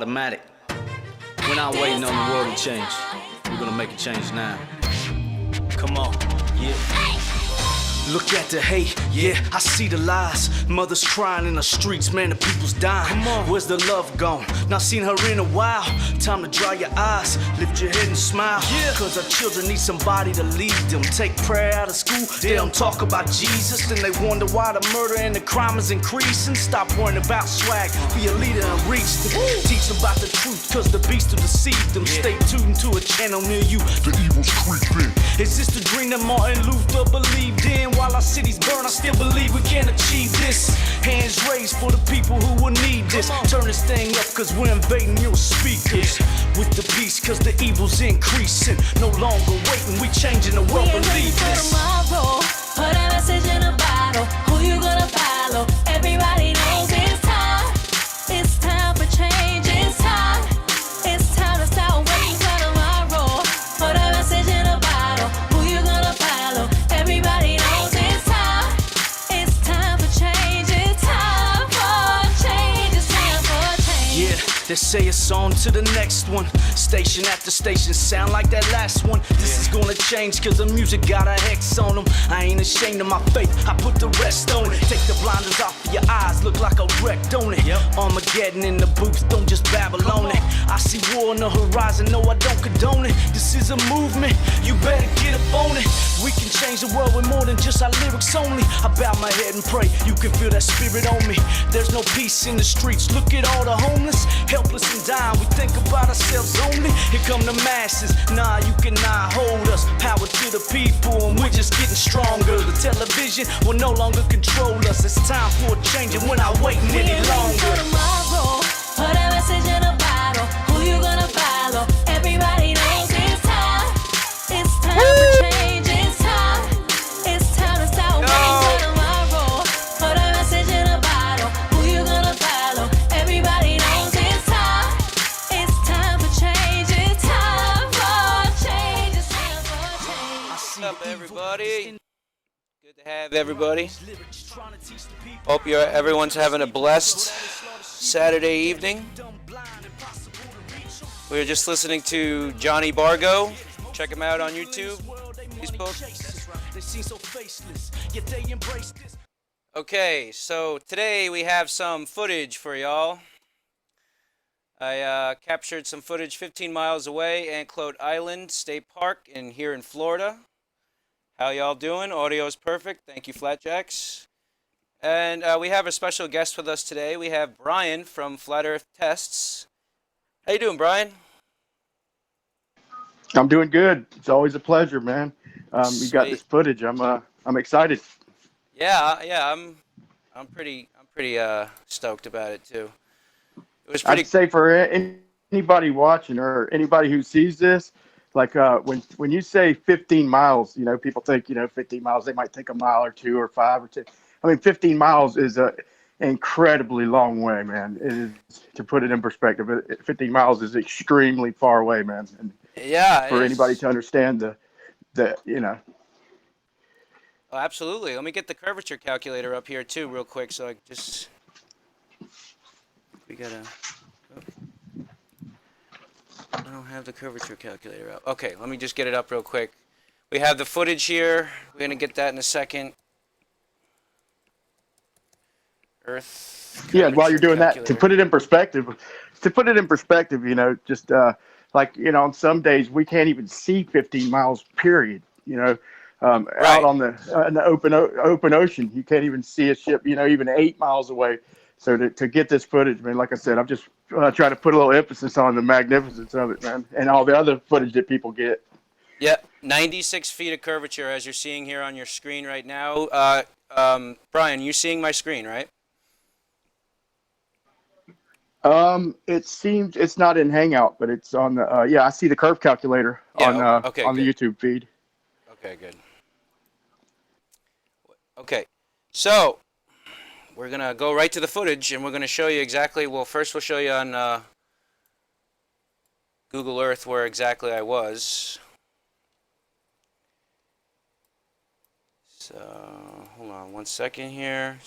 Automatic. We're not waiting on the world to change. We're gonna make a change now. Come on, yeah. Look at the hate, yeah, I see the lies. Mothers crying in the streets, man, the people's dying. Come on. Where's the love gone? Not seen her in a while. Time to dry your eyes, lift your head and smile. Yeah. Cause our children need somebody to lead them. Take prayer out of school, they don't talk about Jesus. Then they wonder why the murder and the crime is increasing. Stop worrying about swag, be a leader and reach them. Teach them about the truth, cause the beast will deceive them. Stay tuned to a channel near you, the evil's creeping. Is this the dream that Martin Luther believed in? While our cities burn, I still believe we can achieve this. Hands raised for the people who will need this. Turn this thing up cause we're invading your speakers. With the peace cause the evil's increasing. No longer waiting, we changing the world, believe this. Tomorrow, put a message in a bottle. Who you gonna follow? Everybody knows it's time. It's time for change, it's time. It's time to start waiting for tomorrow. Put a message in a bottle. Who you gonna follow? Everybody knows it's time. It's time for change. It's time for change. It's time for change. Yeah, they say it's on to the next one. Station after station sound like that last one. This is gonna change cause the music got a hex on them. I ain't ashamed of my faith, I put the rest on it. Take the blinders off of your eyes, look like a wreck, don't it? Armageddon in the booth, don't just babble on it. I see war on the horizon, no I don't condone it. This is a movement, you better get up on it. We can change the world with more than just our lyrics only. I bow my head and pray, you can feel that spirit on me. There's no peace in the streets, look at all the homeless. Helpless and dying, we think about ourselves only. Here come the masses, nah you cannot hold us. Power to the people and we're just getting stronger. The television will no longer control us. It's time for a change and we're not waiting any longer. For tomorrow, put a message in a bottle. Who you gonna follow? Everybody knows it's time. It's time for change, it's time. It's time to start waiting for tomorrow. Put a message in a bottle. Who you gonna follow? Everybody knows it's time. It's time for change, it's time for change, it's time for change. What's up, everybody? Good to have everybody. Hope everyone's having a blessed Saturday evening. We were just listening to Johnny Bargo. Check him out on YouTube, Facebook. Okay, so today we have some footage for y'all. I captured some footage 15 miles away, Anclote Island State Park here in Florida. How y'all doing? Audio is perfect. Thank you, Flatjacks. And we have a special guest with us today. We have Bryan from Flat Earth Tests. How you doing, Bryan? I'm doing good. It's always a pleasure, man. You got this footage. I'm excited. Yeah, I'm pretty stoked about it too. It was pretty. I'd say for anybody watching or anybody who sees this, like when you say 15 miles, you know, people think, 15 miles, they might think a mile or two or 5 or 10. I mean, 15 miles is an incredibly long way, man. It is, to put it in perspective, 15 miles is extremely far away, man. And yeah. For anybody to understand the. Oh, absolutely. Let me get the curvature calculator up here too, real quick, so I just. We gotta. Oh. I don't have the curvature calculator up. Okay, let me just get it up real quick. We have the footage here. We're gonna get that in a second. Earth. Yeah, while you're doing that, to put it in perspective, just on some days we can't even see 15 miles, period. Right. Out on the open ocean, you can't even see a ship, even 8 miles away. So to get this footage, man, like I said, I'm just trying to put a little emphasis on the magnificence of it, man, and all the other footage that people get. Yeah, 96 feet of curvature, as you're seeing here on your screen right now. Bryan, you're seeing my screen, right? It seems it's not in Hangout, but it's on the. I see the curve calculator on the YouTube feed. Okay, good. Okay, so we're gonna go right to the footage, and we're gonna show you exactly. Well, first we'll show you on Google Earth where exactly I was. So hold on one second here.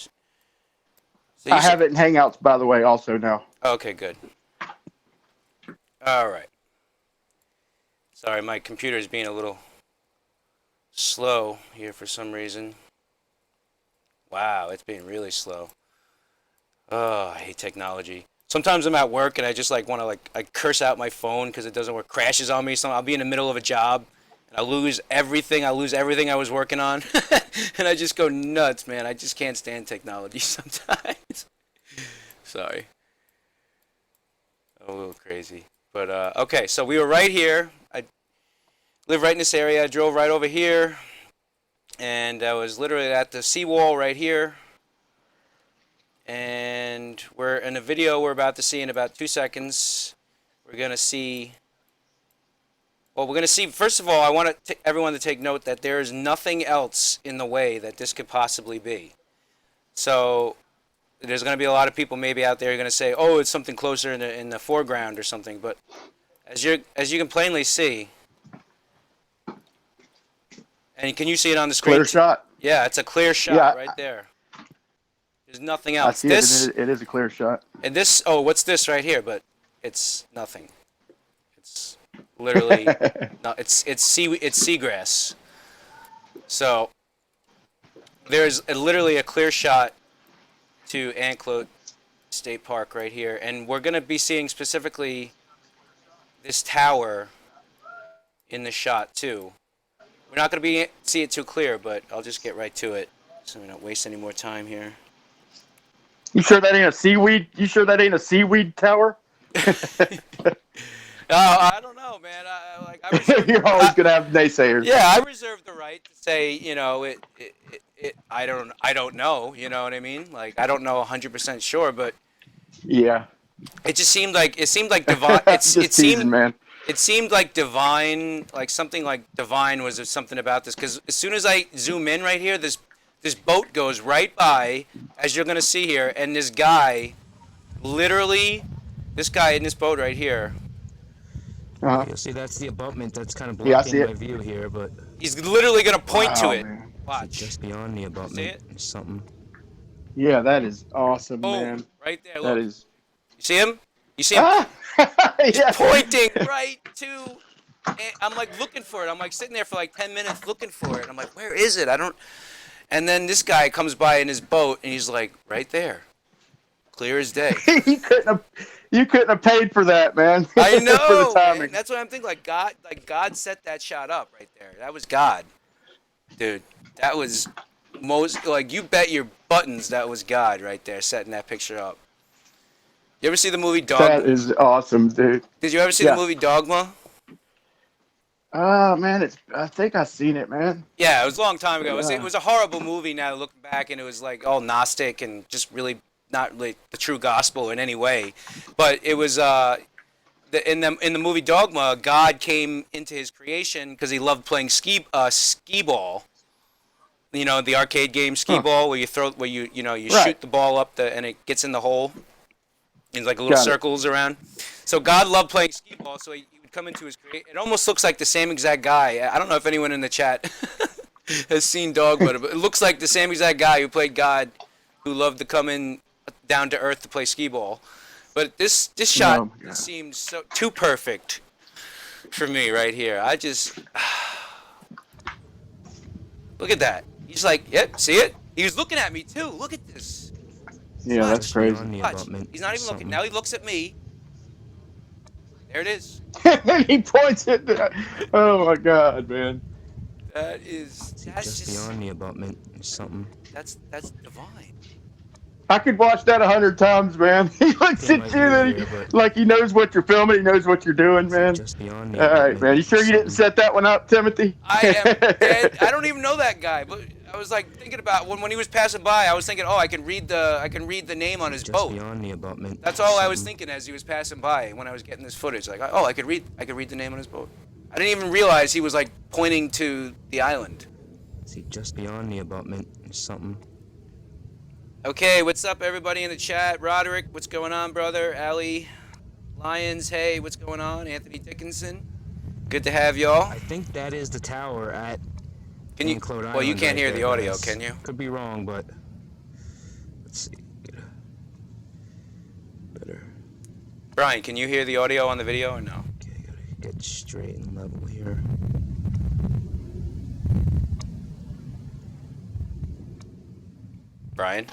So I have it in Hangouts, by the way, also now. Okay, good. All right. Sorry, my computer is being a little slow here for some reason. Wow, it's being really slow. Oh, I hate technology. Sometimes I'm at work and I just like want to I curse out my phone because it doesn't work, crashes on me. So I'll be in the middle of a job and I lose everything. I lose everything I was working on, and I just go nuts, man. I just can't stand technology sometimes. Sorry. A little crazy. But, okay, so we were right here. I live right in this area. I drove right over here. And I was literally at the seawall right here. And we're in a video we're about to see in about 2 seconds. We're going to see... Well, we're going to see... First of all, I want everyone to take note that there is nothing else in the way that this could possibly be. So... There's going to be a lot of people maybe out there who are going to say, oh, it's something closer in the foreground or something. But as you can plainly see, and can you see it on the screen? Clear shot. Yeah, it's a clear shot right there. There's nothing else. I see it is a clear shot. And this, oh, what's this right here? But it's nothing. It's literally, no, it's seagrass. So there's literally a clear shot to Anclote State Park right here, and we're going to be seeing specifically this tower in the shot too. We're not going to see it too clear, but I'll just get right to it so we don't waste any more time here. You sure that ain't a seaweed? You sure that ain't a seaweed tower? I don't know, man. You're always gonna have naysayers. Yeah, I reserve the right to say, you know, I don't know, you know what I mean? Like, I don't know 100% sure, but yeah, it seemed like divine. It seemed like divine, like something like divine was something about this, because as soon as I zoom in right here, this boat goes right by, as you're gonna see here, and this guy, literally, this guy in this boat right here. You'll see that's the abutment that's kind of blocking my view here, but he's literally gonna point to it. Man. Watch. Just beyond the abutment, something. Yeah, that is awesome, Boom, man. right there. That look. is. You see him? You see him? He's pointing right to. I'm like looking for it. I'm like sitting there for like 10 minutes looking for it. I'm like, where is it? I don't. And then this guy comes by in his boat and he's like, right there, clear as day. You couldn't have paid for that, man. I know. For the timing. Man. That's what I'm thinking. Like God set that shot up right there. That was God, dude. That was you bet your buttons that was God right there setting that picture up. You ever see the movie Dogma? That is awesome, dude. Did you ever see the movie Dogma? Oh, man, I think I've seen it, man. Yeah, it was a long time ago. It was a horrible movie now looking back, and it was like all Gnostic and just really not really the true gospel in any way. But it was in the movie Dogma, God came into his creation because he loved playing skee ball. You know, the arcade game skee ball where you shoot the ball up and it gets in the hole. And like little circles around. So God loved playing skee ball, so he would come into his creation. It almost looks like the same exact guy. I don't know if anyone in the chat has seen Dogma, but it looks like the same exact guy who played God, who loved to come in down to earth to play skee ball. But this shot seems so too perfect for me right here. I just look at that. He's like, yep, see it? He was looking at me too. Look at this. Yeah, that's crazy. Watch. He's not even looking. Now he looks at me. There it is. He points at that. Oh my God, man. That's just beyond the abutment, something. That's divine. I could watch that 100 times, man. He looks at you like he knows what you're filming. He knows what you're doing, man. Just beyond the All right, man. You sure you didn't set that one up, Timothy? I am dead. I don't even know that guy, but I was like thinking about when he was passing by. I was thinking, oh, I can read the name on his boat. Just beyond the abutment. That's all I was thinking as he was passing by when I was getting this footage. Like, oh, I could read the name on his boat. I didn't even realize he was like pointing to the island. See, just beyond the abutment, something. Okay, what's up, everybody in the chat? Roderick, what's going on, brother? Ali, Lyons, hey, what's going on? Anthony Dickinson, good to have y'all. I think that is the tower at Anclote Island. Well, you can't hear the audio, can you? Could be wrong, but let's see. Better. Brian, can you hear the audio on the video or no? Okay, gotta get straight and level here. Brian?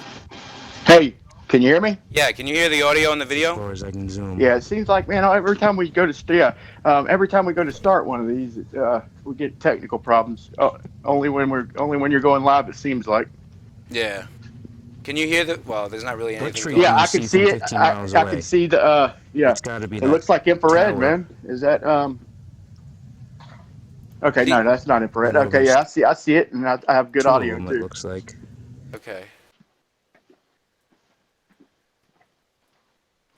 Hey, can you hear me? Yeah, can you hear the audio on the As video? far as I can zoom. Yeah, it seems like, man, every time we go to every time we go to start one of these, we get technical problems. Only when you're going live, it seems like. Yeah. Can you hear the? Well, there's not really What anything. tree Going Yeah, can on. I you can see see from it. 15 miles I away? can see yeah. It's gotta be It that looks like infrared, tower. man. Is that Okay, no, that's not infrared. Whatever. Okay, yeah, I see it, and I have good Two of audio them, it too. looks like. Okay.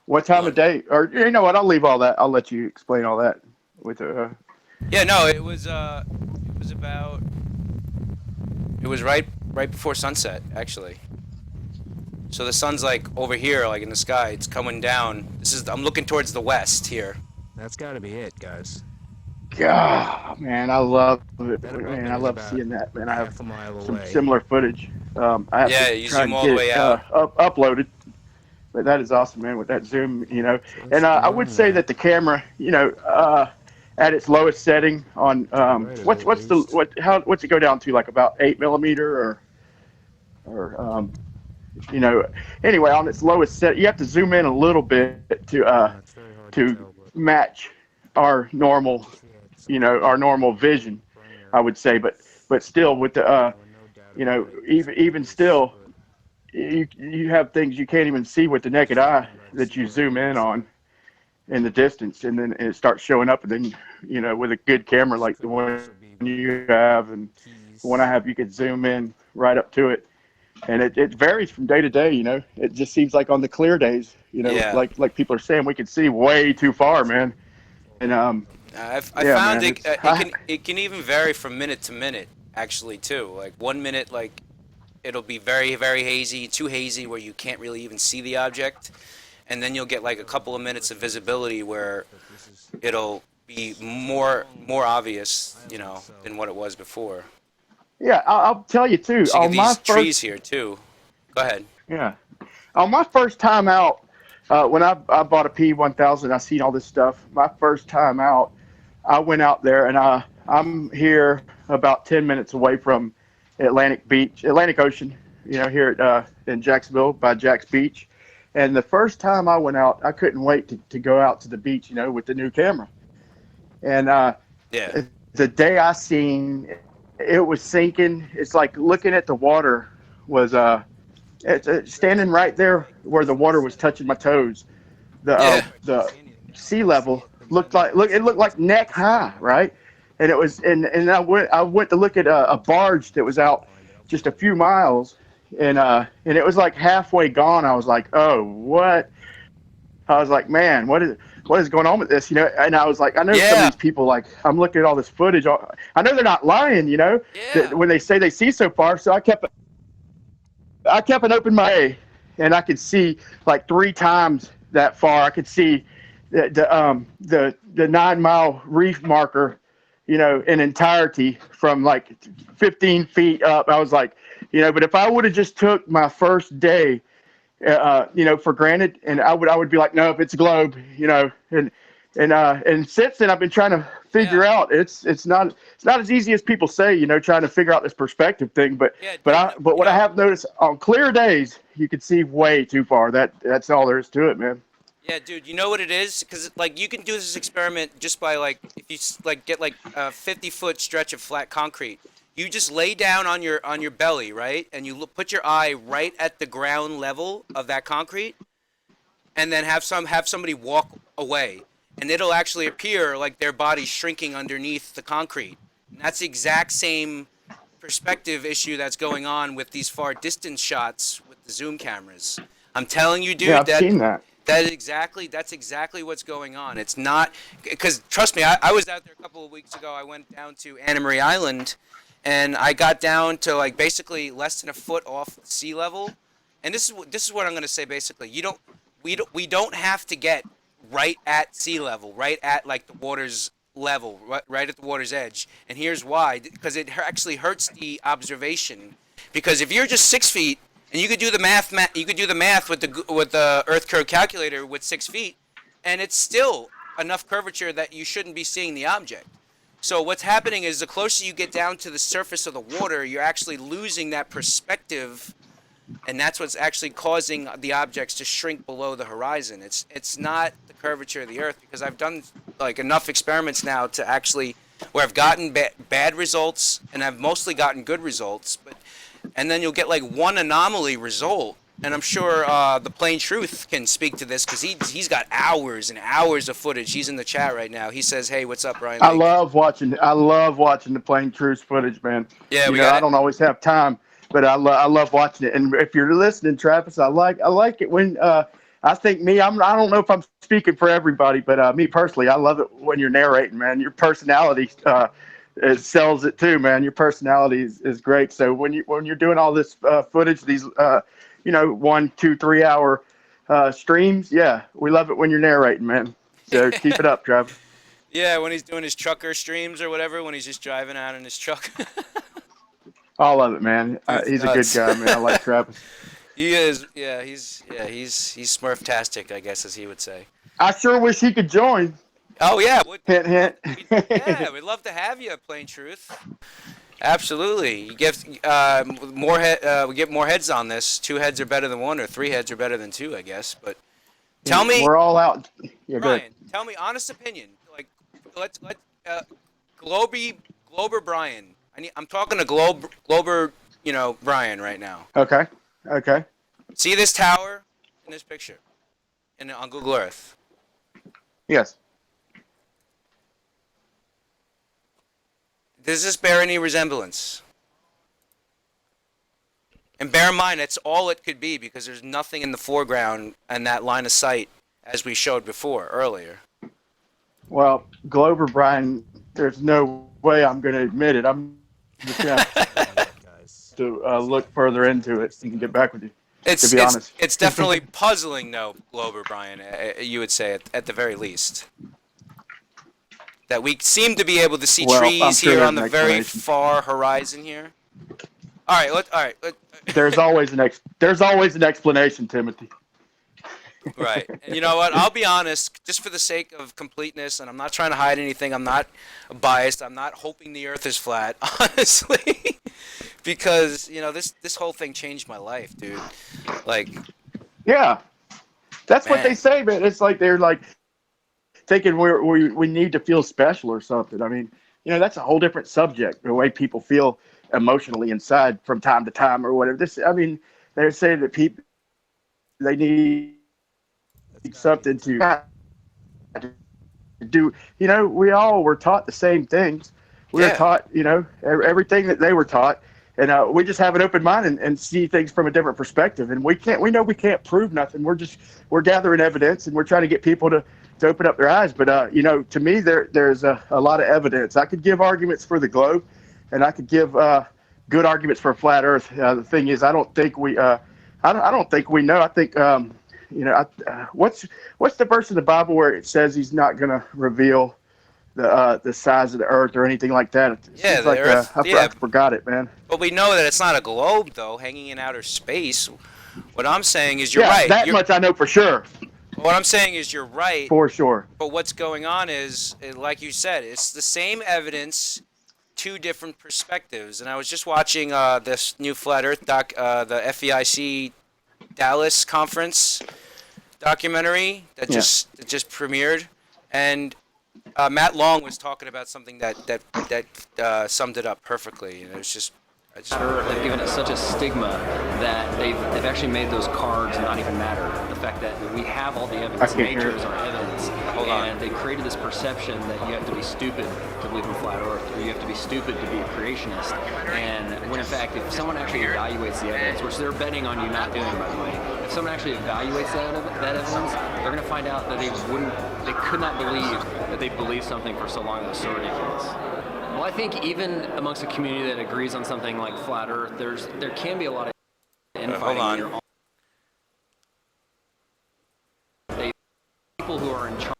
What time of day? Or you know what? I'll leave all that. I'll let you explain all that. With Yeah, no, it was about. It was right before sunset, actually. So the sun's like over here, like in the sky. It's coming down. I'm looking towards the west here. That's gotta be it, guys. God, man, I love it. That Man, abutment I is love about seeing that. Man, I have half a mile some away. similar footage. I have Yeah, to you try zoom and all get the way it out. uploaded. But that is awesome, man, with that zoom, you know. So And let's I go would on say that. that the camera, you know, at its lowest setting on Right, at what's the least. what's it go down to, like about 8 millimeter or you know, anyway, on its lowest set, you have to zoom in a little bit It's very hard to to tell, but match our normal, yeah, it's you know, our normal vision, Bryan I would say. But still, with the no doubt you know, about it. It's even close, still, but you have things you can't even see with the naked eye judging by the that you sea zoom level, in it's on in the distance, and then it starts showing up, and then you know, with a good camera this like the could one also be one of you the have and the one I keys. have, you could zoom in right up to it, and it varies from day to day. You know, it just seems like on the clear days, you know, Yeah. like people are saying, we can see way too far, man. And I yeah, found man, it. it's It can even vary from minute to minute, actually, too. Like 1 minute, like it'll be very very hazy, too hazy, where you can't really even see the object, and then you'll get like a couple of minutes of visibility where But this is it'll be more obvious, you know, than what it was before. yeah. I'll tell you too. So you get On my these first trees here too. Go ahead. Yeah. On my first time out, when I bought a P1000, I seen all this stuff. My first time out, I went out there, and I'm here about 10 minutes away from Atlantic Ocean, you know, here in Jacksonville by Jack's Beach. And the first time I went out, I couldn't wait to go out to the beach, you know, with the new camera. And Yeah. the day I seen it was sinking. It's like looking at the water was standing right there where the water was touching my toes. Yeah. The sea level it looked like neck high, right? And it was and I went to look at a barge that was out just a few miles, and it was like halfway gone. I was like, oh, what? I was like, man, what is going on with this, you know? And I was like, I know some of Yeah. these people, like, I'm looking at all this footage. I know they're not lying, you know, Yeah. when they say they see so far. So I kept an open mind, and I could see like 3 times that far. I could see the 9 mile reef marker, you know, in entirety from like 15 feet up. I was like, you know, but if I would have just took my first day, you know, for granted, and I would be like, no, if it's a globe, you know, and since then I've been trying to figure Yeah. out it's not as easy as people say, you know, trying to figure out this perspective thing, but Yeah, but dude, what I have noticed on clear days, you can see way too far. That's all there is to it, man. Yeah, dude, you know what it is? Because like you can do this experiment just by like if you like get like a 50-foot stretch of flat concrete. You just lay down on your belly, right? And you put your eye right at the ground level of that concrete, and then have somebody walk away, and it'll actually appear like their body's shrinking underneath the concrete. And that's the exact same perspective issue that's going on with these far distance shots with the zoom cameras. I'm telling you, Yeah, dude, I've seen that. that's exactly what's going on. It's not because trust me, I was out there a couple of weeks ago. I went down to Anna Marie Island, and I got down to like basically less than a foot off sea level. And this is what I'm gonna say. Basically, we don't have to get right at sea level, right at like the water's level, right at the water's edge. And here's why: because it actually hurts the observation. Because if you're just 6 feet and you could do the math with the Earth curve calculator with 6 feet, and it's still enough curvature that you shouldn't be seeing the object. So what's happening is the closer you get down to the surface of the water, you're actually losing that perspective, and that's what's actually causing the objects to shrink below the horizon. It's not the curvature of the Earth, because I've done like enough experiments now to actually where I've gotten bad results, and I've mostly gotten good results, and then you'll get like one anomaly result. And I'm sure the Plain Truth can speak to this, because he's got hours and hours of footage. He's in the chat right now. He says, "Hey, what's up, Bryan?" I love watching the Plain Truth footage, man. Yeah, I don't always have time, but I love watching it. And if you're listening, Travis, I like it when I think I don't know if I'm speaking for everybody, but me personally, I love it when you're narrating, man. Your personality it sells it too, man. Your personality is great. So when you're doing all this footage, these 1, 2, 3 hour streams, yeah, we love it when you're narrating, man. So keep it up, Travis. Yeah, when he's doing his trucker streams or whatever, when he's just driving out in his truck. All of it, man. He's a good guy, man. I like Travis. He is. Yeah, he's Smurftastic, I guess, as he would say. I sure wish he could join. Oh yeah, hint, hint. Yeah, we'd love to have you, Plain Truth. Absolutely. You get more we get more heads on this. 2 heads are better than 1, or 3 heads are better than 2, I guess. But tell me, we're all out. Yeah, Bryan, tell me honest opinion. Like, let's Glober Bryan. I'm talking to Glober, Bryan right now. Okay. See this tower in this picture, on Google Earth. Yes. Does this bear any resemblance? And bear in mind, that's all it could be, because there's nothing in the foreground and that line of sight, as we showed before earlier. Well, Glober Bryan, there's no way I'm going to admit it. I'm just going to look further into it and get back with you. To be honest, it's definitely puzzling, though, Glober Bryan. You would say at the very least. That we seem to be able to see trees here on the very far horizon here. All right. There's always an explanation, Timothy. Right. And you know what? I'll be honest, just for the sake of completeness, and I'm not trying to hide anything. I'm not biased. I'm not hoping the Earth is flat, honestly, because this whole thing changed my life, dude. Like. Yeah, that's what they say, man. It's like they're like thinking we need to feel special or something. I mean, that's a whole different subject, the way people feel emotionally inside from time to time or whatever. They're saying that they need something to do. We all were taught the same things. We were taught, everything that they were taught. And we just have an open mind and see things from a different perspective. And we know we can't prove nothing. We're gathering evidence, and we're trying to get people to open up their eyes. But, to me, there's a lot of evidence. I could give arguments for the globe, and I could give good arguments for a flat Earth. The thing is, I don't think we know. I think, what's the verse in the Bible where it says he's not going to reveal the size of the Earth or anything like that? Yeah, the Earth. I forgot it, man. But we know that it's not a globe, though, hanging in outer space. What I'm saying is you're right. That much I know for sure. What I'm saying is you're right. For sure. But what's going on is, like you said, it's the same evidence, 2 different perspectives. And I was just watching this new Flat Earth the FEIC Dallas conference documentary that just premiered, and Matt Long was talking about something that summed it up perfectly, and it was just. They've given it such a stigma that they've actually made those cards not even matter. The fact that we have all the evidence, nature is our evidence, and they created this perception that you have to be stupid to believe in flat Earth, or you have to be stupid to be a creationist. And when in fact, if someone actually evaluates the evidence, which they're betting on you not doing, by the way, if someone actually evaluates that evidence, they're going to find out that they could not believe that they believed something for so long that was so ridiculous. Well, I think even amongst a community that agrees on something like flat Earth, there can be a lot of infighting. Hold on. People who are in charge,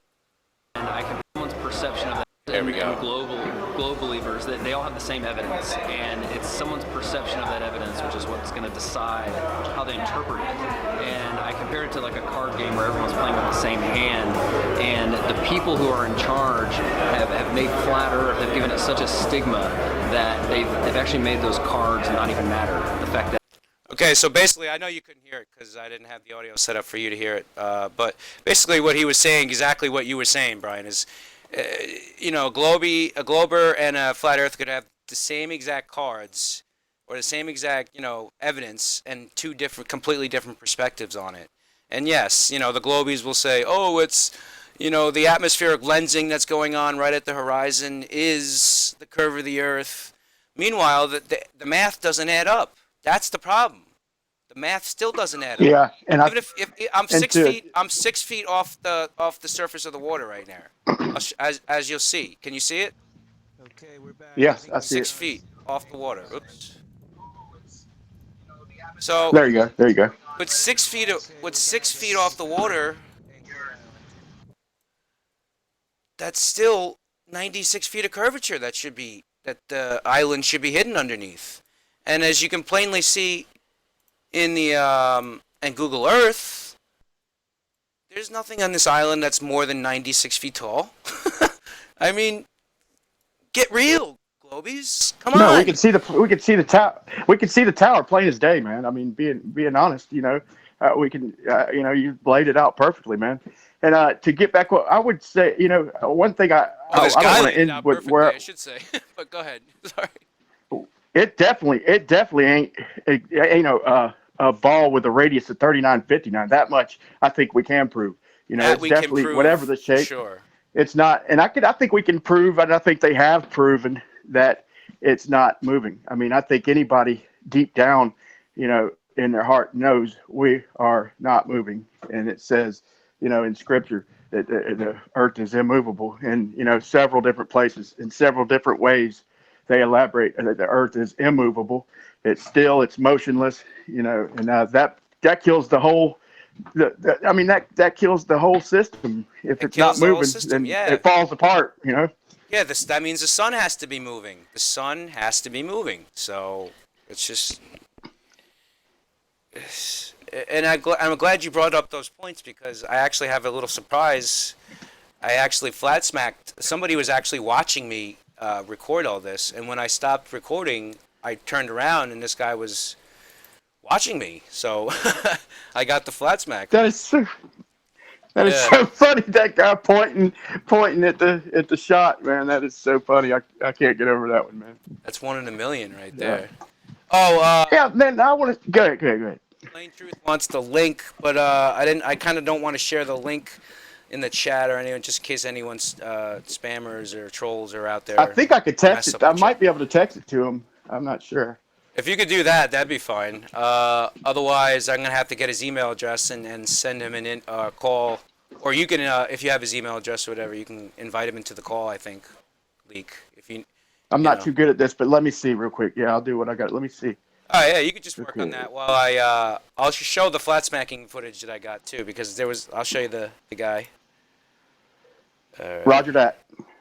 and I can someone's perception of that there we go. global globe believers, that they all have the same evidence, and it's someone's perception of that evidence which is what's going to decide how they interpret it. And I compared it to like a card game where everyone's playing with the same hand, and the people who are in charge have made flat Earth, have given it such a stigma that they've actually made those cards not even matter. The fact that Okay, so basically, I know you couldn't hear it because I didn't have the audio set up for you to hear it. But basically, what he was saying, exactly what you were saying, Brian, is, you know, a glober and a flat Earth could have the same exact cards or the same exact, you know, evidence and two completely different perspectives on it. And yes, you know, the globies will say, oh, it's, you know, the atmospheric lensing that's going on right at the horizon is the curve of the Earth. Meanwhile, the math doesn't add up. That's the problem. The math still doesn't add up. Yeah, and even if I'm 6 feet, I'm 6 feet off the surface of the water right now, as you'll see. Can you see it? Okay, we're back. Yes, I see 6 it. feet off the water. Oops. So There you go. There you go. with 6 feet off the water, that's still 96 feet of curvature that the island should be hidden underneath. And as you can plainly see in the and Google Earth, there's nothing on this island that's more than 96 feet tall. I mean, get real, globies. Come on. No, we can see the tower. We can see the tower plain as day, man. I mean, being honest, you know, we can, you know, you laid it out perfectly, man. And to get back, what I would say, you know, one thing I don't want to end with where I should say, but go ahead. Sorry. It definitely ain't a ball with a radius of 3959. That much I think we can prove. You know, That it's we can definitely prove, whatever the shape. Sure. It's not, and I think we can prove, and I think they have proven that it's not moving. I mean, I think anybody deep down, you know, in their heart knows we are not moving, and it says, you know, in Scripture that the Earth is immovable, and you know, several different places in several different ways. They elaborate that the Earth is immovable. It's still, it's motionless, you know, and that kills the whole. I mean, that kills the whole system. If it's not moving, then it falls apart, you know. Yeah, that means the sun has to be moving. The sun has to be moving. So it's just, and I'm glad you brought up those points because I actually have a little surprise. I actually flat smacked. Somebody was actually watching me record all this, and when I stopped recording, I turned around and this guy was watching me. So I got the flat smack. That is so funny. That guy pointing at the shot, man. That is so funny. I can't get over that one, man. That's 1 in a million right there. Yeah. Oh, yeah, man. I want to go ahead. Plain Truth wants the link, but I kind of don't want to share the link in the chat or anyone, just in case anyone's spammers or trolls are out there. I think I could text it. I might be able to text it to him. I'm not sure. If you could do that, that'd be fine. Otherwise, I'm gonna have to get his email address and send him a call, or you can, if you have his email address or whatever, you can invite him into the call. I think, Leake. I'm not too good at this, but let me see real quick. Yeah, I'll do what I got. Let me see. Oh yeah, you could just work on that while I'll show the flat smacking footage that I got too, because I'll show you the guy. Right. Roger that.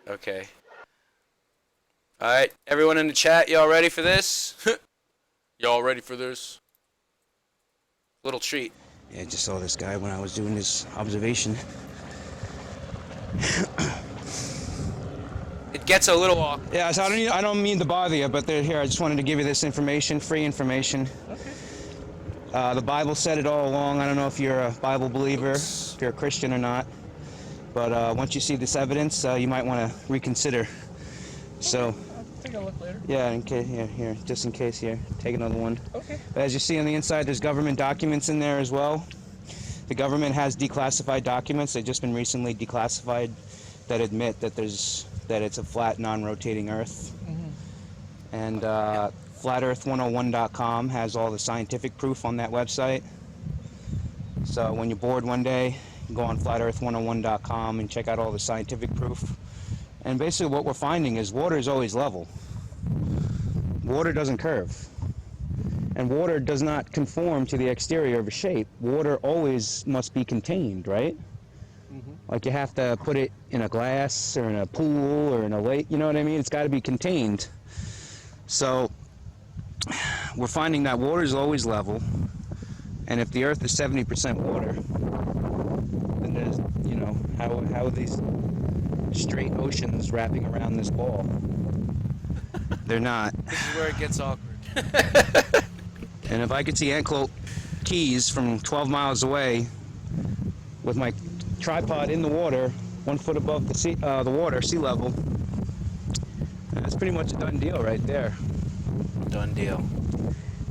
Okay. All right, everyone in the chat, y'all ready for this? Y'all ready for this? Little treat. Yeah, I just saw this guy when I was doing this observation. It gets a little awkward. Yeah, so I don't mean to bother you, but here, I just wanted to give you this information, free information. Okay. The Bible said it all along. I don't know if you're a Bible believer, if you're a Christian or not, but once you see this evidence, you might want to reconsider. So, I'll take a look later. yeah, in case, here, just in case, here, take another one. Okay. But as you see on the inside, there's government documents in there as well. The government has declassified documents. They've just been recently declassified that admit that it's a flat, non-rotating Earth. Mm-hmm. And flatearth101.com has all the scientific proof on that website. So when you're bored one day, you go on flatearth101.com and check out all the scientific proof. And basically what we're finding is water is always level. Water doesn't curve. And water does not conform to the exterior of a shape. Water always must be contained, right? Mm-hmm. Like you have to put it in a glass or in a pool or in a lake, you know what I mean? It's got to be contained. So we're finding that water is always level, and if the Earth is 70% water, then there's, you know, how are these straight oceans wrapping around this ball? They're not. This is where it gets awkward. And if I could see Anclote Keys from 12 miles away with my tripod in the water, 1 foot above the water, sea level, that's pretty much a done deal right there. Done deal.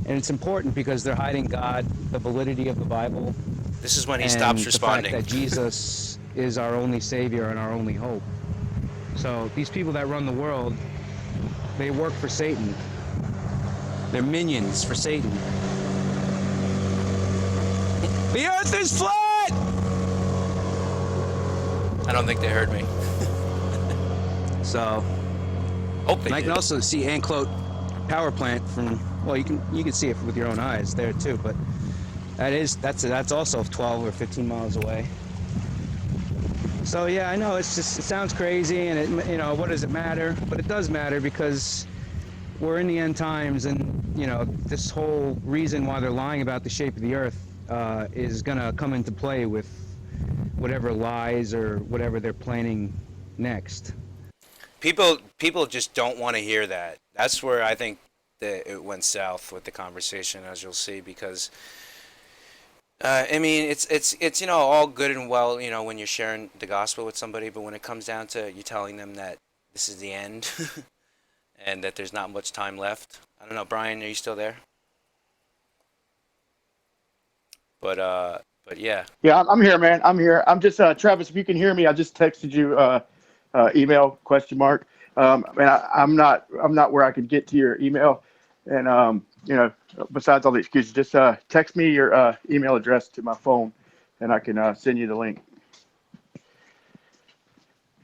And it's important because they're hiding God, the validity of the Bible. This is when he and stops responding. The fact that Jesus is our only Savior and our only hope. So these people that run the world, they work for Satan. They're minions for Satan. The Earth is flat! I don't think they heard me. So, Hope they and I can did. also see Anclote power plant from, well, you can see it with your own eyes there too, but that's also 12 or 15 miles away. So yeah, I know it sounds crazy, and it, you know, what does it matter? But it does matter because we're in the end times, and you know, this whole reason why they're lying about the shape of the Earth is gonna come into play with whatever lies or whatever they're planning next. People just don't want to hear that. That's where I think that it went south with the conversation, as you'll see, because I mean, it's you know, all good and well, you know, when you're sharing the gospel with somebody, but when it comes down to you telling them that this is the end and that there's not much time left. I don't know, Brian, are you still there? But yeah. Yeah, I'm here, man. I'm here. I'm just Travis. If you can hear me, I just texted you email ? And I'm not where I could get to your email, and you know, besides all the excuses, just text me your email address to my phone, and I can send you the link.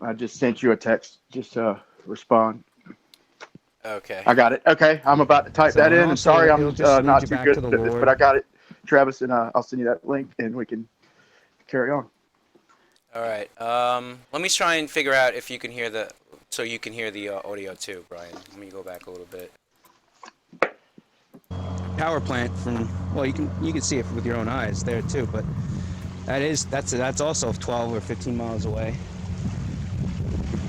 I just sent you a text. Just respond. Okay. I got it. Okay, I'm about to type So that in. I'm also, sorry, I'm it'll just lead not you too back good to the at this, Lord. but I got it, Travis, and I'll send you that link, and we can carry on. All right. Let me try and figure out if you can hear the audio too, Brian. Let me go back a little bit. Power plant from, well, you can see it with your own eyes there too, but that's also 12 or 15 miles away.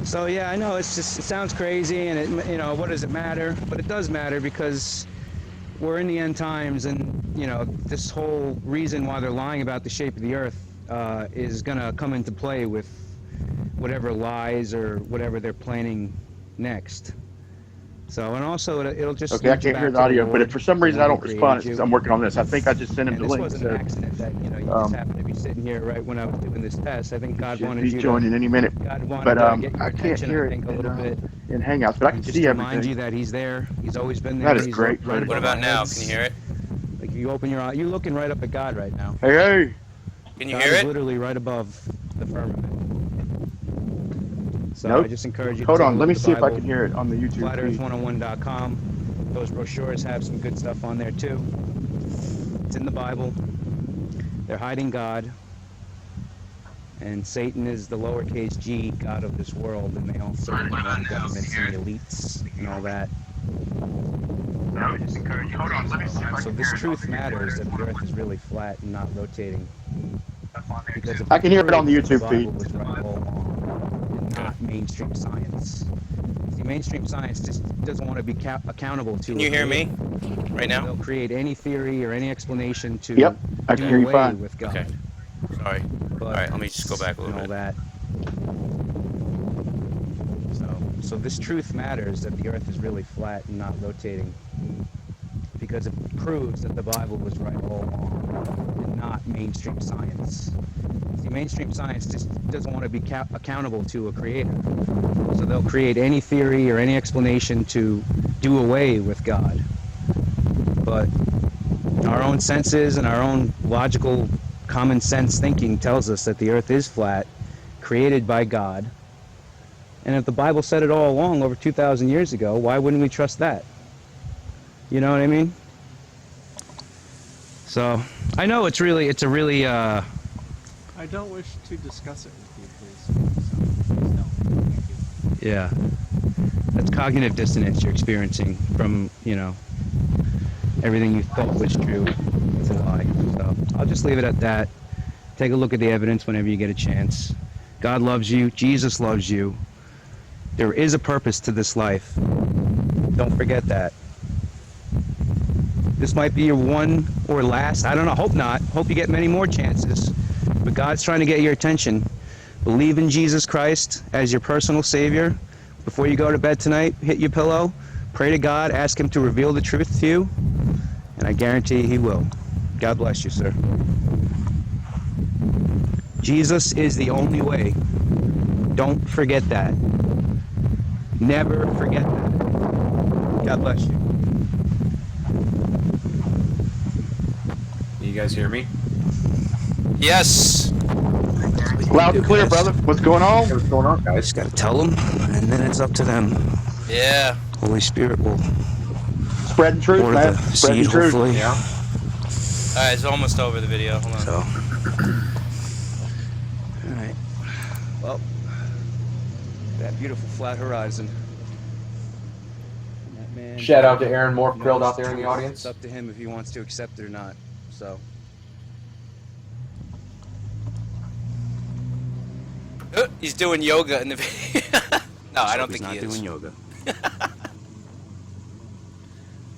So yeah, I know it sounds crazy, and it, you know, what does it matter? But it does matter because we're in the end times, and you know, this whole reason why they're lying about the shape of the Earth is gonna come into play with whatever lies or whatever they're planning next. So, and also it'll just Okay, I lead you can't back hear to the audio, but Lord, if for some the reason one I who don't respond, it's created because you. I'm working on this. I think I just sent him And the this link. wasn't So an accident that, you know, you just happened to be sitting here right when I was doing this test. I think God should wanted be you joining to, any minute. God wanted But to get your I can't attention, hear I it think, a little bit. in Hangouts, but I And can just see remind you everything. that He's there. He's always been there. That is He's great, right buddy. What above about our now? heads. Can you hear it? Like you open your eye, you're looking right up at God right now. Hey, hey. Can you God hear is it? literally right above the firmament. So Nope. I just encourage you to Hold take a on. look Let me at the see if I Bible. can hear it on the YouTube feed. FlatEarth101.com. Those brochures have some good stuff on there too. It's in the Bible. They're hiding God. And Satan is the lowercase g god of this world, and they also run governments and the elites and all that. So this truth matters, that the Earth is really flat and not rotating. Because if I can hear it on the proves that YouTube feed. Bible was right all along, and not mainstream science. See, mainstream science just doesn't want to be accountable to. Can you hear me right now? They'll create any theory or any explanation to Yep, I can do hear you away fine. with God. Okay. Sorry. But All right, let me just go back a little and all bit. that. So this truth matters, that the Earth is really flat and not rotating, because it proves that the Bible was right all along, and not mainstream science. See, mainstream science just doesn't want to be accountable to a creator, so they'll create any theory or any explanation to do away with God. But our own senses and our own logical common sense thinking tells us that the Earth is flat, created by God. And if the Bible said it all along over 2,000 years ago, why wouldn't we trust that? You know what I mean? So I know it's a really I don't wish to discuss it with you, Yeah. That's cognitive dissonance you're experiencing from, everything you thought was true. It's a lie. So I'll just leave it at that. Take a look at the evidence whenever you get a chance. God loves you. Jesus loves you. There is a purpose to this life. Don't forget that. This might be your one or last. I don't know. Hope not. Hope you get many more chances. But God's trying to get your attention. Believe in Jesus Christ as your personal Savior. Before you go to bed tonight, hit your pillow. Pray to God. Ask Him to reveal the truth to you. And I guarantee He will. God bless you, sir. Jesus is the only way. Don't forget that. Never forget that. God bless you. You guys hear me? Yes. Loud and clear, brother. What's going on? Hey, what's going on, guys? Just gotta tell them, and then it's up to them. Yeah. Holy Spirit will Spreading truth, water man. the Spreading seed, truth. hopefully. Yeah. All right, it's almost over the video. Hold on. So, all right. Well, that beautiful flat horizon. That man, Shout out to Aaron you know, Morfkrilled out it's there in the truth. audience. It's up to him if he wants to accept it or not. So, He's doing yoga in the video. No, I don't he's think not he is. doing yoga.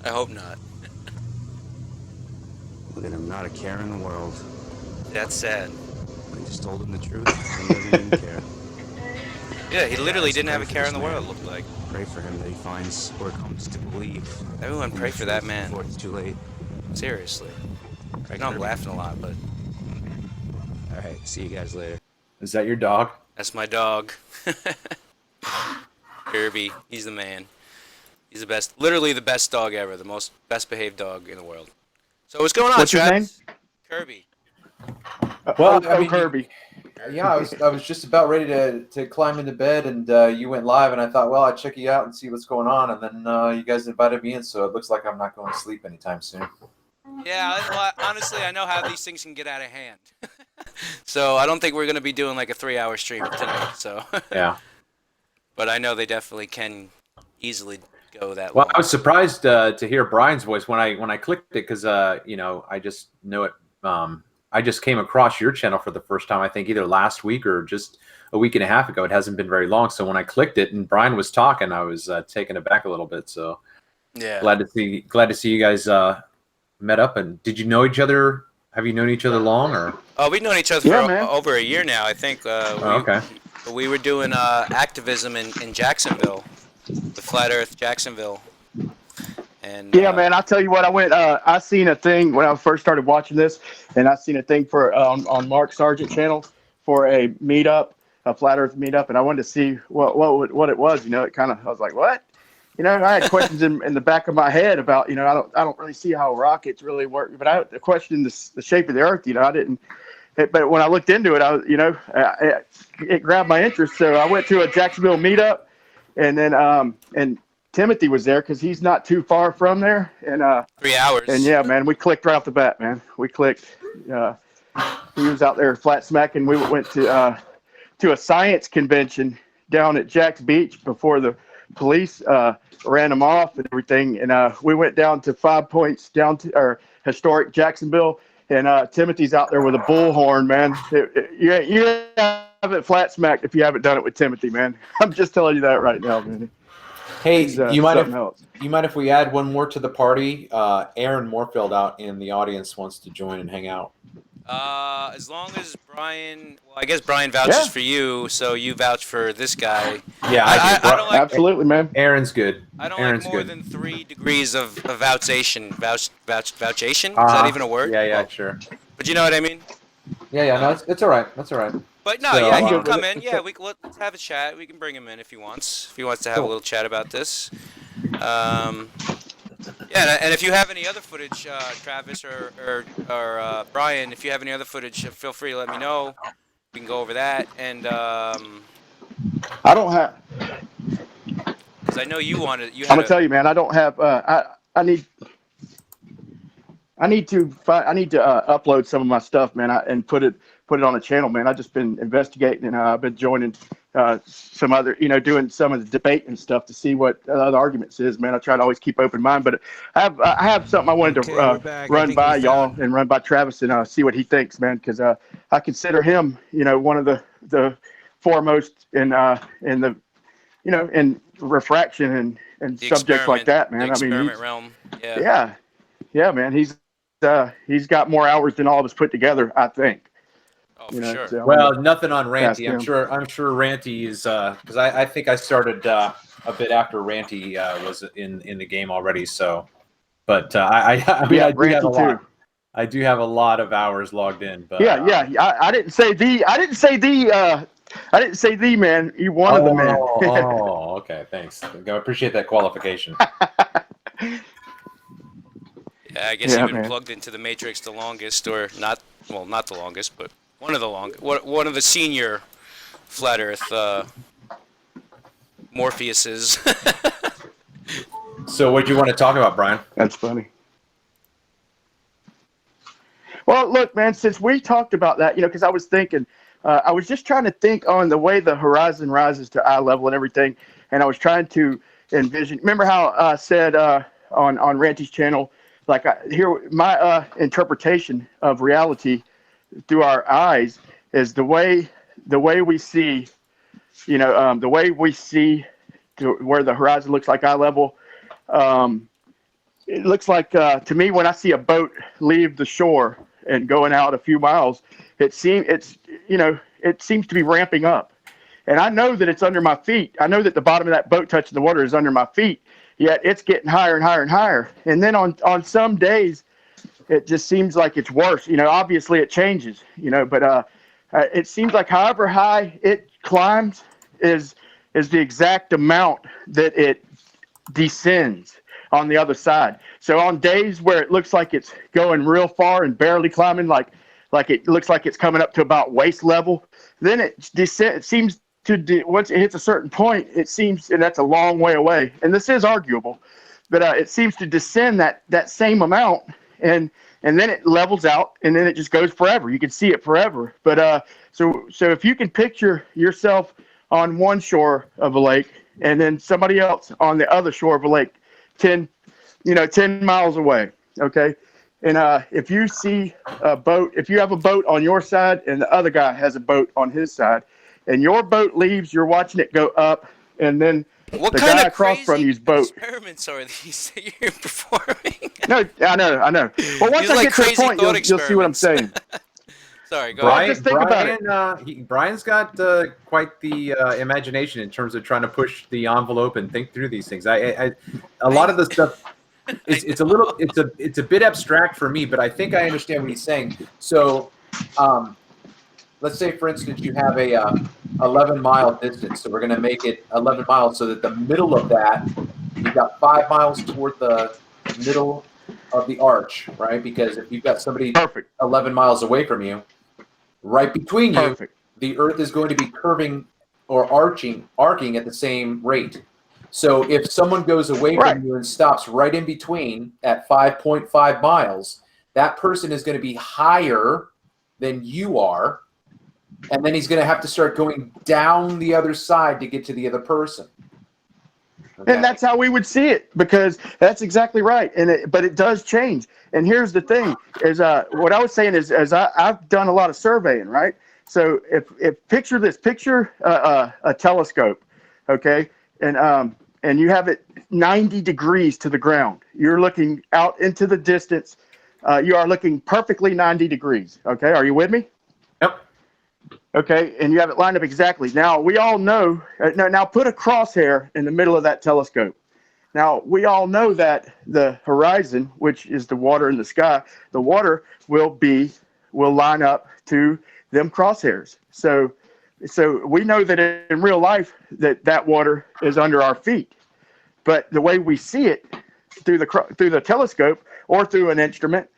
I hope not. Look at him, not a care in the world. That's sad. I just told him the truth. And he doesn't even care. Yeah, he literally Guys, didn't pray have a for care this in the man. world, it looked like. Pray for him that he finds or comes to believe. Everyone in pray the for that truth man. before it's too late. Seriously. I know I'm Kirby. laughing a lot, but All right, see you guys later. Is that your dog? that's my dog. Kirby, he's the man. He's the best, literally the best dog ever, the most best behaved dog in the world. So what's going on, What's his Travis? Kirby. Well, I Oh, mean, Kirby. Yeah, I was just about ready to climb into bed, and you went live, and I thought, well, I'd check you out and see what's going on, and then you guys invited me in, so it looks like I'm not going to sleep anytime soon. Yeah, well, honestly, I know how these things can get out of hand. So I don't think we're going to be doing like a 3-hour stream tonight. So, Yeah. but I know they definitely can easily go that Well, long. I was surprised to hear Brian's voice when I clicked it because I just know it. I just came across your channel for the first time. I think either last week or just a week and a half ago. It hasn't been very long. So when I clicked it and Brian was talking, I was taken aback a little bit. So Yeah. glad to see you guys met up. And did you know each other? Have you known each other long or? Oh, we've known each other Yeah, for man. over a year now, I think. Okay. We were doing activism in Jacksonville, the Flat Earth Jacksonville. And Yeah, man. I'll tell you what. I seen a thing when I first started watching this, and I seen a thing for on Mark Sargent channel for a meetup, a flat Earth meetup, and I wanted to see what it was. It kind of I was like, what? I had questions in the back of my head about I don't really see how rockets really work, but I had a question the shape of the Earth. I didn't. But when I looked into it, it grabbed my interest. So I went to a Jacksonville meetup, and then and Timothy was there because he's not too far from there, and 3 hours. and yeah, man, we clicked right off the bat, man. We clicked. He was out there flat smacking. We went to a science convention down at Jack's Beach before the police ran him off and everything. And we went down to 5 Points, down to historic Jacksonville. And Timothy's out there with a bullhorn, man. You haven't flat smacked if you haven't done it with Timothy, man. I'm just telling you that right now, man. Hey, He's, you mind something else. if we add one more to the party? Aaron Moorfield out in the audience wants to join and hang out. As long as Bryan, well, I guess Bryan vouches Yeah. for you, so you vouch for this guy. Yeah, I do. I don't like. Absolutely, man. Aaron's good. I don't Aaron's like more good. than 3 degrees of vouchation. Vouchation? Is that even a word? Yeah, Oh, sure. but you know what I mean? Yeah, no, it's all right. That's all right. But no, So, yeah, he I'm can good come with it. in. Yeah, let's have a chat. We can bring him in if he wants. If he wants to have Cool. a little chat about this. Yeah, and if you have any other footage, Travis or Bryan, if you have any other footage, feel free to let me know. We can go over that. And I don't have. because I know you wanted, you I'm had gonna tell you, man. I don't have. I I need to upload some of my stuff, man, and put it on a channel, man. I've just been investigating, and I've been joining some other, doing some of the debate and stuff to see what the arguments is, man. I try to always keep open mind, but I have something I wanted to run by y'all and run by Travis and see what he thinks, man, because I consider him, one of the foremost in in refraction and subjects like that, man. The experiment he's, realm. Yeah. Yeah, man. He's got more hours than all of us put together, I think. Oh, for sure. So Well, nothing on Ranty. him. I'm sure Ranty is because I think I started a bit after Ranty was in the game already. So, but I mean, I do have a lot. Too. I do have a lot of hours logged in. But I didn't say the. I didn't say the man. You one of the men. Oh, okay. Thanks. I appreciate that qualification. Yeah, I guess you've been plugged into the Matrix the longest, or not? Well, not the longest, but one of the longest. One of the senior flat Earth Morpheuses. So, what do you want to talk about, Bryan? That's funny. Well, look, man. Since we talked about that, because I was thinking, I was just trying to think on the way the horizon rises to eye level and everything, and I was trying to envision. Remember how I said on Ranty's channel. Like here, my interpretation of reality through our eyes is the way we see, the way we see to where the horizon looks like eye level. It looks like to me when I see a boat leave the shore and going out a few miles, it seems to be ramping up, and I know that it's under my feet. I know that the bottom of that boat touching the water is under my feet. Yet it's getting higher and higher and higher. And then on some days, it just seems like it's worse. Obviously it changes, but it seems like however high it climbs is the exact amount that it descends on the other side. So on days where it looks like it's going real far and barely climbing, like it looks like it's coming up to about waist level, then it seems once it hits a certain point, it seems, and that's a long way away, and this is arguable, but it seems to descend that same amount, and then it levels out, and then it just goes forever. You can see it forever. But so if you can picture yourself on one shore of a lake, and then somebody else on the other shore of a lake, 10 miles away, okay? And if you see a boat, if you have a boat on your side and the other guy has a boat on his side, and your boat leaves, you're watching it go up, and then what the kind guy of across from you's boat. Experiments are these that you're performing? No, I know. Well, once I get to the point, you'll see what I'm saying. Sorry, go Bryan, ahead. Just think about it. Brian's got quite the imagination in terms of trying to push the envelope and think through these things. A lot of the stuff, it's a bit abstract for me, but I think I understand what he's saying. So, let's say, for instance, you have a 11-mile distance. So we're going to make it 11 miles so that the middle of that, you've got 5 miles toward the middle of the arch, right? Because if you've got somebody 11 miles away from you, right between you, the Earth is going to be curving or arcing at the same rate. So if someone goes away from you and stops right in between at 5.5 miles, that person is going to be higher than you are. And then he's going to have to start going down the other side to get to the other person. Okay. And that's how we would see it, because that's exactly right. But it does change. And here's the thing: is what I was saying is, I've done a lot of surveying, right? So if picture this, picture a telescope, okay, and you have it 90 degrees to the ground. You're looking out into the distance. You are looking perfectly 90 degrees. Okay, are you with me? Yep. Okay, and you have it lined up exactly. Now, we all know, now put a crosshair in the middle of that telescope. Now, we all know that the horizon, which is the water in the sky, the water will line up to them crosshairs. So we know that in real life that water is under our feet. But the way we see it through the telescope or through an instrument,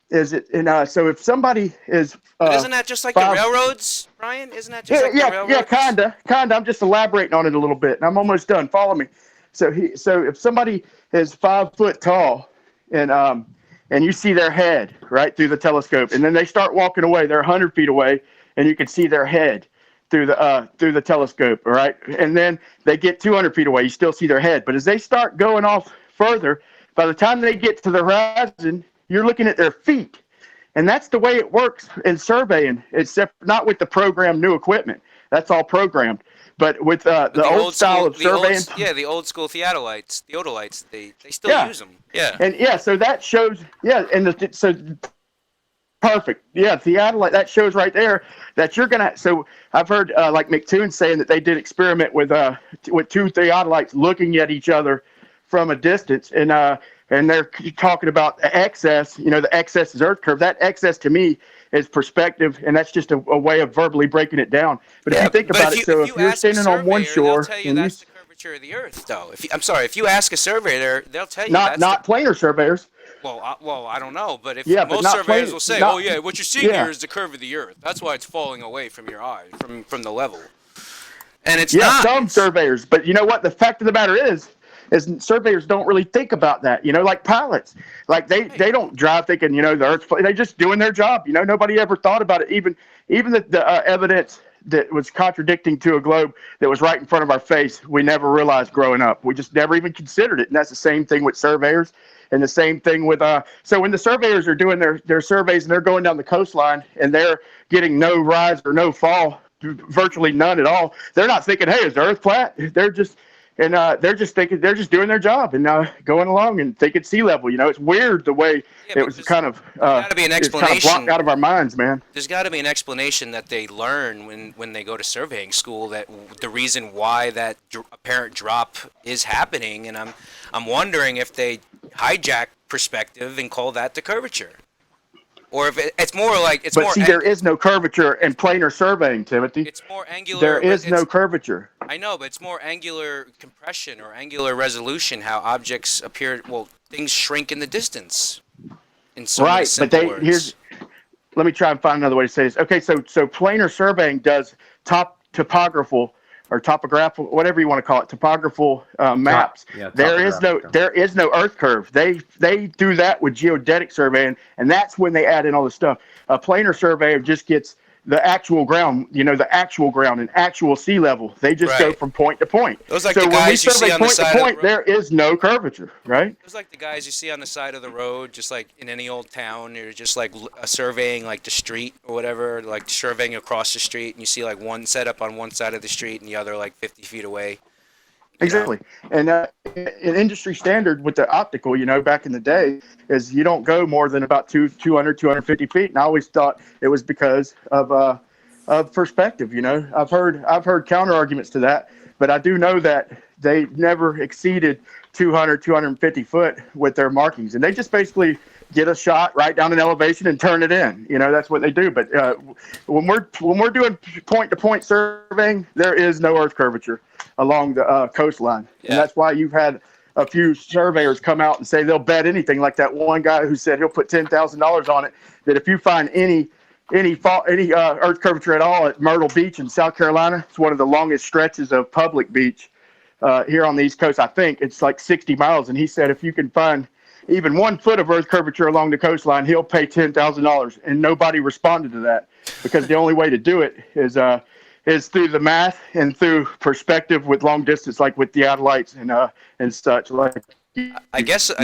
is it? And so if somebody is, isn't that just like the railroads, Bryan? Isn't that just like the railroads? Yeah, kinda. I'm just elaborating on it a little bit, and I'm almost done. Follow me. So if somebody is 5 foot tall, and and you see their head right through the telescope, and then they start walking away. They're 100 feet away, and you can see their head through the telescope, all right? And then they get 200 feet away. You still see their head, but as they start going off further, by the time they get to the horizon, you're looking at their feet. And that's the way it works in surveying, except not with the programmed new equipment. That's all programmed. But with the old style of surveying. The old school theodolites, they still Yeah. use them. Yeah. And yeah, so that shows, so perfect. Yeah, theodolite, that shows right there that you're going to, so I've heard like McToon saying that they did experiment with two theodolites looking at each other from a distance, and they're talking about the excess, the excess is Earth curve. That excess to me is perspective, and that's just a way of verbally breaking it down. But if you think about it, so if you're standing on one shore, they'll tell you that's the curvature of the Earth, though. If you ask a surveyor, they'll tell you not planar surveyors. Well, I don't know, but but most surveyors will say, what you're seeing Yeah. here is the curve of the Earth. That's why it's falling away from your eye, from the level. And it's Yeah, not. some surveyors, but you know what? The fact of the matter is surveyors don't really think about that. Like pilots, like they don't drive thinking, the Earth's they're just doing their job. Nobody ever thought about it. Even the evidence that was contradicting to a globe that was right in front of our face, we never realized growing up. We just never even considered it. And that's the same thing with surveyors, and the same thing with so when the surveyors are doing their surveys and they're going down the coastline and they're getting no rise or no fall, virtually none at all, they're not thinking, hey, is the Earth flat? They're just thinking, they're just doing their job and going along and thinking sea level. It's weird the way it was kind of gotta be an it's kind of explanation. blocked out of our minds, man. There's got to be an explanation that they learn when they go to surveying school, that the reason why that apparent drop is happening, and I'm wondering if they hijack perspective and call that the curvature, or if it's more like it's but more. See, there is no curvature in planar surveying, Timothy. It's more angular. There is no curvature. I know, but it's more angular compression or angular resolution. How objects appear. Well, things shrink in the distance. In so many Right, but simple words. let me try and find another way to say this. Okay, so planar surveying does topographical, whatever you want to call it, topographical maps. There is no Earth curve. They do that with geodetic surveying, and that's when they add in all this stuff. A planar surveyor just gets the actual ground, the actual ground and actual sea level. They just go from point to point. Those like so the when we guys you see survey on the point side to of the point, road. there is no curvature, right? It's like the guys you see on the side of the road, just like in any old town. You're just like surveying like the street or whatever, like surveying across the street, and you see like one set up on one side of the street and the other like 50 feet away. Exactly. And an industry standard with the optical, back in the day, is you don't go more than about 250 feet. And I always thought it was because of perspective. I've heard counter arguments to that, but I do know that they never exceeded 250 foot with their markings, and they just basically get a shot right down an elevation and turn it in. That's what they do. But when we're doing point to point surveying, there is no Earth curvature along the coastline, and that's why you've had a few surveyors come out and say they'll bet anything. Like that one guy who said he'll put $10,000 on it that if you find any Earth curvature at all at Myrtle Beach in South Carolina, it's one of the longest stretches of public beach here on the East Coast. I think it's like 60 miles, and he said if you can find even 1 foot of Earth curvature along the coastline, he'll pay $10,000. And nobody responded to that because the only way to do it is through the math and through perspective with long distance, like with the theodolites and such. Like, I guess a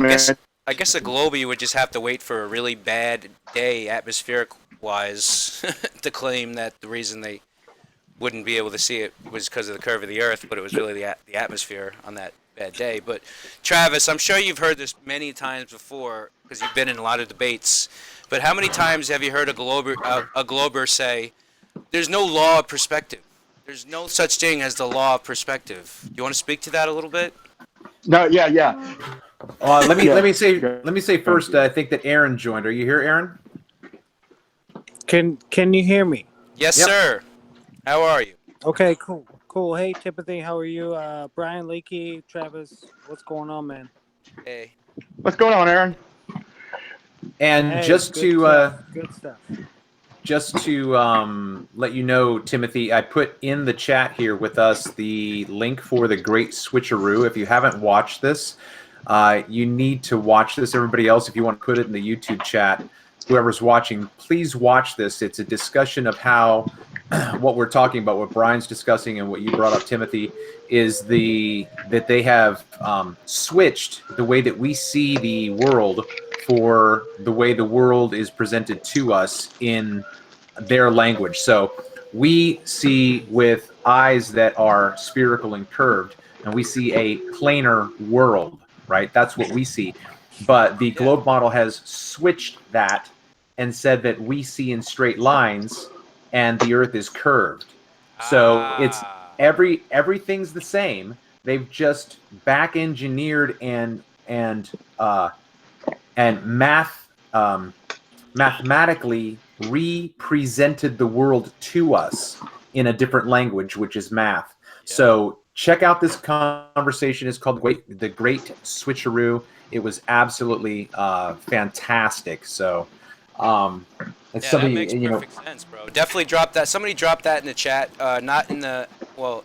Globie would just have to wait for a really bad day atmospheric wise to claim that the reason they wouldn't be able to see it was because of the curve of the Earth, but it was really the atmosphere on that bad day. But Travis, I'm sure you've heard this many times before because you've been in a lot of debates. But how many times have you heard a glober say, "There's no law of perspective. There's no such thing as the law of perspective"? Do you want to speak to that a little bit? No, yeah. Let me say first. I think that Aaron joined. Are you here, Aaron? Can you hear me? Yes, sir. How are you? Okay, cool. Hey, Timothy, how are you? Bryan, Leake, Travis, what's going on, man? Hey. What's going on, Aaron? And Hey, just good stuff. Just to let you know, Timothy, I put in the chat here with us the link for the Great Switcheroo. If you haven't watched this, You need to watch this. Everybody else, if you want to put it in the YouTube chat, whoever's watching, please watch this. It's a discussion of how what we're talking about, what Brian's discussing, and what you brought up, Timothy, is that they have switched the way that we see the world for the way the world is presented to us in their language. So we see with eyes that are spherical and curved, and we see a planar world, right? That's what we see. But the globe model has switched that and said that we see in straight lines and the earth is curved. So it's everything's the same. They've just back engineered and mathematically represented the world to us in a different language, which is math. So check out this conversation. It's called The Great Switcheroo. It was absolutely fantastic. So it's something, that makes perfect sense, bro. Definitely drop that. Somebody drop that in the chat. Not in the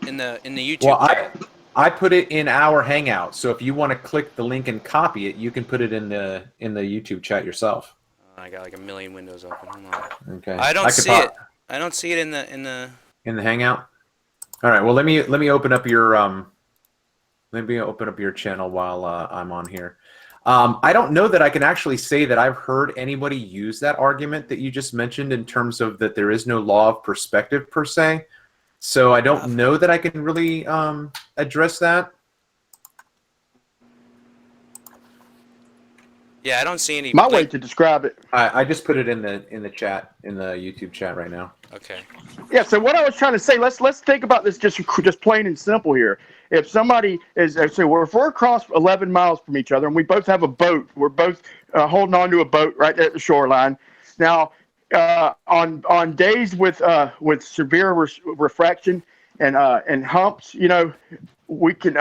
in the YouTube chat. I put it in our Hangout. So if you want to click the link and copy it, you can put it in the YouTube chat yourself. I got like a million windows open. Hold on. Okay. I don't see it. I don't see it in the Hangout. All right. Well, let me open up your channel while I'm on here. I don't know that I can actually say that I've heard anybody use that argument that you just mentioned in terms of that there is no law of perspective per se. So I don't know that I can really address that. Yeah, I don't see any. My way to describe it. I just put it in the chat, in the YouTube chat right now. Okay. Yeah. So what I was trying to say, let's think about this just plain and simple here. If somebody is, so if we're across 11 miles from each other and we both have a boat, we're both holding on to a boat right there at the shoreline. Now, on days with severe refraction and humps, we can,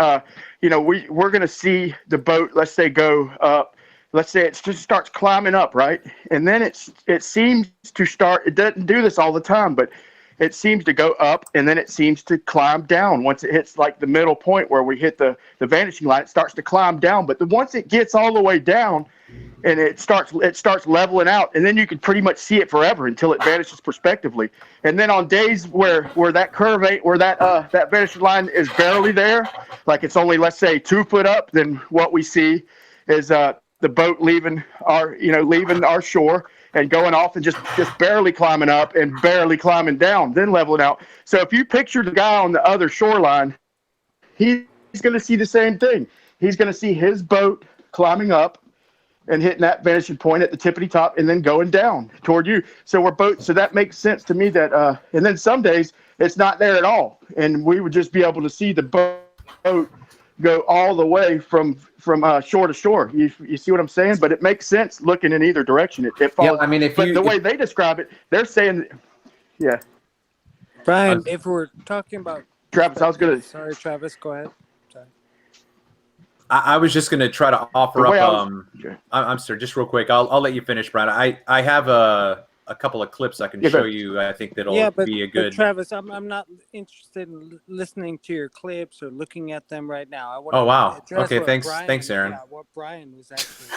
we're going to see the boat, let's say, go up. Let's say it just starts climbing up, right? And then it seems to start, it doesn't do this all the time, but it seems to go up and then it seems to climb down. Once it hits like the middle point where we hit the vanishing line, it starts to climb down. But once it gets all the way down and it starts leveling out, and then you can pretty much see it forever until it vanishes prospectively. And then on days where that curve ain't, where that vanishing line is barely there, like it's only, let's say, 2 foot up, then what we see is the boat leaving our shore and going off and just barely climbing up and barely climbing down, then leveling out. So if you picture the guy on the other shoreline, he's going to see the same thing. He's going to see his boat climbing up and hitting that vanishing point at the tippity top and then going down toward you. So that makes sense to me that, and then some days it's not there at all. And we would just be able to see the boat go all the way from shore to shore. You see what I'm saying? But it makes sense looking in either direction. It follows. Yeah, I mean, the way they describe it, they're saying, yeah. Brian, if we're talking about Travis, I was gonna. Sorry, Travis, go ahead. Sorry. I was just going to try to offer up. I'm sorry, just real quick. I'll let you finish, Brian. I have a couple of clips I can show you. I think that'll be a good. But Travis, I'm not interested in listening to your clips or looking at them right now. I want Oh wow. to address Okay. what Thanks, Aaron. Yeah, what Brian was actually.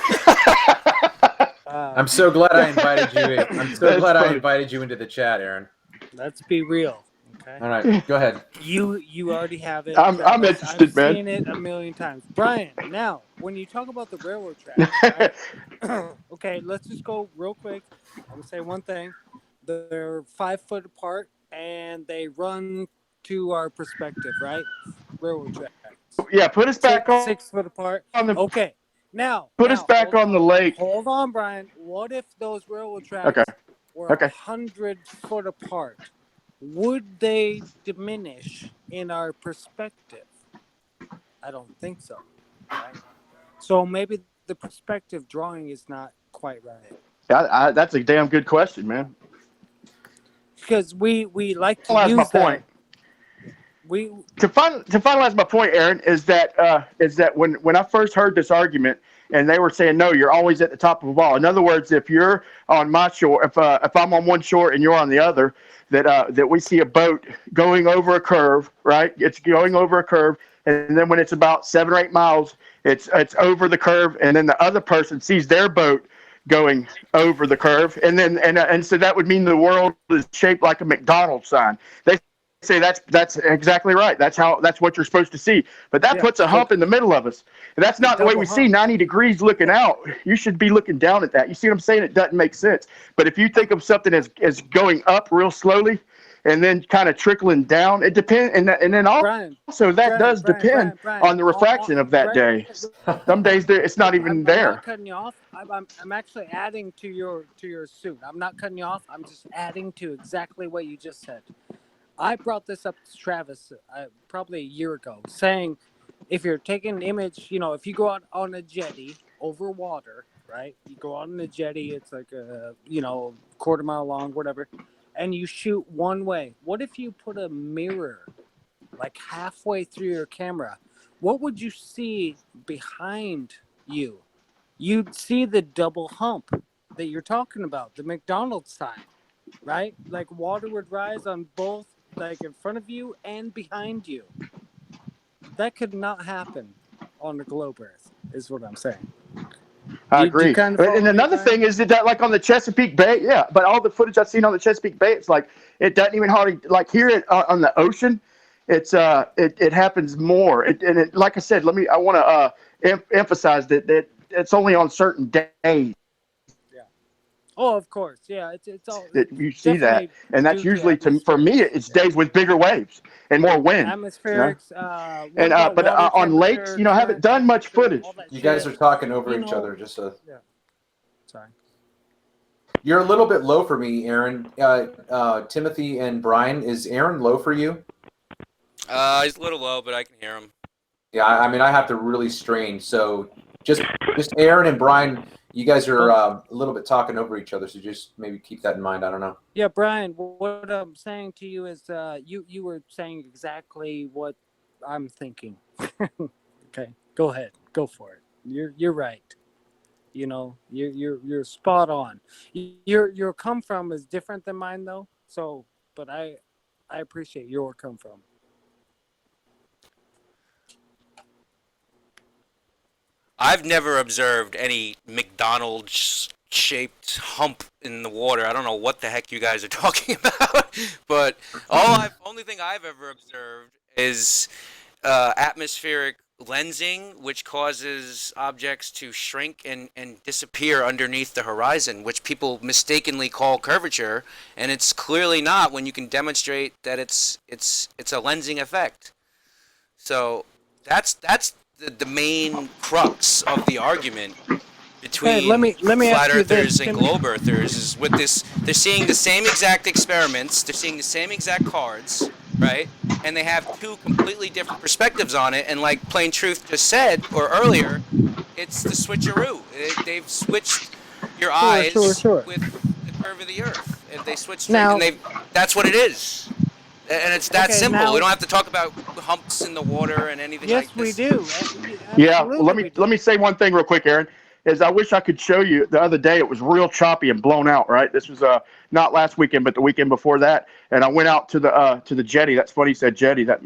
I'm so glad I invited you. I'm so glad I invited you into the chat, Aaron. Let's be real. Okay. All right, go ahead. You already have it. I'm interested, man. I've seen it a million times. Brian, now when you talk about the railroad tracks, right? Okay, let's just go real quick. I'm gonna say one thing. They're 5 foot apart and they run to our perspective, right? Railroad tracks. Yeah, put us back on 6 foot apart. Okay. Now Put us back on the lake. Hold on, Brian. What if those railroad tracks were 100 foot apart? Would they diminish in our perspective? I don't think so. Right? So maybe the perspective drawing is not quite right. That's a damn good question, man. Because we like to use my that. Point. To finalize my point, Aaron, is that when I first heard this argument and they were saying, no, you're always at the top of a wall. In other words, if you're on my shore, if I'm on one shore and you're on the other, that we see a boat going over a curve, right? It's going over a curve. and then when it's about 7 or 8 miles, it's over the curve, and then the other person sees their boat going over the curve, and then and so that would mean the world is shaped like a McDonald's sign. They say that's exactly right. That's what you're supposed to see. But that puts a hump in the middle of us. And that's not the way we see 90 degrees looking out. You should be looking down at that. You see what I'm saying? It doesn't make sense. But if you think of something as going up real slowly and then kind of trickling down, it depends. And then also that does depend on the refraction of that day. Some days it's not even there. I'm not cutting you off. I'm actually adding to your suit. I'm not cutting you off. I'm just adding to exactly what you just said. I brought this up to Travis probably a year ago, saying if you're taking an image, if you go out on a jetty over water, right? You go out on a jetty, it's like a, quarter mile long, whatever, and you shoot one way. What if you put a mirror like halfway through your camera? What would you see behind you? You'd see the double hump that you're talking about, the McDonald's sign, right? Like water would rise on both, like in front of you and behind you. That could not happen on the globe Earth, is what I'm saying. I agree. And another thing is that like on the Chesapeake Bay, yeah, but all the footage I've seen on the Chesapeake Bay, it's like it doesn't even hardly like here on the ocean. It's it happens more. Like I said, I want to emphasize that it's only on certain days. Oh, of course, yeah. It's all. You see that, and that's usually for me. It's days with bigger waves and more wind. Atmospherics. But on lakes, haven't done much footage. You guys are talking over each other. Yeah. Sorry. You're a little bit low for me, Aaron. Timothy and Bryan, is Aaron low for you? He's a little low, but I can hear him. Yeah, I mean, I have to really strain. So just Aaron and Bryan. You guys are a little bit talking over each other, so just maybe keep that in mind. I don't know. Yeah, Bryan, what I'm saying to you is you were saying exactly what I'm thinking. Okay, go ahead. Go for it. You're right. You're spot on. Your come from is different than mine though. So, but I appreciate your come from. I've never observed any McDonald's-shaped hump in the water. I don't know what the heck you guys are talking about, but only thing I've ever observed is atmospheric lensing, which causes objects to shrink and disappear underneath the horizon, which people mistakenly call curvature, and it's clearly not when you can demonstrate that it's a lensing effect. So that's the main crux of the argument between let me flat ask you earthers this, and globe earthers is with this. They're seeing the same exact experiments, they're seeing the same exact cards, right? And they have two completely different perspectives on it. And like Plain Truth just said, or earlier, it's the switcheroo. They've switched your eyes with the curve of the earth, and they switched. That's what it is. And it's that simple. We don't have to talk about humps in the water and anything like this. Yes, we do. Yeah, let me say one thing real quick, Aaron. Is I wish I could show you the other day. It was real choppy and blown out. Right, this was not last weekend, but the weekend before that. And I went out to the jetty. That's funny you said jetty. But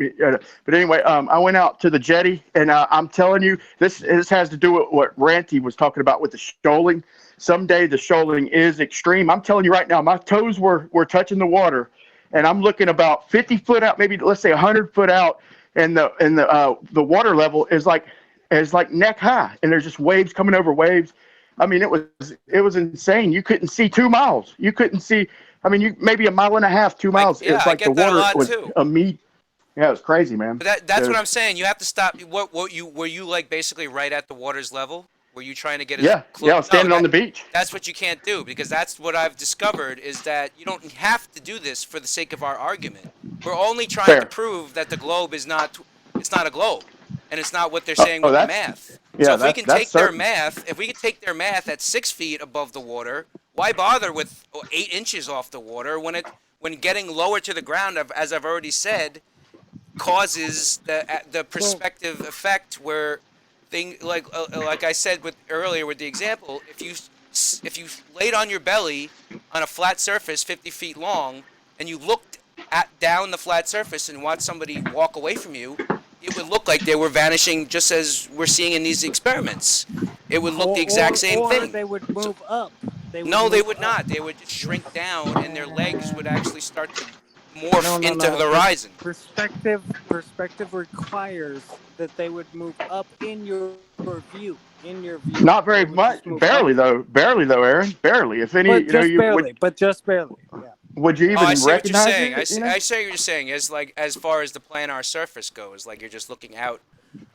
anyway, I went out to the jetty, and I'm telling you, this has to do with what Ranty was talking about with the shoaling. Someday the shoaling is extreme. I'm telling you right now, my toes were touching the water. And I'm looking about 50 foot out, maybe let's say 100 foot out, and the water level is like neck high, and there's just waves coming over waves. I mean, it was insane. You couldn't see 2 miles. You couldn't see. I mean, maybe a mile and a half, 2 miles. It's like the water was a meat. Yeah, it was crazy, man. But that's what I'm saying. You have to stop. Were you like basically right at the water's level? Were you trying to get as close? Yeah, I was standing on the beach. That's what you can't do, because that's what I've discovered is that you don't have to do this for the sake of our argument. We're only trying to prove that the globe it's not a globe, and it's not what they're saying with the math. Yeah, so if we can take their math at 6 feet above the water, why bother with 8 inches off the water when getting lower to the ground, as I've already said, causes the perspective effect where like I said earlier with the example, if you laid on your belly on a flat surface 50 feet long and you looked down the flat surface and watched somebody walk away from you, it would look like they were vanishing just as we're seeing in these experiments. It would look the exact same or thing. they would move up. No, they move would up. not. They would just shrink down, and their legs would actually start to morph No, no, into no. the horizon. Perspective requires that they would move up in your view. In your view. Not very They would much. just move Barely up. though. Barely though, Aaron. Barely. If any, But you know, just you barely. But just barely. Yeah. would you Oh, I even see what you're recognize saying. it? I see, You know? I see what you're saying. As far as the planar surface goes, like you're just looking out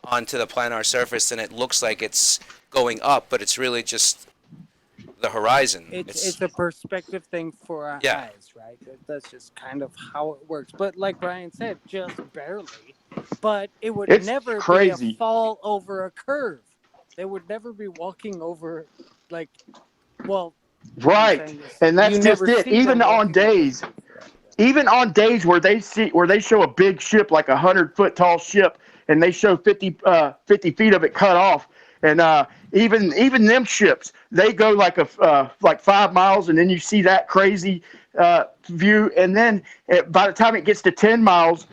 onto the planar surface, and it looks like it's going up, but it's really just the horizon. It's a perspective thing for our Yeah. eyes, right? That's just kind of how it works. But like Bryan said, just barely. But it would It's never be crazy. a fall over a curve. They would never be walking over, like, well, what I'm Right. saying is, And that's you just never it. see Even them on walking over a days, curve. even on days where they show a big ship, like 100-foot tall ship, and they show 50 feet of it cut off, and even them ships, they go like like 5 miles, and then you see that crazy view, and then by the time it gets to 10 miles,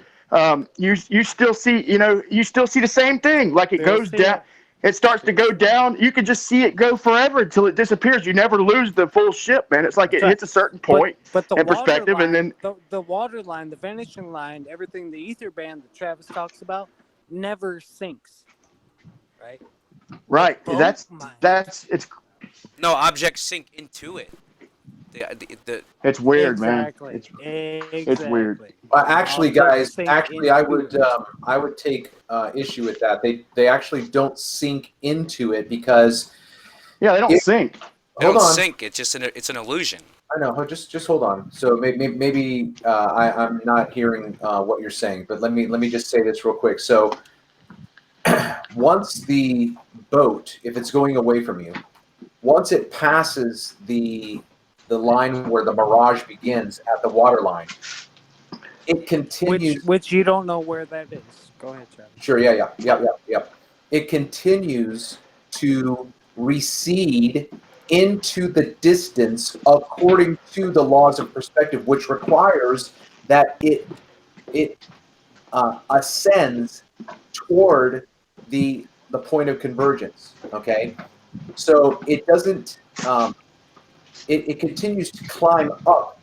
you still see the same thing, like it They'll goes see down. it. It starts to go down. You can just see it go forever until it disappears. You never lose the full ship, man. It's like it That's right. hits a certain point But the and water perspective, line, and then the water line, the vanishing line, everything, the ether band that Travis talks about, never sinks, right? right. The boat That's might. No, objects sink into it. it's weird, Exactly. man. It's Exactly. weird. Actually, Objects guys, sink actually, I into would take issue with that. They actually don't sink into it because Yeah, they don't sink. They hold don't on. sink. It's an illusion. I know. Just hold on. So maybe I'm not hearing what you're saying, but let me just say this real quick. So once the boat, if it's going away from you, once it passes the line where the mirage begins at the water line, it continues. which you don't know where that is. Go ahead, Travis. Sure. Yeah. It continues to recede into the distance according to the laws of perspective, which requires that it ascends toward the point of convergence. Okay, so it doesn't. It continues to climb up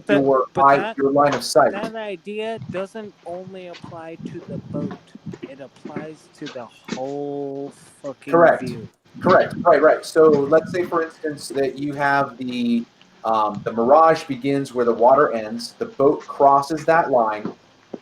your line of sight. That idea doesn't only apply to the boat. It applies to the whole fucking view. Correct. Right. So let's say, for instance, that you have the mirage begins where the water ends. The boat crosses that line,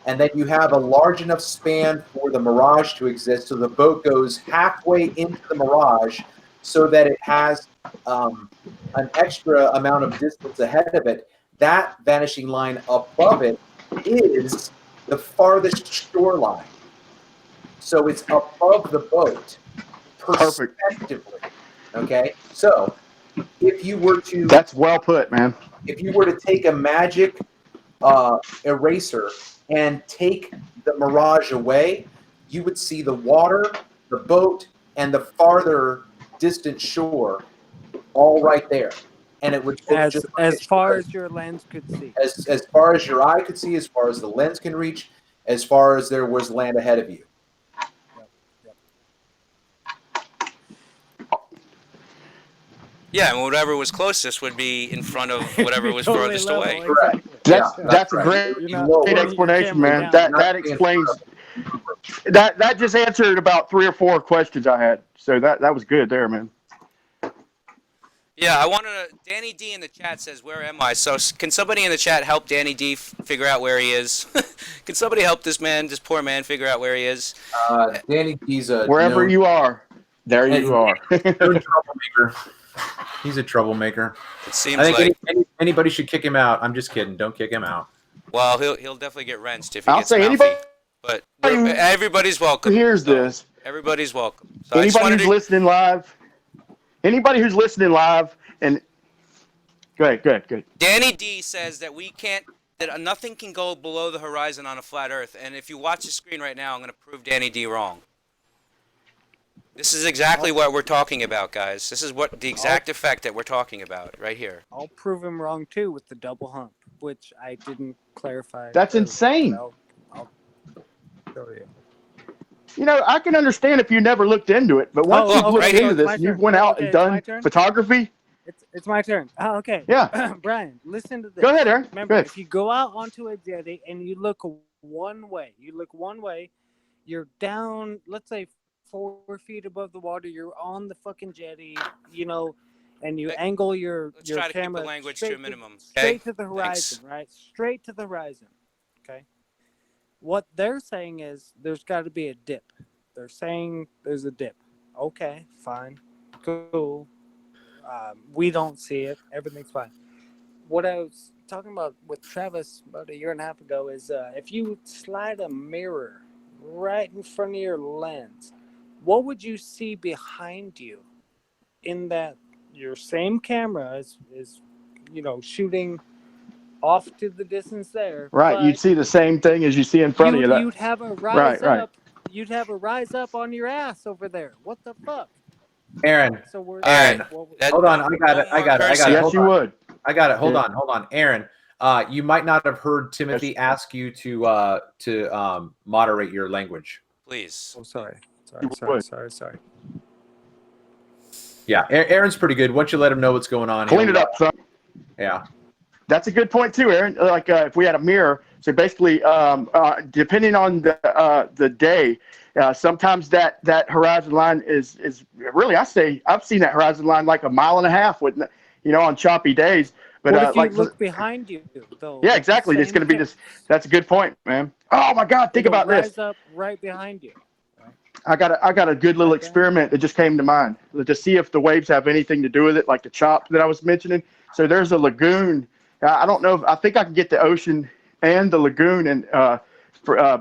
and then you have a large enough span for the mirage to exist. So the boat goes halfway into the mirage, so that it has an extra amount of distance ahead of it. That vanishing line above it is the farthest shoreline. So it's above the boat. Perspectively. Okay, so if you were to, that's well put, man. If you were to take a magic eraser and take the mirage away, you would see the water, the boat, and the farther distant shore all right there, and it would look just like as far as your lens could see, as far as your eye could see, as far as the lens can reach, as far as there was land ahead of you. Yeah, and whatever was closest would be in front of whatever was totally furthest level, away. exactly. That's a right. great explanation, man. That explains. That just answered about 3 or 4 questions I had. So that was good there, man. Yeah, I wanted to. Danny D in the chat says, "Where am I?" So can somebody in the chat help Danny D figure out where he is? Can somebody help this poor man, figure out where he is? Danny D's a wherever you are, there you are. Troublemaker. He's a troublemaker. It seems I think like anybody should kick him out. I'm just kidding. Don't kick him out. Well, he'll definitely get wrenched if he I'll gets say mouthy. anybody But everybody's welcome. Who hears this? Everybody's welcome. So Anybody who's listening live. Anybody who's listening live and go ahead. Danny D says that nothing can go below the horizon on a flat Earth. And if you watch the screen right now, I'm going to prove Danny D wrong. This is exactly what we're talking about, guys. This is what the exact effect that we're talking about right here. I'll prove him wrong too with the double hump, which I didn't clarify. That's insane. I'll show you. I can understand if you never looked into it, but once Oh, you've Look, looked right okay, so here. into it's this my and you've turn. went Oh, out okay, and it's my done turn. photography, It's my turn. Oh, okay. yeah. Brian, listen to Go this. ahead, Aaron. Go Remember, ahead. if you go out onto a jetty and you look one way, you're down, let's say 4 feet above the water. You're on the fucking jetty, and you Hey, angle your let's try to keep the camera language to a straight minimum. Okay. straight to the horizon, Thanks. right? Straight to the horizon. Okay. What they're saying is there's got to be a dip. They're saying there's a dip. Okay, fine, cool. We don't see it. Everything's fine. What I was talking about with Travis about a year and a half ago is if you slide a mirror right in front of your lens, what would you see behind you in that your same camera is shooting off to the distance there, Right. You'd but see the same thing as you see in front of you. you'd have a Right, rise right. up. You'd have a rise up on your ass over there. What the fuck? Aaron, So we're All right. That, hold on. I got no it. I more got it. I got cursing. it. Yes, Hold you on. would. I got it. Hold Yeah. on. Hold on. Aaron, you might not have heard Timothy ask you to moderate your language. Please. Oh, sorry. You would. Sorry. Yeah, Aaron's pretty good. Once you let him know what's going on, Clean it up, son. Yeah. That's a good point too, Aaron. Like if we had a mirror, so basically, depending on the day, sometimes that horizon line is really, I've seen that horizon line like a mile and a half with, on choppy days. But What if you like, look behind you though? yeah, With the exactly. It's same going to be this. That's a good point, man. Oh my God, think it'll about this. rise up right behind you. I got a good little Right there. experiment that just came to mind to see if the waves have anything to do with it, like the chop that I was mentioning. So there's a lagoon. I don't know. I think I can get the ocean and the lagoon and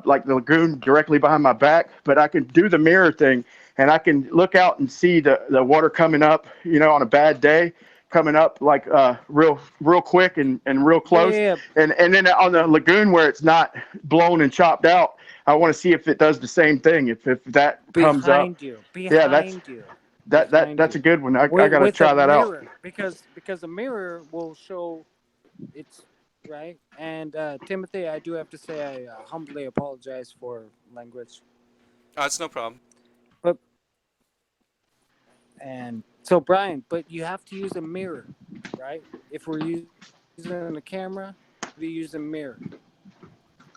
like the lagoon directly behind my back, but I can do the mirror thing and I can look out and see the water coming up, on a bad day, coming up like real quick and real close. Yeah. And then on the lagoon where it's not blown and chopped out, I want to see if it does the same thing. If that comes up, Behind you. yeah, that's a good one. I got to With a try that out. mirror, because a mirror will show it's right. And Timothy, I do have to say I humbly apologize for language. Oh, it's no problem. And so Brian, but you have to use a mirror, right? If we're using a camera, we use a mirror.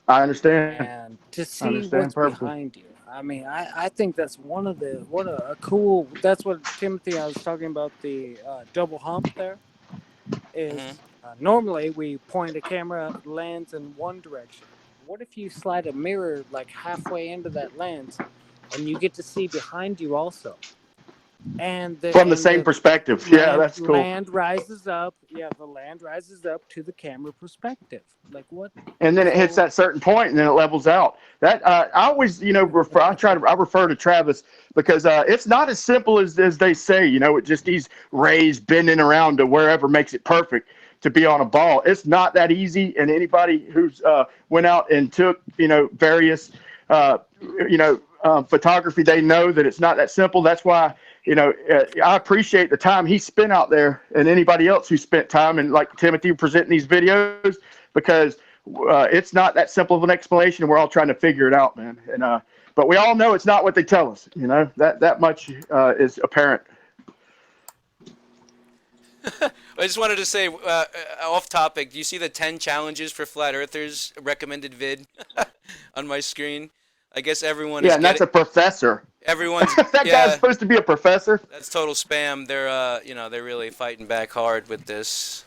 I understand. And to I see understand what's perfectly. behind you. I mean, I think that's what a cool. That's what Timothy. I was talking about the double hump. There is normally we point a camera lens in one direction. What if you slide a mirror like halfway into that lens, and you get to see behind you also? And From the same perspective. Yeah, that's cool. Land rises up. Yeah, the land rises up to the camera perspective. Like what? And then it hits that certain point, and then it levels out. That I always, I refer to Travis because it's not as simple as they say. It just these rays bending around to wherever makes it perfect to be on a ball. It's not that easy, and anybody who's went out and took various photography, they know that it's not that simple. That's why I appreciate the time he spent out there, and anybody else who spent time, and like Timothy presenting these videos, because it's not that simple of an explanation, and we're all trying to figure it out, man. And but we all know it's not what they tell us. That much is apparent. I just wanted to say, off topic, do you see the 10 challenges for flat earthers recommended vid on my screen? I guess everyone is and that's a professor. Everyone's that guy's supposed to be a professor. That's total spam. They're really fighting back hard with this.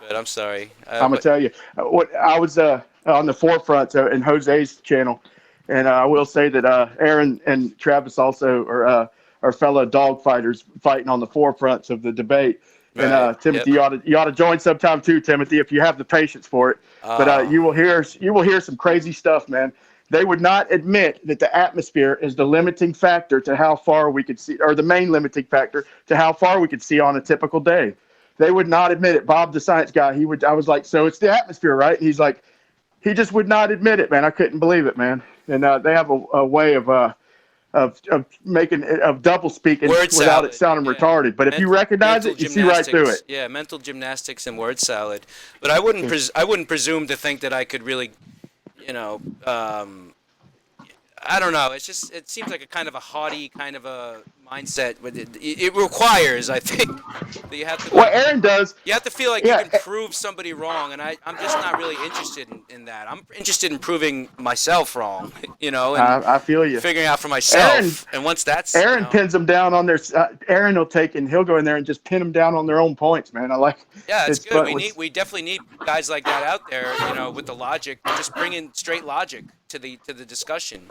But I'm sorry. I'm gonna tell you what I was on the forefront in Jose's channel, and I will say that Aaron and Travis also are fellow dog fighters fighting on the forefronts of the debate. And Right. Timothy, Yep. you ought to join sometime too, Timothy, if you have the patience for it. But you will hear some crazy stuff, man. They would not admit that the atmosphere is the limiting factor to how far we could see, or the main limiting factor to how far we could see on a typical day. They would not admit it. Bob, the science guy, I was like, so it's the atmosphere, right? And he's like, he just would not admit it, man. I couldn't believe it, man. And they have a way of making of double speaking Word without salad. it sounding retarded. But if you recognize it, you see right through it. Yeah, mental gymnastics and word salad. But I wouldn't presume to think that I could really, I don't know. It's just it seems like a kind of a haughty kind of a mindset. But it requires, I think, that you have to Well, Aaron does. you have to feel like Yeah. you can prove somebody wrong, and I'm just not really interested in that. I'm interested in proving myself wrong, and I feel you. figuring out for myself. Aaron- and once that's Aaron pins them down on their. Aaron will take and he'll go in there and just pin them down on their own points, man. I like. yeah, it's good. fun. We definitely need guys like that out there, with the logic, just bring in straight logic to the discussion.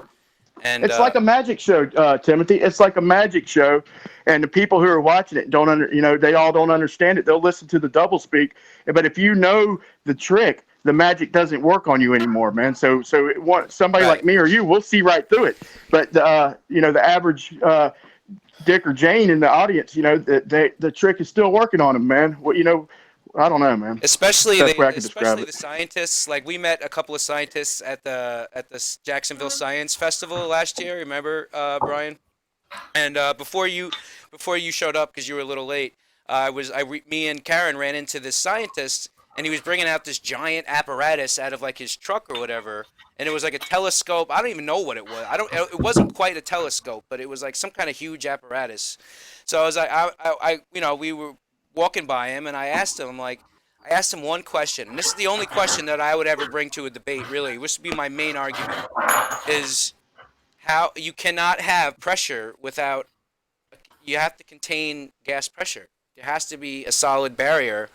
And It's like a magic show, Timothy. It's like a magic show, and the people who are watching it they all don't understand it. They'll listen to the double speak, but if you know the trick, the magic doesn't work on you anymore, man. So somebody Right. like me or you, we'll see right through it. But the average Dick or Jane in the audience, the trick is still working on them, man. Well, I don't know, man. Especially Best way I can describe especially it. the scientists. Like we met a couple of scientists at the Jacksonville Science Festival last year. Remember, Bryan? And before you showed up because you were a little late, me and Karen ran into this scientist, and he was bringing out this giant apparatus out of like his truck or whatever, and it was like a telescope. I don't even know what it was. It wasn't quite a telescope, but it was like some kind of huge apparatus. So I was like, we were walking by him, and I asked him one question, and this is the only question that I would ever bring to a debate, really. This would be my main argument, is how you cannot have pressure without, you have to contain gas pressure. There has to be a solid barrier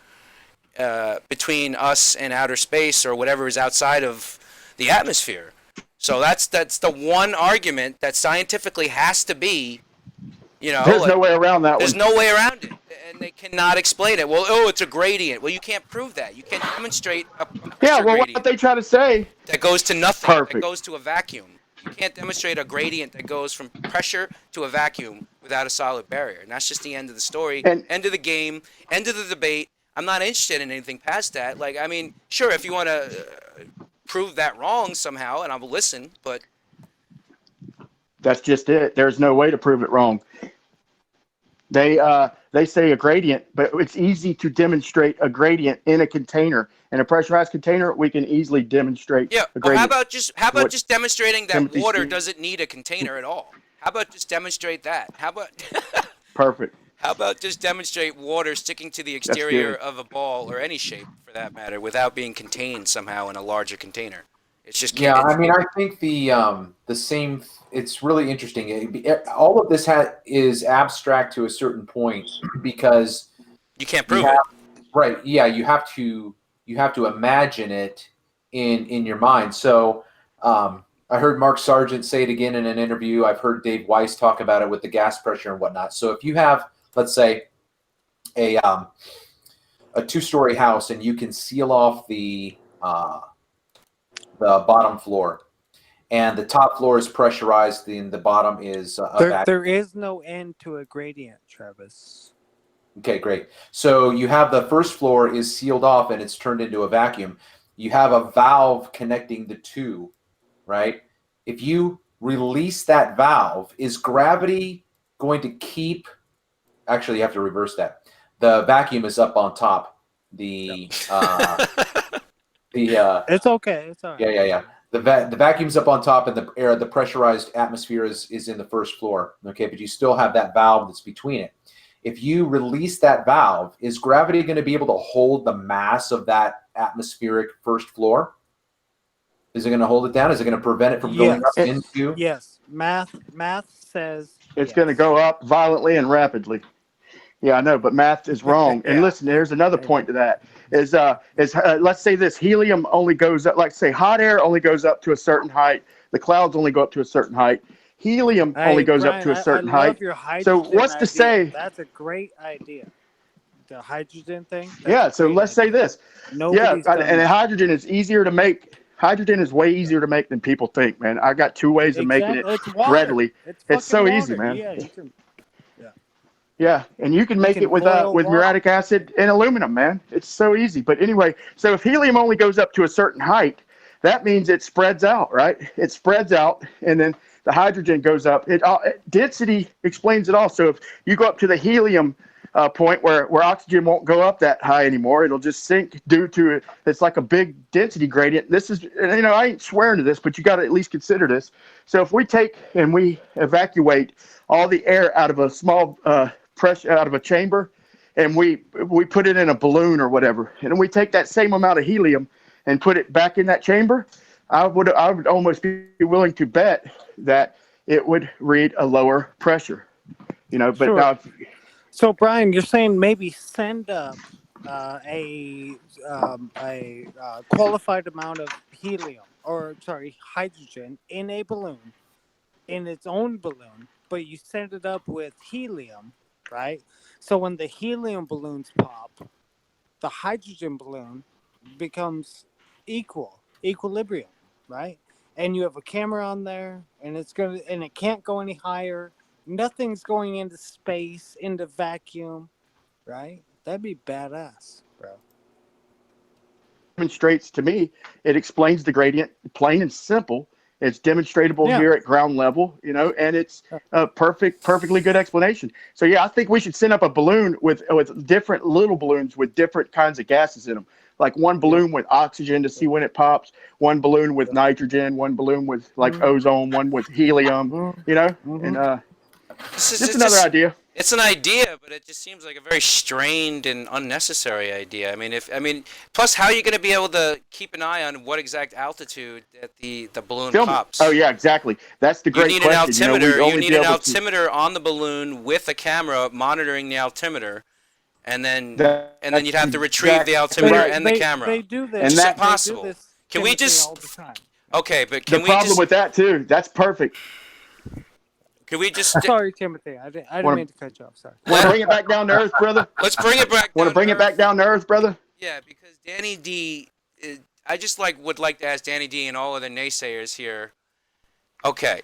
between us and outer space or whatever is outside of the atmosphere. So that's the one argument that scientifically has to be, There's no way around that there's one. no way around it, and they cannot explain it. Well, it's a gradient. Well, you can't prove that. You can't demonstrate a pressure Yeah, well, gradient what they try to say. that goes to nothing, Perfect. that goes to a vacuum. You can't demonstrate a gradient that goes from pressure to a vacuum without a solid barrier, and that's just the end of the story, And- end of the game, end of the debate. I'm not interested in anything past that. Like, I mean, sure, if you want to prove that wrong somehow, and I will listen, but That's just it. There's no way to prove it wrong. They say a gradient, but it's easy to demonstrate a gradient in a container. In a pressurized container, we can easily demonstrate yeah. a Well, gradient. how about What just demonstrating that Timothy's water saying. doesn't need a container at all? How about just demonstrate that? How about Perfect. how about just demonstrate water sticking to the exterior of a ball or any shape for that matter without being contained somehow in a larger container? It's just Yeah, I mean, I think the same. It's really interesting. All of this is abstract to a certain point because you can't prove it. Right? Yeah, you have to imagine it in your mind. So I heard Mark Sargent say it again in an interview. I've heard Dave Weiss talk about it with the gas pressure and whatnot. So if you have, let's say, a 2-story house and you can seal off the bottom floor, and the top floor is pressurized, and the bottom is a vacuum. There is no end to a gradient, Travis. Okay, great. So you have the first floor is sealed off and it's turned into a vacuum. You have a valve connecting the two, right? If you release that valve, is gravity going to keep? Actually, you have to reverse that. The vacuum is up on top. It's okay. It's all right. Yeah. The vacuum's up on top, and the pressurized atmosphere is in the first floor. Okay, but you still have that valve that's between it. If you release that valve, is gravity going to be able to hold the mass of that atmospheric first floor? Is it going to hold it down? Is it going to prevent it from going up into? Yes. Math says It's yes. going to go up violently and rapidly. Yeah, I know, but math is wrong. And listen, there's another point to that. Is let's say this helium only goes up, like say hot air only goes up to a certain height. The clouds only go up to a certain height. Helium only goes Brian, up to a certain I love height. your So hydrogen what's to idea. say? That's a great idea. The hydrogen thing. that's Yeah, a so great let's say idea. this. Nobody's done And that. hydrogen is easier to make. Hydrogen is way easier to make than people think, man. I got 2 ways of making it It's water. readily. It's fucking so water. easy, man. Yeah, you can, Yeah, and you can make can it with boil water. muriatic acid and aluminum, man. It's so easy. But anyway, so if helium only goes up to a certain height, that means it spreads out, right? It spreads out, and then the hydrogen goes up. Density explains it all. So if you go up to the helium point where oxygen won't go up that high anymore. It'll just sink due to it's like a big density gradient. This is, and I ain't swearing to this, but you got to at least consider this. So if we take and we evacuate all the air out of a small pressure out of a chamber, and we put it in a balloon or whatever, and then we take that same amount of helium and put it back in that chamber, I would almost be willing to bet that it would read a lower pressure. But Sure. now, So, Brian, you're saying maybe send up a qualified amount of hydrogen in a balloon, in its own balloon, but you send it up with helium, right? So when the helium balloons pop, the hydrogen balloon becomes equilibrium, right? And you have a camera on there, and it can't go any higher. Nothing's going into space, into vacuum, right? That'd be badass, bro. demonstrates to me, it explains the gradient, plain and simple. It's demonstratable Yeah. here at ground level, and it's a perfectly good explanation. So yeah, I think we should send up a balloon with different little balloons with different kinds of gases in them. Like one balloon with oxygen to see when it pops, one balloon with nitrogen, one balloon with like ozone, one with helium, and This is just another idea. It's an idea, but it just seems like a very strained and unnecessary idea. Plus, how are you going to be able to keep an eye on what exact altitude that the balloon Film it. pops? Oh yeah, exactly. That's the great You need question. an altimeter. we'd You only need be an able to- altimeter on the balloon with a camera monitoring the altimeter, and then That's you'd have to retrieve the exactly altimeter right. and the camera. They do this. And It's that- impossible. They do this, Can we Timothy, just- all the time. Okay, but The can we problem just? with that too, that's perfect. Can we just? Sorry, Timothy. I didn't Wanna- mean to cut you off. Sorry. Want to bring it back down to earth, brother? Let's bring it back. Want down to bring it earth. back down to earth, brother? Yeah, because Danny D, I just would like to ask Danny D and all other naysayers here. Okay,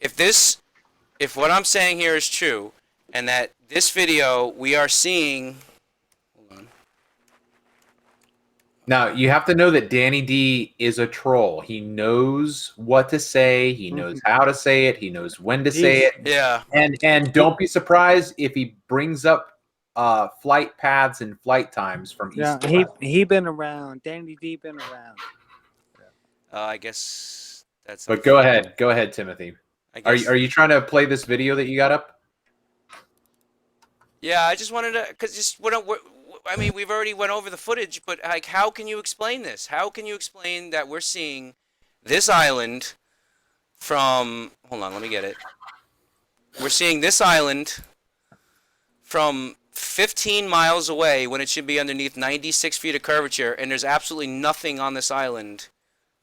if what I'm saying here is true, and that this video we are seeing, hold on. Now, you have to know that Danny D is a troll. He knows what to say. He knows how to say it. He knows when to say it. Yeah. And don't be surprised if he brings up flight paths and flight times from Yeah, east to west. he been around. Danny D been around. I guess that's. But go ahead, Timothy. I Are guess, you trying to play this video that you got up? Yeah, I just wanted to, because just we've already went over the footage, but how can you explain this? How can you explain that we're seeing this island from? Hold on, let me get it. We're seeing this island from 15 miles away when it should be underneath 96 feet of curvature, and there's absolutely nothing on this island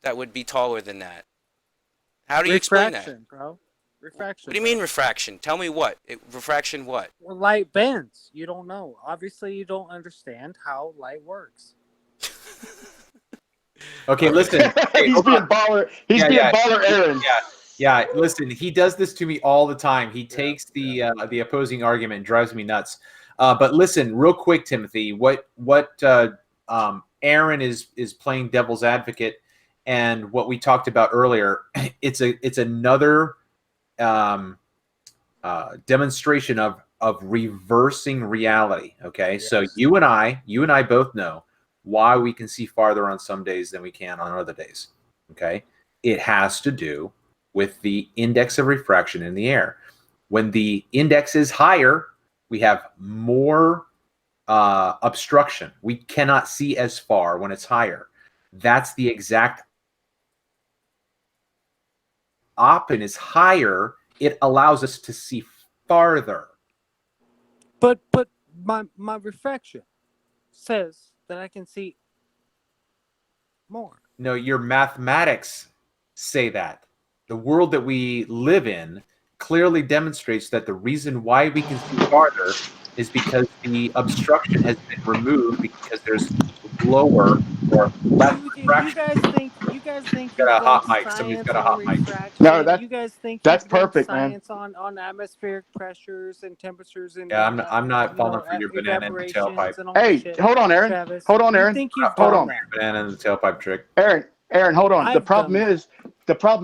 that would be taller than that. How do you explain that? Refraction, bro. Refraction. What do you mean refraction? Tell me what. Refraction what? Well, light bends. You don't know. Obviously, you don't understand how light works. Okay, listen. Hey, He's hold being on. baller. He's being baller, Aaron. Yeah, listen, he does this to me all the time. He takes the opposing argument and drives me nuts. But listen, real quick, Timothy, what Aaron is playing devil's advocate, and what we talked about earlier, it's another demonstration of reversing reality. Okay, Yes. so you and I both know why we can see farther on some days than we can on other days. Okay, it has to do with the index of refraction in the air. When the index is higher, we have more obstruction. We cannot see as far when it's higher. That's the exact opposite. Is higher, it allows us to see farther. But my refraction says that I can see more. No, your mathematics say that. The world that we live in clearly demonstrates that the reason why we can see farther is because the obstruction has been removed, because there's lower or less refraction. You guys think Got a you've hot done mic. Somebody's science got a on hot mic. refraction? No, you guys think that's you've done perfect, man. science on atmospheric pressures and temperatures and Yeah, I'm not falling for your banana in the evaporations tailpipe. and all Hey, that shit, hold on, Aaron. Travis. Hold on, You Aaron. think you've Hold done on. that? Banana in the tailpipe trick. Aaron, hold on. I've The problem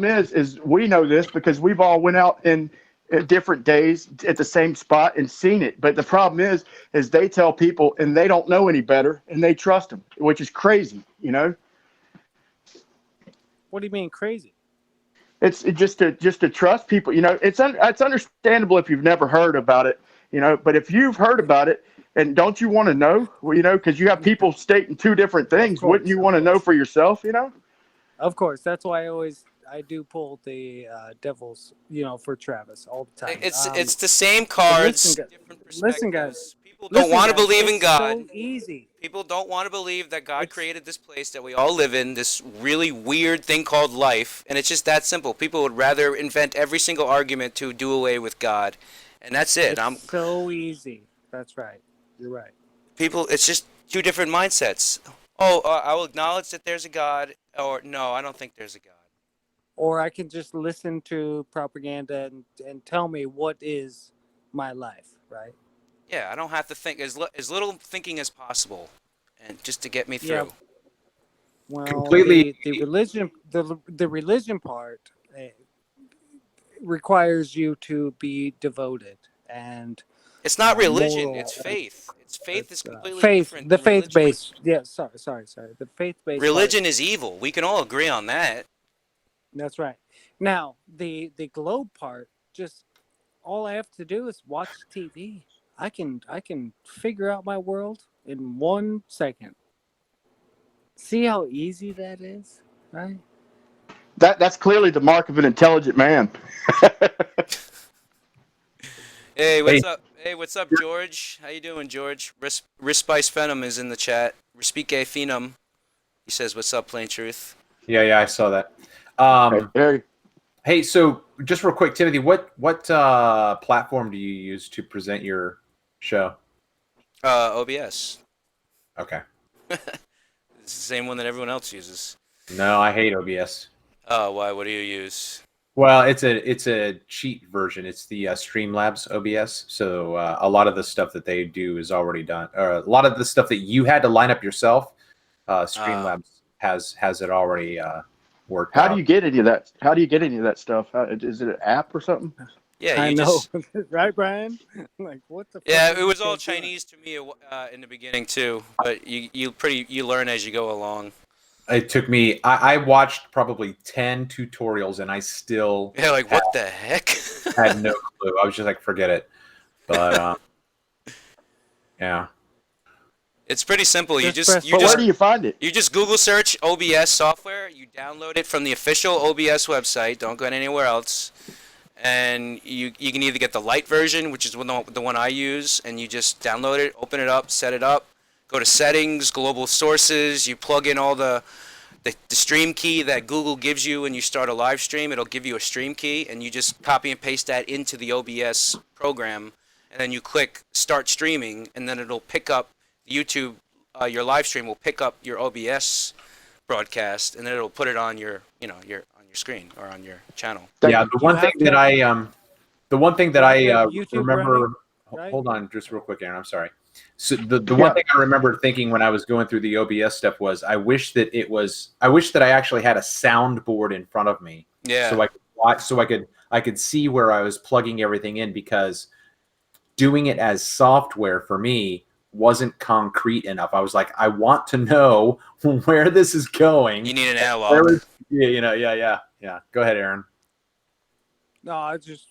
done is we know this because we've all went out and at different days at the same spot and seen it. But the problem is they tell people and they don't know any better and they trust them, which is crazy, you know? What do you mean crazy? It's just to trust people, you know. It's understandable if you've never heard about it, you know. But if you've heard about it, and don't you want to know, well, you know, because you have people stating two different things, wouldn't you want to know for yourself, you know? Of course, that's why I do pull the devils, you know, for Travis all the time. It's the same cards, different perspectives. Listen, guys. People don't want to believe in God. It's so easy. People don't want to believe that God created this place that we all live in, this really weird thing called life, and it's just that simple. People would rather invent every single argument to do away with God, and that's it. It's so easy. That's right. You're right. People, it's just two different mindsets. Oh, I will acknowledge that there's a God, or no, I don't think there's a God. Or I can just listen to propaganda and tell me what is my life, right? Yeah, I don't have to think as little thinking as possible, and just to get me through. Yeah. Well, Completely. the religion part requires you to be devoted, and It's not religion; moral. it's faith. Faith is completely faith. different. The than religion. faith-based. Yeah, sorry. The faith-based. Religion is evil. We can all agree on that. That's right. Now, the globe part, just all I have to do is watch TV. I can figure out my world in 1 second. See how easy that is, right? That's clearly the mark of an intelligent man. Hey, what's up? Hey, what's up, George? How you doing, George? Respice Phenom is in the chat. Respique Phenom. He says, "What's up, Plain Truth?" Yeah, I saw that. Hey, so just real quick, Timothy, what platform do you use to present your show? OBS. Okay. It's the same one that everyone else uses. No, I hate OBS. Oh, why? What do you use? Well, it's a cheat version. It's the Streamlabs OBS. So a lot of the stuff that they do is already done. A lot of the stuff that you had to line up yourself, Streamlabs has it already worked out. How do you get any of that? How do you get any of that stuff? Is it an app or something? Yeah, I know, right, Brian? Like, what the? Yeah, it was all Chinese to me in the beginning too, but you learn as you go along. It took me. I watched probably 10 tutorials, and I still what the heck? had no clue. I was just like, forget it. But yeah, it's pretty simple. Where do you find it? You just Google search OBS software. You download it from the official OBS website. Don't go anywhere else. And you can either get the light version, which is the one I use, and you just download it, open it up, set it up, go to settings, global sources, you plug in all the stream key that Google gives you when you start a live stream. It'll give you a stream key, and you just copy and paste that into the OBS program, and then you click start streaming, and then it'll pick up YouTube. Your live stream will pick up your OBS broadcast, and then it'll put it on your screen or on your channel. Yeah, the one thing that I remember. Right? Hold on, just real quick, Aaron. I'm sorry. So the one thing I remember thinking when I was going through the OBS stuff was I wish that I actually had a soundboard in front of me. Yeah. So I could watch, so I could see where I was plugging everything in, because doing it as software for me wasn't concrete enough. I was like, I want to know where this is going. You need an analog. Yeah. Go ahead, Aaron. No, I just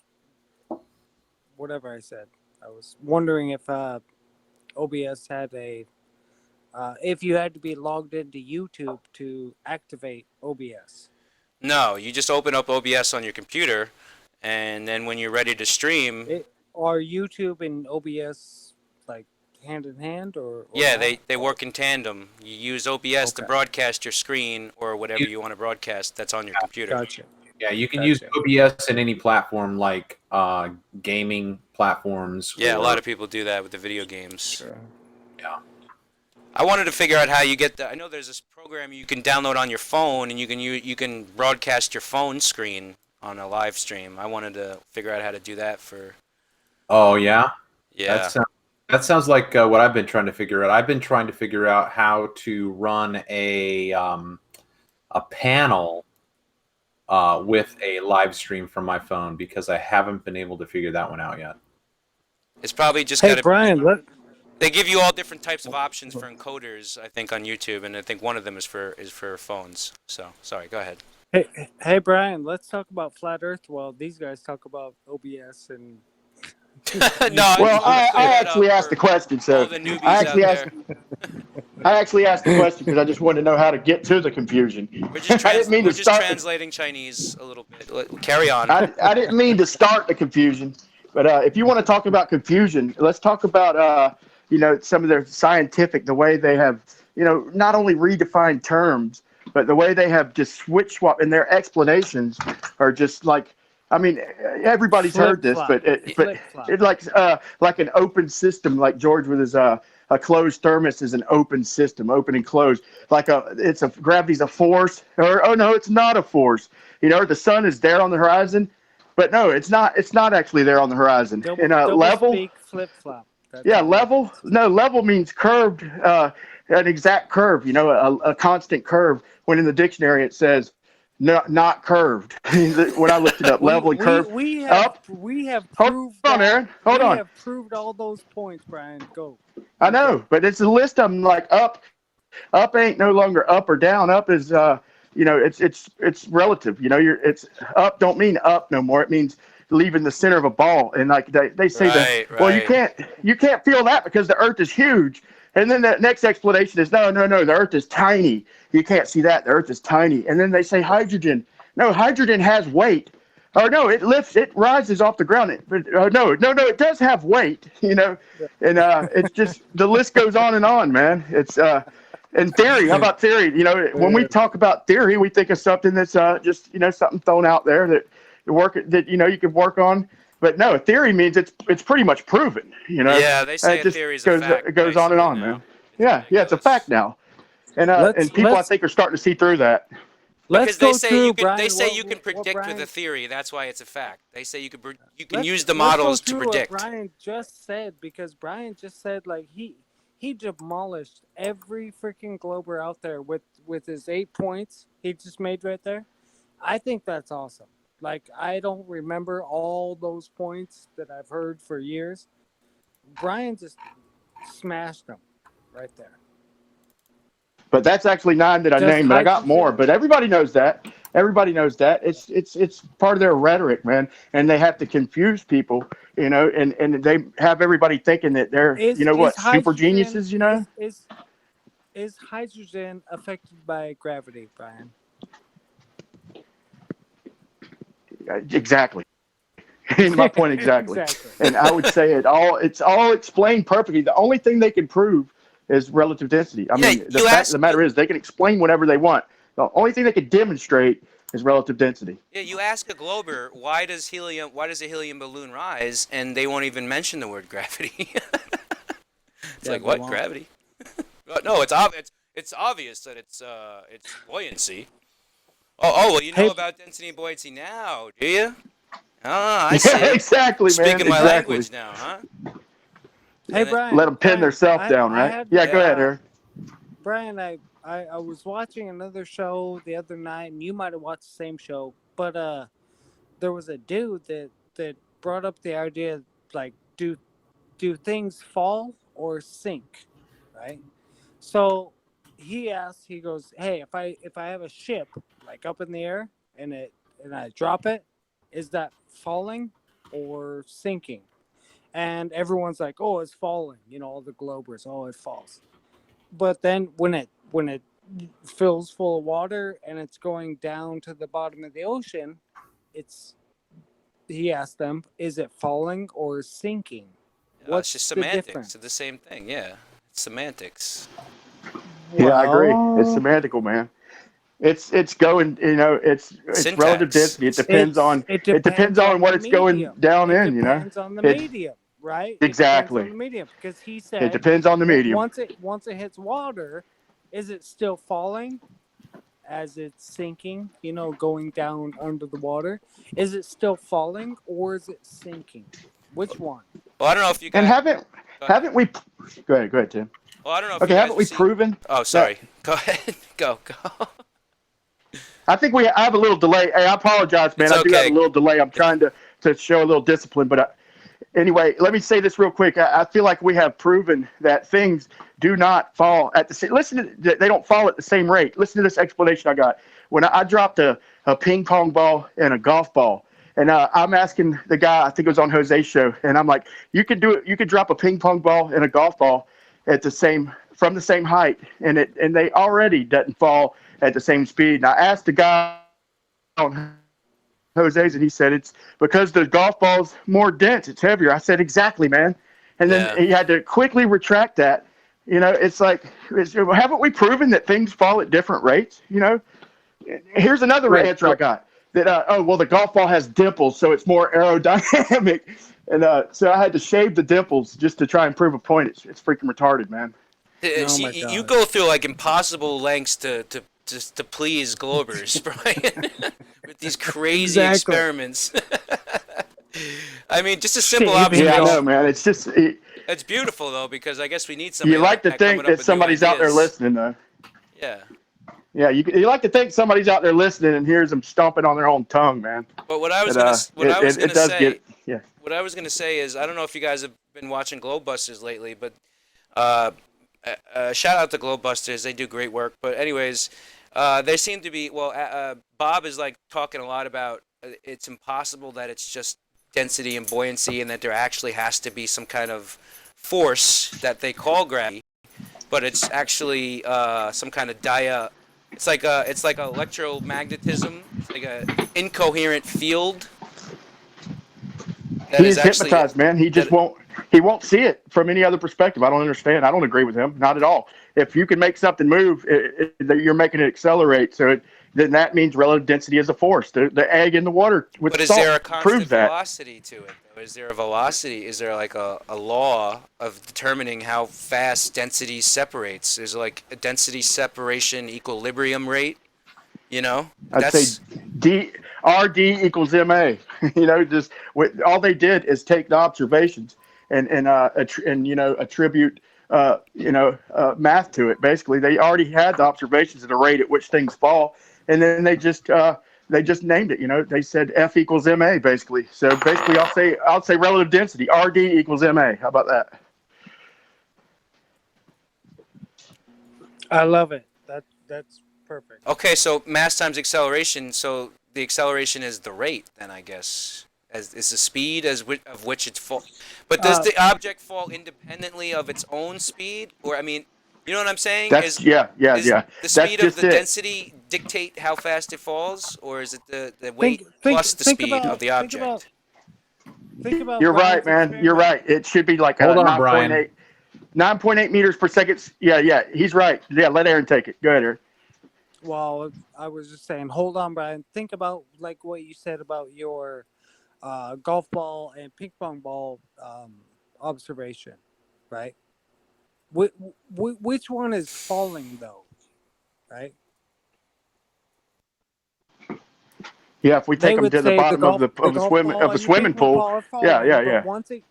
whatever I said. I was wondering if OBS had if you had to be logged into YouTube to activate OBS. No, you just open up OBS on your computer, and then when you're ready to stream. Are YouTube and OBS like hand in hand, or yeah, they work in tandem. You use OBS to broadcast your screen or whatever you want to broadcast that's on your computer. Gotcha. Yeah, you can use OBS in any platform, like gaming platforms. Yeah, a lot of people do that with the video games. Sure. Yeah. I wanted to figure out how you get that. I know there's this program you can download on your phone, and you can broadcast your phone screen on a live stream. I wanted to figure out how to do that for. Oh yeah. Yeah. That sounds like what I've been trying to figure out. I've been trying to figure out how to run a panel with a live stream from my phone because I haven't been able to figure that one out yet. It's probably just Hey, got to. Bryan, They give you all different types of options for encoders, I think, on YouTube, and I think one of them is for phones. So, sorry, go ahead. hey, Bryan, let's talk about flat Earth while these guys talk about OBS and. No, Well, I actually up asked the for question, so all the newbies I out actually asked. there. I actually asked the question because I just wanted to know how to get to the confusion. I didn't mean We're to just start. translating Chinese a little bit. Carry on. I didn't mean to start the confusion, but if you want to talk about confusion, let's talk about some of their scientific, the way they have not only redefined terms, but the way they have just switch swap, and their explanations are just like. I mean, everybody's heard this, but like an open system, like George with his a closed thermos is an open system, open and closed. Like gravity's a force, or oh no, it's not a force. The sun is there on the horizon, but no, it's not. It's not actually there on the horizon. In a level, speak, flip flop. yeah, level. No, level means curved, an exact curve. A constant curve. When in the dictionary it says. Not curved. When I looked it up, level and curve. We up. have Hold proved on, that. Aaron. Hold on. We have proved all those points, Bryan. Go. I know, but it's a list of them. Like up ain't no longer up or down. Up is it's relative. It's up don't mean up no more. It means leaving the center of a ball. And like they say well, you can't feel that because the Earth is huge. And then the next explanation is no, the Earth is tiny. You can't see that. The Earth is tiny. And then they say hydrogen. No, hydrogen has weight. Or no, it rises off the ground. No, it does have weight, And it's just, the list goes on, man. It's, and theory, how about theory? When we talk about theory, we think of something that's just, something thrown out there that you could work on. But no, theory means it's pretty much proven, Yeah, they say a theory is a fact. It goes on and on, man. Yeah, it's a fact now. And people, I think, are starting to see through that. Because they say you can, Bryan, you can predict Bryan, with a theory. That's why it's a fact. They say you can use the models to predict. What Bryan just said, because Bryan just said like he demolished every freaking glober out there with his 8 points he just made right there. I think that's awesome. Like, I don't remember all those points that I've heard for years. Bryan just smashed them right there. But that's actually 9 that I named, but I got more. But everybody knows that. Everybody knows that. It's part of their rhetoric, man. And they have to confuse people, and they have everybody thinking that they're, super geniuses, Is hydrogen affected by gravity, Bryan? Exactly. My point exactly. And I would say it's all explained perfectly. The only thing they can prove is relative density. I mean, the fact of the matter is they can explain whatever they want. The only thing they can demonstrate is relative density. Yeah, you ask a glober, why does a helium balloon rise, and they won't even mention the word gravity. It's like, what, gravity? No, it's obvious that it's buoyancy. Oh, well, you know about density and buoyancy now, do you? Ah, I see. Exactly, man. Speaking my language now, huh? Hey, Bryan. Let them pin themselves down, right? Go ahead, Eric. Bryan, I was watching another show the other night, and you might have watched the same show, but there was a dude that brought up the idea, like, do things fall or sink, right? So he goes, hey, if I have a ship like up in the air and I drop it, is that falling or sinking? And everyone's like, oh, it's falling. All the globers, oh, it falls. But then when it fills full of water and it's going down to the bottom of the ocean, he asked them, is it falling or sinking? What's just semantics. It's the same thing, yeah. It's semantics. Yeah, I agree. It's semantical, man. It's going, it's relative density. It depends on what it's going down in, It depends on the medium, right? Exactly. It depends on the medium, because he said it depends on the medium. Once it hits water, is it still falling as it's sinking, going down under the water? Is it still falling or is it sinking? Which one? Well, I don't know if you guys... And haven't we... Go ahead, Tim. Well, I don't know if you guys haven't we proven... Oh, sorry. Go ahead. Go. I think I have a little delay. Hey, I apologize, man. It's I do have a okay. little delay. I'm trying to show a little discipline, but anyway, let me say this real quick. I feel like we have proven that things do not fall at the same. They don't fall at the same rate. Listen to this explanation I got. When I dropped a ping pong ball and a golf ball, and I'm asking the guy, I think it was on Jose's show, and I'm like, you could do it. You could drop a ping pong ball and a golf ball from the same height, and they already doesn't fall at the same speed. And I asked the guy on Jose's, and he said it's because the golf ball's more dense, it's heavier. I said, exactly, man. And then he had to quickly retract that. It's like, haven't we proven that things fall at different rates? Here's another answer I got. That the golf ball has dimples, so it's more aerodynamic. And so I had to shave the dimples just to try and prove a point. It's freaking retarded, man. You go through like impossible lengths to please Globers, Brian, with these crazy experiments. I mean, just a simple observation. Yeah, I know, man. It's just it's beautiful though, because I guess we need somebody. You like to think that somebody's out there listening, though. Yeah. Yeah, you like to think somebody's out there listening and hears them stomping on their own tongue, man. But what I was going to say is, I don't know if you guys have been watching Globebusters lately, but shout out to Globebusters. They do great work. But anyways, they seem to be, Bob is like talking a lot about it's impossible that it's just density and buoyancy, and that there actually has to be some kind of force that they call gravity, but it's actually some kind of it's like electromagnetism. It's like a incoherent field. He's hypnotized, man. He just won't see it from any other perspective. I don't understand. I don't agree with him. Not at all. If you can make something move, you're making it accelerate. So then that means relative density is a force. The egg in the water with But salt is there a constant that. velocity to it? Is there a velocity? Is there like a law of determining how fast density separates? Is like a density separation equilibrium rate? I'd say RD equals MA. Just all they did is take the observations and attribute math to it. Basically, they already had the observations at the rate at which things fall, and then they just named it. They said F equals MA basically. So basically, I'll say relative density RD equals MA. How about that? I love it. That's perfect. Okay, so mass times acceleration. So the acceleration is the rate, then, I guess, is the speed of which it's fall. But does the object fall independently of its own speed, or I mean, you know what I'm saying? Yeah. The speed of the density dictate how fast it falls, or is it the weight plus the speed of the object? Think about. You're right, man. You're right. It should be like 9.8 meters per second. Yeah, he's right. Yeah, let Aaron take it. Go ahead, Aaron. Well, I was just saying, hold on, Brian. Think about like what you said about your golf ball and ping pong ball observation, right? Which one is falling though, right? Yeah, if we take them to the bottom of the swimming pool. Yeah.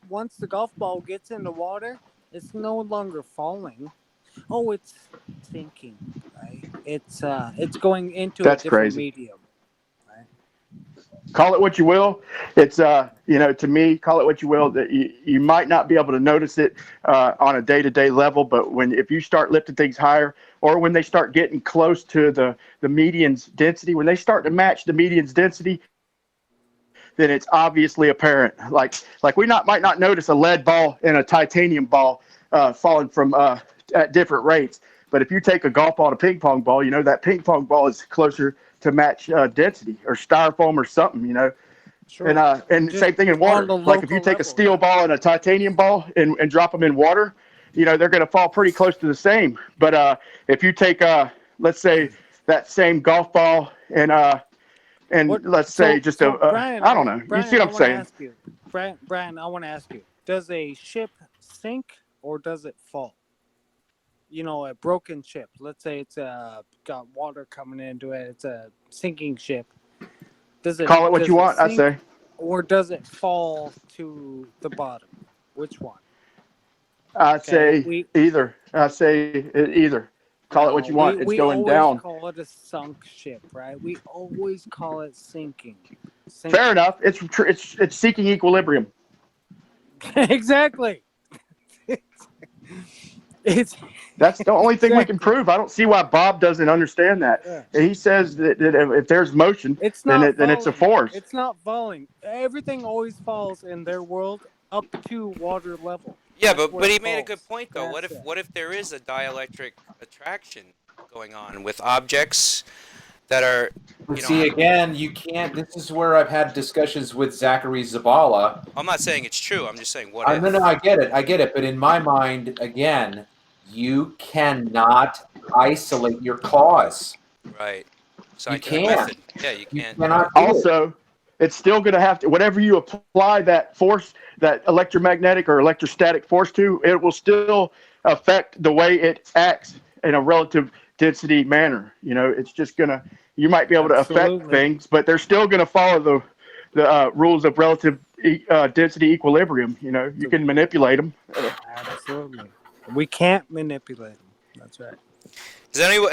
Once the golf ball gets in the water, it's no longer falling. Oh, it's sinking, right? It's going into a different medium, right? Call it what you will. It's to me, call it what you will. That you might not be able to notice it on a day-to-day level, but if you start lifting things higher, or when they start getting close to the median's density, when they start to match the median's density, then it's obviously apparent. Like we might not notice a lead ball and a titanium ball falling from at different rates. But if you take a golf ball and a ping pong ball, that ping pong ball is closer to match density, or styrofoam or something, Sure. And same thing in water. Like if you take a steel ball and a titanium ball and drop them in water, they're going to fall pretty close to the same. But if you take let's say that same golf ball and let's say Brian, I don't know. Brian, you see what I'm saying? Brian, I want to ask you, does a ship sink or does it fall? A broken ship. Let's say it's got water coming into it. It's a sinking ship. Does it call it what you want? I say. Or does it fall to the bottom? Which one? I say either. I say either. Call it what you want. It's we going always down. call it a sunk ship, right? We always call it sinking. Fair enough. It's seeking equilibrium. Exactly. It's That's the only thing we can prove. I don't see why Bob doesn't understand that. Yeah. He says that if there's motion, It's then not it's a falling. force. It's not falling. Everything always falls in their world up to water level. Yeah, That's but where he it made a falls. good point though. That's it. What if there is a dielectric attraction going on with objects that are, See, again, you can't. This is where I've had discussions with Zachary Zabala. I'm not saying it's true. I'm just saying what if. No, I get it. But in my mind, again, you cannot isolate your cause. Right. Scientific Scientific method. Yeah, you can't. Also, it's still going to have to, whatever you apply that force, that electromagnetic or electrostatic force to, it will still affect the way it acts in a relative density manner. It's just going to, you might be able to affect things, but they're still going to follow the rules of relative density equilibrium. You can manipulate them. Absolutely. We can't manipulate them. That's right.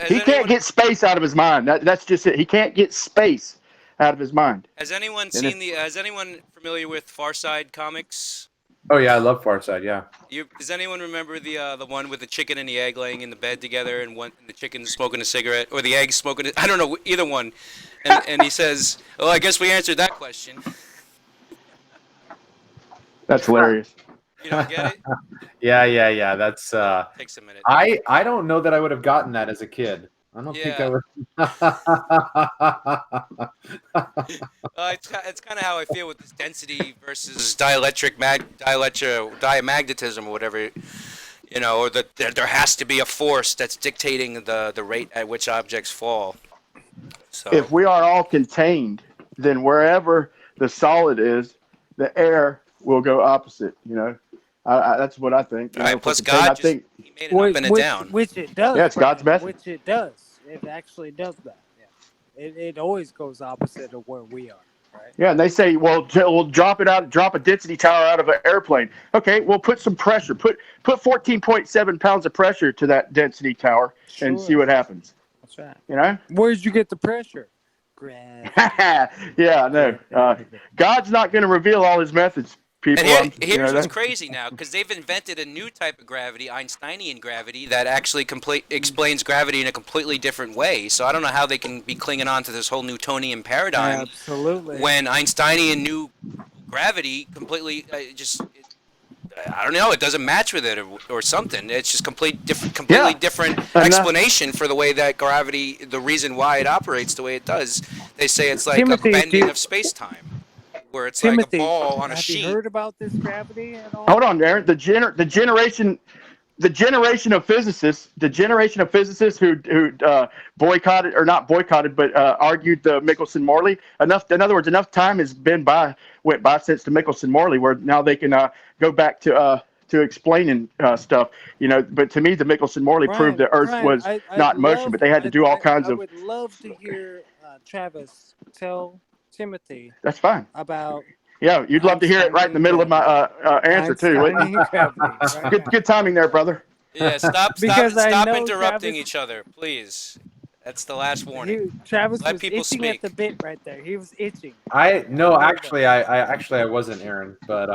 He can't get space out of his mind. That's just it. He can't get space out of his mind. Has anyone seen Is anyone familiar with Far Side comics? Oh yeah, I love Far Side. Yeah. Does anyone remember the one with the chicken and the egg laying in the bed together, and the chicken's smoking a cigarette, or the egg smoking? I don't know, either one. And he says, "Well, I guess we answered that question." That's hilarious. You don't get it? Yeah. That's takes a minute. I don't know that I would have gotten that as a kid. I don't think I would. It's kind of how I feel with this density versus diamagnetism or whatever, or that there has to be a force that's dictating the rate at which objects fall. So if we are all contained, then wherever the solid is, the air will go opposite. That's what I think. All right, plus God he made it up and it down. Which it does. Yeah, it's God's message. Which it does. It actually does that. Yeah. It always goes opposite of where we are. Right? Yeah, and they say, well, we'll drop a density tower out of an airplane. Okay, we'll put some pressure. Put 14.7 pounds of pressure to that density tower and see what happens. That's right. Where'd you get the pressure? Yeah, I know. God's not going to reveal all his methods. People, and here's what's crazy now, because they've invented a new type of gravity, Einsteinian gravity, that actually explains gravity in a completely different way. So I don't know how they can be clinging on to this whole Newtonian paradigm. Absolutely. When Einsteinian new gravity completely I don't know, it doesn't match with it or something. It's just completely different explanation for the way that gravity, the reason why it operates the way it does. They say it's like Timothy, a bending of space-time. Where it's Timothy, like a ball on a sheet. Have you heard about this gravity at all? Hold on, Aaron. The generation of physicists, who boycotted, or not boycotted, but argued the Michelson-Morley. In other words, enough time has went by since the Michelson-Morley, where now they can go back to explaining stuff. But to me, the Michelson-Morley proved the Earth was not in motion, but they had to do all kinds of. I would love to hear Travis tell Timothy. That's fine. About. Yeah, you'd love to hear it right in the middle of my answer too, wouldn't you? Good timing there, brother. Yeah, stop interrupting Travis, each other, please. That's the last warning. Travis was itching at the bit right there. He was itching. I wasn't, Aaron, but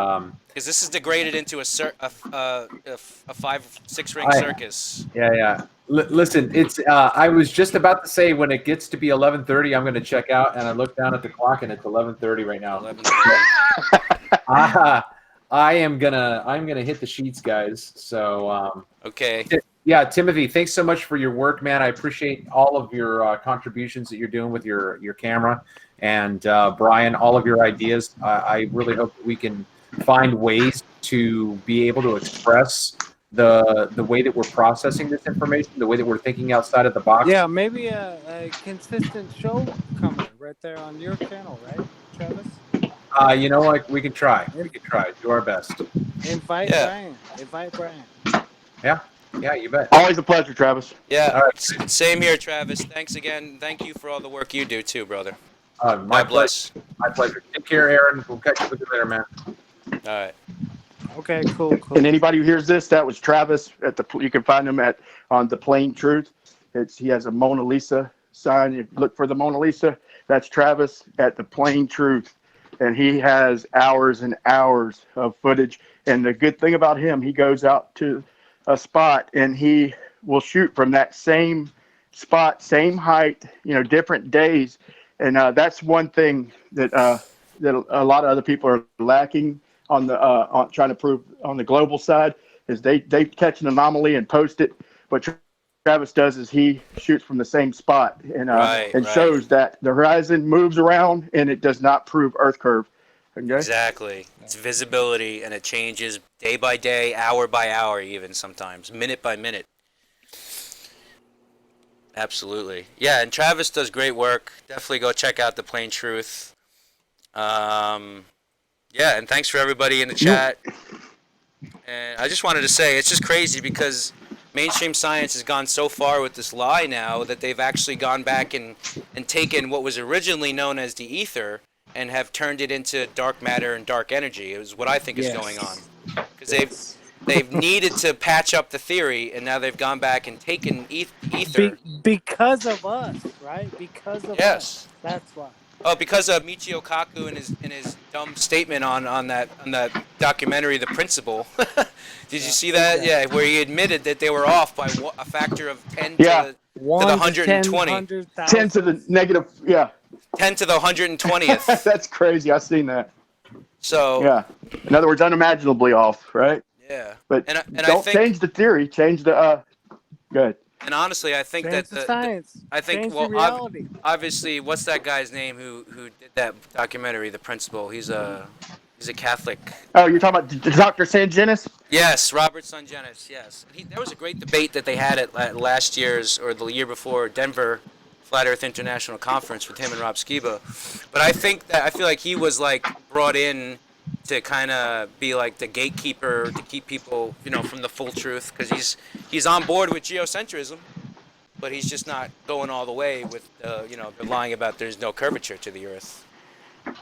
because this is degraded into a 5-6 ring circus. Yeah. Listen, it's. I was just about to say when it gets to be 11:30, I'm going to check out, and I look down at the clock, and it's 11:30 right now. 11:30. I'm gonna hit the sheets, guys. So okay. Yeah, Timothy, thanks so much for your work, man. I appreciate all of your contributions that you're doing with your camera, and Bryan, all of your ideas. I really hope that we can find ways to be able to express the way that we're processing this information, the way that we're thinking outside of the box. Yeah, maybe a consistent show coming right there on your channel, right, Travis? We can try. We can try. Do our best. Invite Bryan. Yeah, you bet. Always a pleasure, Travis. Yeah, all right. Same here, Travis. Thanks again. Thank you for all the work you do too, brother. My pleasure. My pleasure. Take care, Aaron. We'll catch up with you later, man. All right. Okay, cool, And cool. anybody who hears this, that was Travis at the. You can find him on the Plain Truth. He has a Mona Lisa sign. You look for the Mona Lisa. That's Travis at the Plain Truth, and he has hours and hours of footage. And the good thing about him, he goes out to a spot and he will shoot from that same spot, same height, different days. And that's one thing that a lot of other people are lacking on trying to prove on the global side is they catch an anomaly and post it. What Travis does is he shoots from the same spot and shows that the horizon moves around and it does not prove Earth curve. Okay? Exactly. It's visibility, and it changes day by day, hour by hour, even sometimes, minute by minute. Absolutely. Yeah, and Travis does great work. Definitely go check out The Plain Truth. Yeah, and thanks for everybody in the chat. And I just wanted to say, it's just crazy because mainstream science has gone so far with this lie now that they've actually gone back and taken what was originally known as the ether and have turned it into dark matter and dark energy. It was what I think is going on. Because they've needed to patch up the theory, and now they've gone back and taken ether. Because of us, right? Because of us. That's why. Oh, because of Michio Kaku and his dumb statement on that documentary, The Principle. Did you see that? Exactly. Yeah, where he admitted that they were off by a factor of 10 to the 120. 10 to the negative, 10 to the 120th. That's crazy. I've seen that. So. Yeah. In other words, unimaginably off, right? Yeah. But and don't change the theory. Change the. Good. And honestly, I think change that the science. I think change the reality. Obviously, what's that guy's name who did that documentary, The Principle? He's a Catholic. Oh, you're talking about Dr. Sangenis? Yes, Robert Sangenis. Yes, there was a great debate that they had at last year's or the year before Denver Flat Earth International Conference with him and Rob Skiba. But I feel like he was like brought in to kind of be like the gatekeeper to keep people, from the full truth, because he's on board with geocentrism, but he's just not going all the way with lying about there's no curvature to the Earth.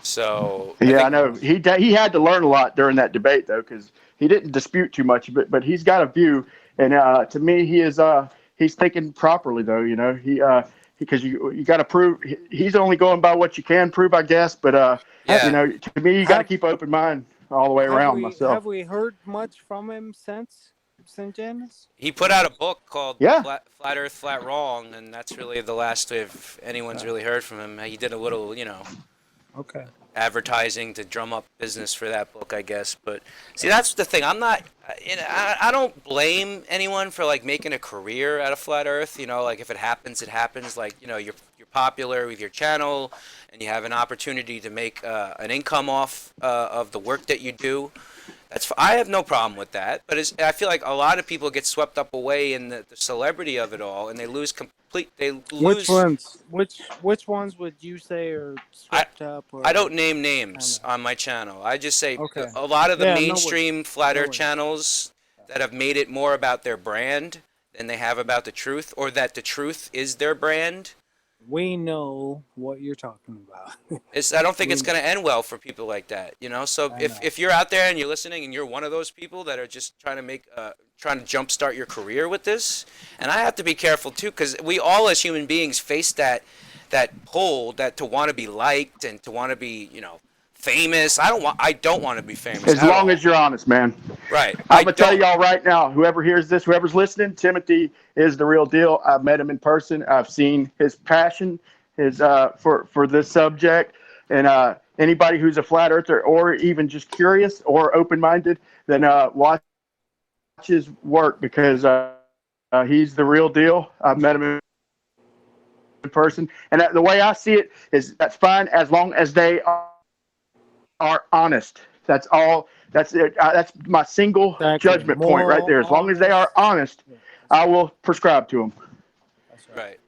So I know he had to learn a lot during that debate though, because he didn't dispute too much, but he's got a view, and to me he's thinking properly though. Because you got to prove he's only going by what you can prove, I guess. But to me, you got to keep an open mind all the way around. Myself. Have we heard much from him since Sangenis? He put out a book called Flat Earth, Flat Wrong, and that's really the last if anyone's really heard from him. He did a little, advertising to drum up business for that book, I guess. But see, that's the thing. I don't blame anyone for like making a career out of flat Earth. Like if it happens, it happens. Like you're popular with your channel, and you have an opportunity to make an income off of the work that you do. I have no problem with that. But I feel like a lot of people get swept up away in the celebrity of it all, and they lose Which ones? Which ones would you say are swept up? I don't name names on my channel. I just say a lot of the mainstream flat Earth channels that have made it more about their brand than they have about the truth, or that the truth is their brand. We know what you're talking about. I don't think it's going to end well for people like that, So if you're out there and you're listening and you're one of those people that are just trying to jumpstart your career with this, and I have to be careful too, because we all as human beings face that pull to want to be liked and to want to be, famous. I don't want to be famous. As long as you're honest, man. Right. I'm gonna tell y'all right now, whoever hears this, whoever's listening, Timothy is the real deal. I've met him in person. I've seen his passion, for this subject, and anybody who's a flat earther or even just curious or open-minded, then watch his work, because he's the real deal. I've met him in person, and the way I see it is that's fine as long as they are honest. That's all. That's it. That's my single judgment point right there. As long as they are honest, I will prescribe to them. That's right.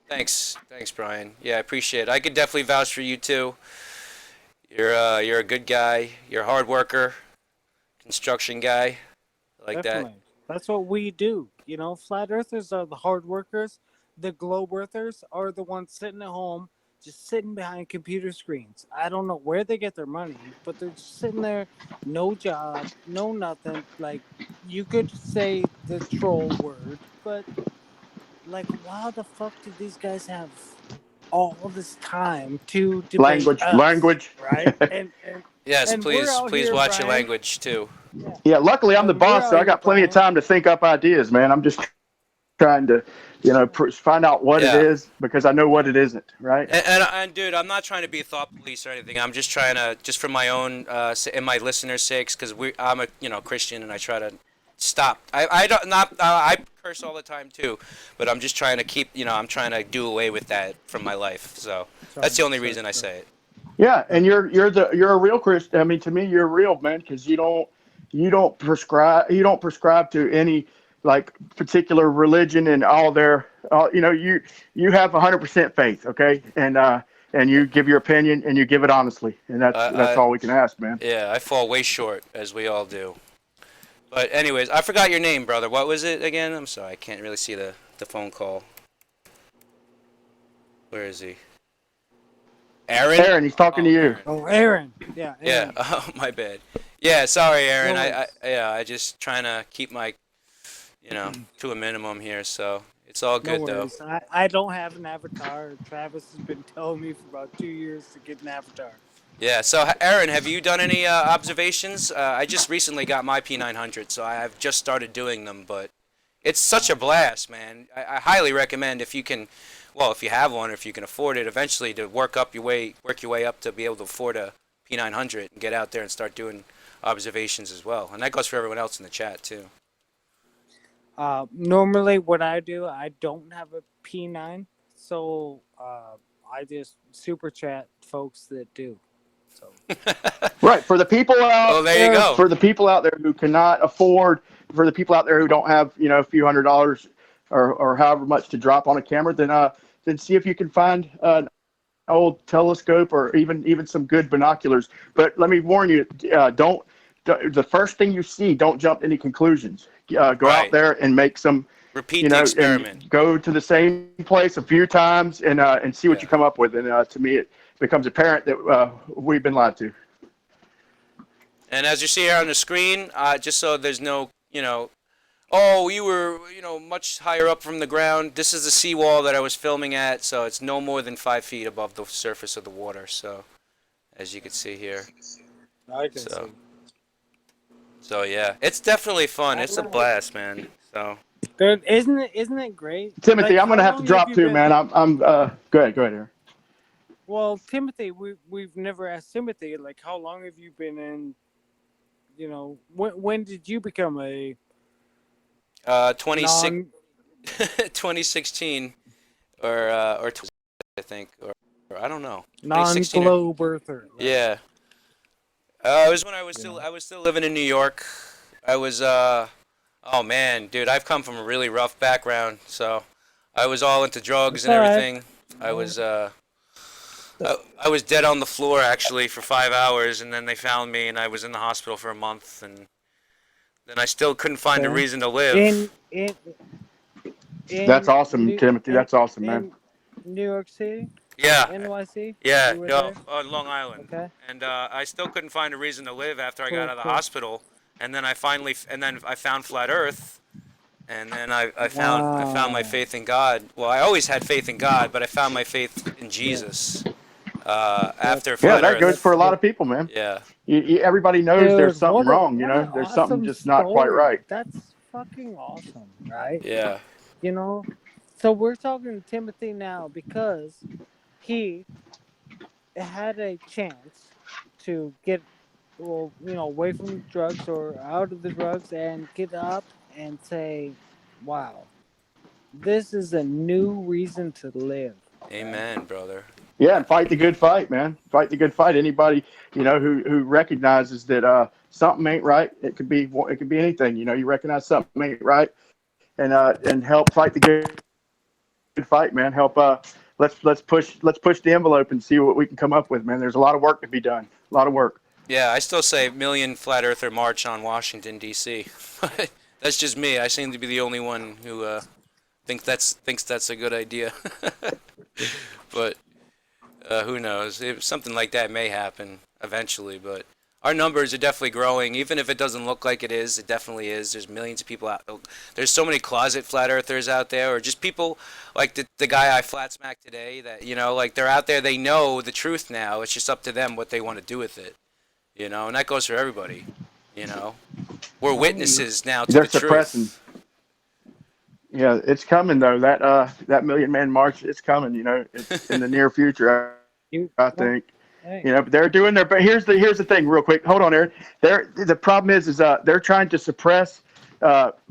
Thanks, Bryan. Yeah, I appreciate it. I could definitely vouch for you too. You're a good guy. You're a hard worker, construction guy, like definitely. That. That's what we do. Flat earthers are the hard workers. The globe earthers are the ones sitting at home just sitting behind computer screens. I don't know where they get their money, but they're just sitting there, no job, no nothing. Like, you could say the troll word, but like, why the fuck did these guys have all this time to debate us, Language. right? And Yes, and we're out please here, watch your Brian. language too. Yeah, Yeah, luckily I'm the and we're boss, so out I here, got plenty of Brian. time to think up ideas, man. I'm just trying to, find out what it Yeah. is because I know what it isn't, right? And dude, I'm not trying to be a thought police or anything. I'm just trying to, just for my own and my listeners' sakes, because I'm a Christian, and I try to stop. I don't not I curse all the time too, but I'm just trying to keep I'm trying to do away with that from my life. So that's the only reason I say it. Yeah, and you're a real Christian. I mean, to me, you're real, man, because you don't prescribe to any like particular religion and all their you have 100% faith, okay, and you give your opinion and you give it honestly, and that's I all we can ask, man. Yeah, I fall way short, as we all do. But anyways, I forgot your name, brother. What was it again? I'm sorry, I can't really see the phone call. Where is he? Aaron? Aaron, he's talking to you. Aaron. Oh, Aaron. Yeah, Yeah. Aaron. Oh, my bad. Yeah, sorry, Aaron. No I just trying to keep my, to a minimum here. So it's all No good though. worries. I don't have an avatar. Travis has been telling me for about 2 years to get an avatar. Yeah. So Aaron, have you done any observations? I just recently got my P900, so I've just started doing them. But it's such a blast, man. I highly recommend if you can. Well, if you have one, or if you can afford it, eventually to work your way up to be able to afford a P900 and get out there and start doing observations as well. And that goes for everyone else in the chat too. Normally, what I do, I don't have a P9, so I just super chat folks that do. So Right, for the people out Oh, there you go. for the people out there who cannot afford, for the people out there who don't have a few $100s or however much to drop on a camera, then see if you can find an old telescope or even some good binoculars. But let me warn you, don't the first thing you see, don't jump to any conclusions. Go Right. out there and make some, Repeat the experiment. and go to the same place a few times and see what you come up with. And to me, it becomes apparent that we've been lied to. And as you see here on the screen, just so there's no, oh, you were, much higher up from the ground. This is the seawall that I was filming at, so it's no more than 5 feet above the surface of the water. So, as you can see here. I can see. So yeah, it's definitely fun. It's a blast, man. So. Dude, isn't it great? Timothy, Like, I'm gonna how have to long drop you too, been- man. I'm go ahead, Aaron. Well, Timothy, we've never asked Timothy, like, how long have you been in? When did you become a 2016 or I think or I don't know. 2016 or- non-globe earther? Right? Yeah. It was when I was still living in New York. I was oh man, dude, I've come from a really rough background, so I was all into drugs and It's all right. everything. I was dead on the floor actually for 5 hours, and then they found me, and I was in the hospital for a month, and then I still couldn't find a reason to live. In That's awesome, Timothy. That's awesome, man. New York City, Yeah. NYC. Yeah, You were no, there? on Long Island. Okay. And I still couldn't find a reason to live after I got out of the Cool. hospital. And then I found Flat Earth. And then I found my faith in God. Well, I always had faith in God, but I found my faith in Jesus after Flat Yeah, that Earth. goes for a lot of people, man. Yeah. Everybody knows Dude, there's something what a- wrong. what an There's something awesome just not quite story. right. That's fucking awesome, right? Yeah. So we're talking to Timothy now because he had a chance to get away from drugs or out of the drugs and get up and say, wow, this is a new reason to live. Amen, brother. Yeah, and fight the good fight, man. Fight the good fight. Anybody who recognizes that something ain't right. It could be anything. You recognize something ain't right, and help fight the good fight, man. Help. Let's push the envelope and see what we can come up with, man. There's a lot of work to be done. A lot of work. Yeah, I still say million Flat Earther march on Washington, D.C. That's just me. I seem to be the only one who thinks that's a good idea. But Who knows? Something like that may happen eventually, but our numbers are definitely growing. Even if it doesn't look like it is, it definitely is. There's millions of people out. There's so many closet flat earthers out there, or just people like the guy I flat smacked today. That like they're out there. They know the truth now. It's just up to them what they want to do with it. And that goes for everybody. We're witnesses now to They're the suppressing. truth. Yeah, it's coming though. That Million Man March, it's coming. It's in the near future. I think. But they're doing their. But here's the thing, real quick. Hold on, Aaron. The problem is they're trying to suppress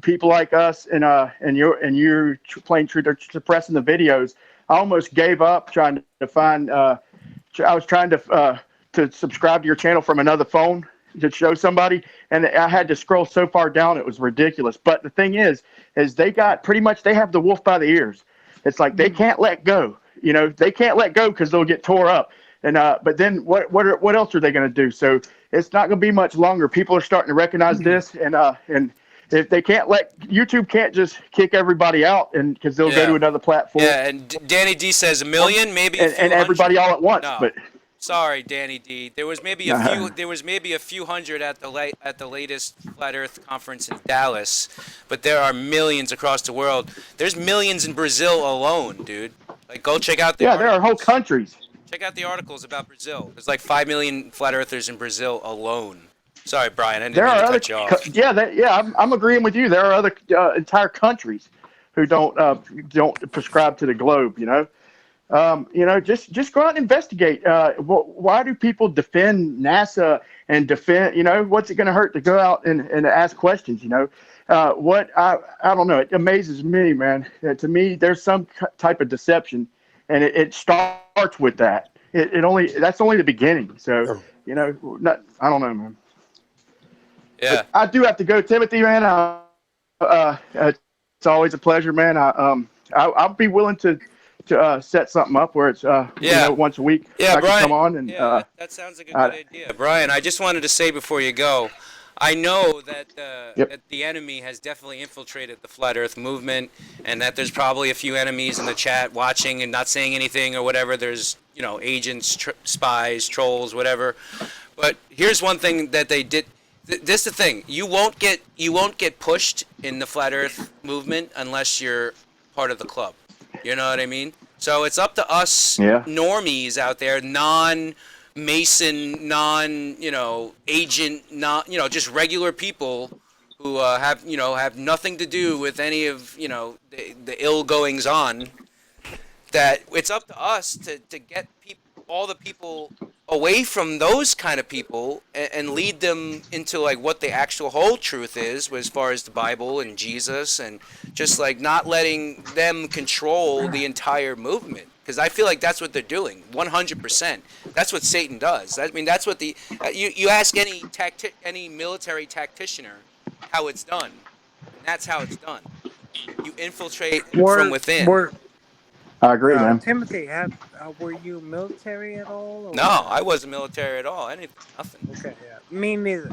people like us, and you're playing true. They're suppressing the videos. I almost gave up trying to find. I was trying to subscribe to your channel from another phone to show somebody, and I had to scroll so far down it was ridiculous. But the thing is they got pretty much they have the wolf by the ears. It's like they can't let go. They can't let go because they'll get tore up. And but then what else are they going to do? So it's not going to be much longer. People are starting to recognize this, and if they can't YouTube can't just kick everybody out, and because they'll go to another platform. Yeah, and Danny D says a million, maybe a few and everybody all at once. No. But sorry, Danny D. There was maybe a few. There was maybe a few hundred at the latest Flat Earth conference in Dallas, but there are millions across the world. There's millions in Brazil alone, dude. Like, go check out the there are whole countries. Check out the articles about Brazil. There's like 5 million flat earthers in Brazil alone. Sorry, Brian, I didn't mean to cut you off. I'm agreeing with you. There are other entire countries who don't prescribe to the globe. Just go out and investigate. Why do people defend NASA and defend? What's it going to hurt to go out and ask questions? What I don't know. It amazes me, man. To me, there's some type of deception, and it starts with that. That's only the beginning. So I don't know, man. Yeah, but I do have to go, Timothy, man. It's always a pleasure, man. I'll be willing to set something up where it's once a week. Yeah, I Brian. can come on and that sounds like a good idea, Brian. I just wanted to say before you go, I know that that the enemy has definitely infiltrated the flat Earth movement, and that there's probably a few enemies in the chat watching and not saying anything or whatever. There's agents, spies, trolls, whatever. But here's one thing that they did. This is the thing. You won't get pushed in the flat Earth movement unless you're part of the club. You know what I mean? So it's up to us normies out there, non-Mason, agent, just regular people who have nothing to do with any of the ill goings on. That it's up to us to get all the people away from those kind of people and lead them into like what the actual whole truth is as far as the Bible and Jesus, and just like not letting them control the entire movement, because I feel like that's what they're doing 100%. That's what Satan does. I mean, that's what you ask any military tacticianer how it's done, and that's how it's done. You infiltrate from within. I agree, man. Timothy, were you military at all? Or no, I wasn't military at all. Nothing. Okay, yeah. Me neither.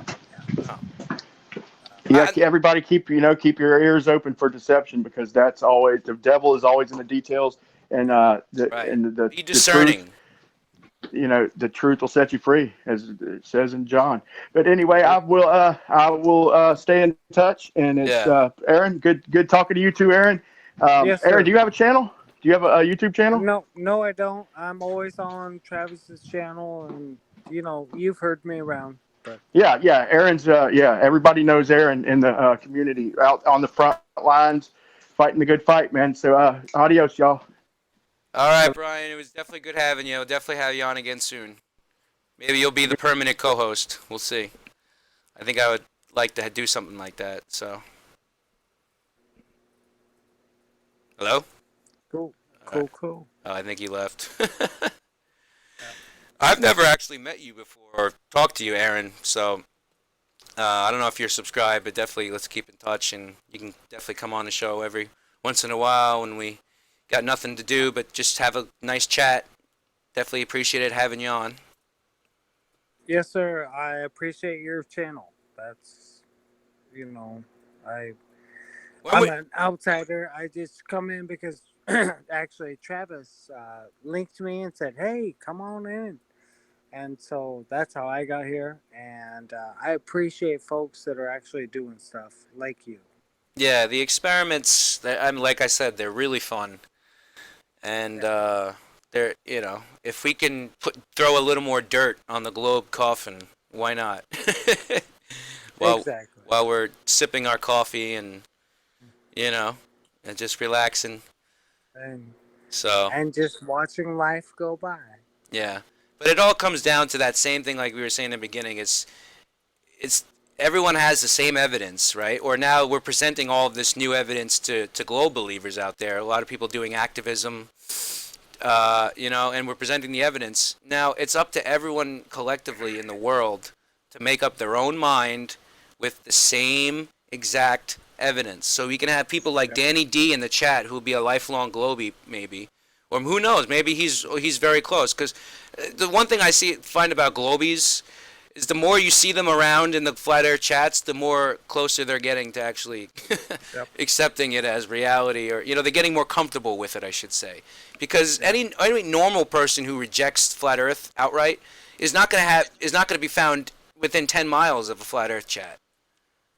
Yeah, everybody keep your ears open for deception, because that's always the devil is always in the details, and be discerning. The truth will set you free, as it says in John. But anyway, I will stay in touch, and it's Aaron. Good talking to you too, Aaron. Yes, sir. Aaron, do you have a channel? Do you have a YouTube channel? No, I don't. I'm always on Travis's channel, and you've heard me around. But yeah, Aaron's everybody knows Aaron in the community, out on the front lines, fighting the good fight, man. So adios, y'all. All right, Brian. It was definitely good having you. I'll definitely have you on again soon. Maybe you'll be the permanent co-host. We'll see. I think I would like to do something like that. So, hello. Cool. Oh, I think he left. I've never actually met you before or talked to you, Aaron. So I don't know if you're subscribed, but definitely let's keep in touch, and you can definitely come on the show every once in a while when we got nothing to do but just have a nice chat. Definitely appreciated having you on. Yes, sir. I appreciate your channel. That's I'm an outsider. I just come in because actually, Travis linked me and said, "Hey, come on in." And so that's how I got here. And I appreciate folks that are actually doing stuff like you. Yeah, the experiments. I mean, like I said, they're really fun, and they're if we can throw a little more dirt on the globe coffin, why not? while Exactly. while we're sipping our coffee and you know and just relaxing. And So and just watching life go by. yeah, but it all comes down to that same thing, like we were saying in the beginning. It's everyone has the same evidence, right? Or now we're presenting all of this new evidence to globe believers out there. A lot of people doing activism, and we're presenting the evidence. Now it's up to everyone collectively in the world to make up their own mind with the same exact evidence. So we can have people like Danny D in the chat who'll be a lifelong globie maybe, or who knows, maybe he's very close. Because the one thing I find about globies is the more you see them around in the flat earth chats, the more closer they're getting to actually accepting it as reality, or they're getting more comfortable with it, I should say. Because any normal person who rejects flat earth outright is not going to be found within 10 miles of a flat earth chat.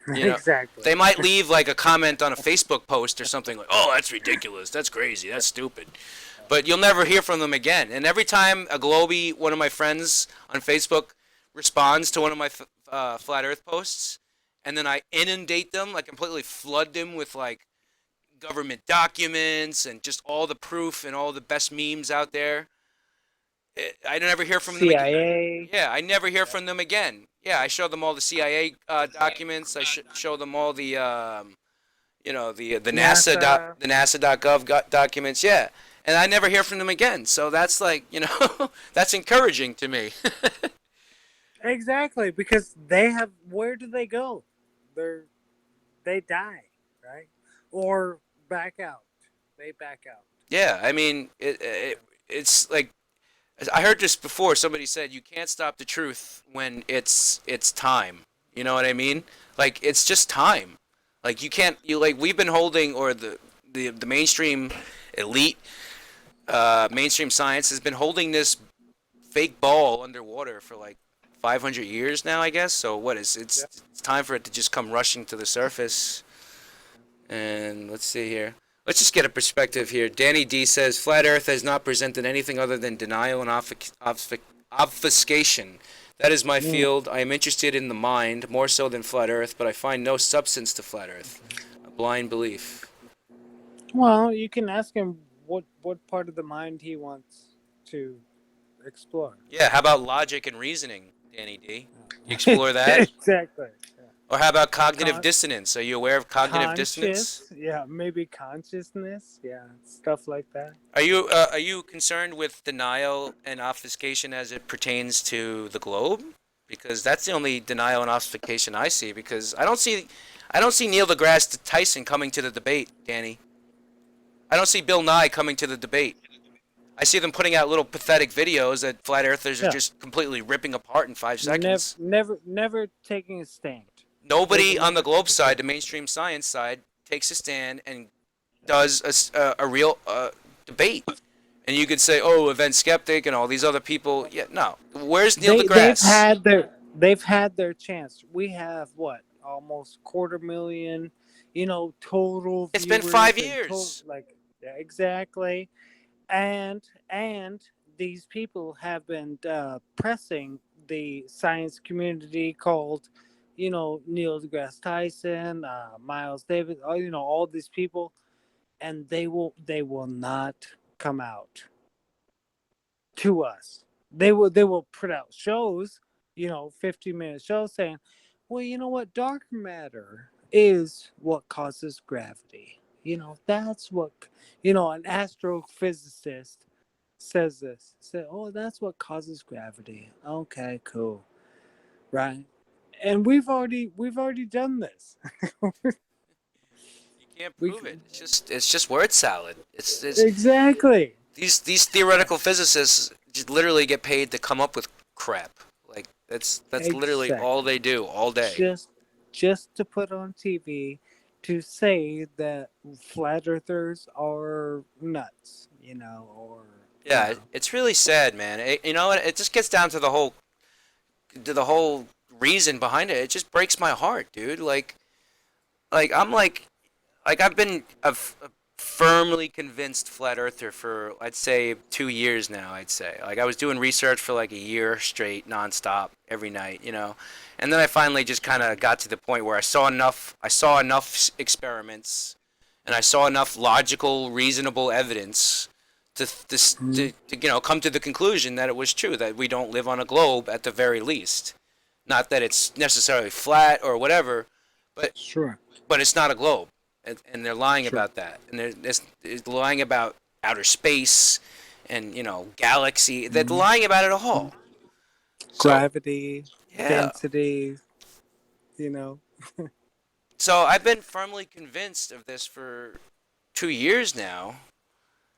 Exactly. They might leave like a comment on a Facebook post or something like, "Oh, that's ridiculous. That's crazy. That's stupid." But you'll never hear from them again. And every time a globie, one of my friends on Facebook, responds to one of my flat earth posts, and then I inundate them, like completely flood them with like government documents and just all the proof and all the best memes out there, I never hear from them again. CIA. Yeah, I never hear from them again. Yeah, I show them all the CIA documents. I show them all the the NASA. the NASA.gov documents. Yeah, and I never hear from them again. So that's like that's encouraging to me. Exactly, because they have. Where do they go? They die, right? Or back out. They back out. Yeah, I mean it's like I heard this before. Somebody said you can't stop the truth when it's time. You know what I mean? Like it's just time. Like you can't. We've been holding, or the mainstream elite, mainstream science has been holding this fake ball underwater for like 500 years now, I guess. So what is it's time for it to just come rushing to the surface. And let's see here. Let's just get a perspective here. Danny D says flat Earth has not presented anything other than denial and obfuscation. That is my field. I am interested in the mind more so than flat Earth, but I find no substance to flat Earth. A blind belief. Well, you can ask him what part of the mind he wants to explore. Yeah, how about logic and reasoning, Danny D? You explore that? Exactly. Yeah. Or how about cognitive dissonance? Are you aware of cognitive dissonance? Yeah, maybe consciousness. Yeah, stuff like that. Are you concerned with denial and obfuscation as it pertains to the globe? Because that's the only denial and obfuscation I see. Because I don't see Neil deGrasse Tyson coming to the debate, Danny. I don't see Bill Nye coming to the debate. I see them putting out little pathetic videos that flat earthers are just completely ripping apart in 5 seconds. Never taking a stand. Nobody on the globe side, the mainstream science side, takes a stand and does a real debate. And you could say, "Oh, event skeptic," and all these other people. Yeah, no. Where's Neil deGrasse? They've had their chance. We have what, almost 250,000, total. It's been 5 years. Yeah, exactly. And these people have been pressing the science community, called Neil deGrasse Tyson, Miles Davis, all these people, and they will not come out to us. They will put out shows, 15-minute shows saying, well, you know what, dark matter is what causes gravity. That's what, an astrophysicist says this. Say, oh, that's what causes gravity. Okay, cool. Right? And we've already done this. You can't prove it. It's just word salad. It's exactly. These theoretical physicists just literally get paid to come up with crap. Like that's literally all they do all day. Just to put on TV to say that flat earthers are nuts, or Yeah, it's really sad, man. You know, it just gets down to the whole reason behind it. It just breaks my heart, dude. I'm like I've been a firmly convinced flat earther for I'd say 2 years now. I'd say like I was doing research for like a year straight, nonstop, every night, and then I finally just kind of got to the point where I saw enough. I saw enough experiments, and I saw enough logical, reasonable evidence to come to the conclusion that it was true that we don't live on a globe at the very least. Not that it's necessarily flat or whatever, but sure, but it's not a globe, and they're lying sure. about that, and they're lying about outer space, and galaxy. They're lying about it all. So Gravity, yeah. density, you know. So I've been firmly convinced of this for 2 years now,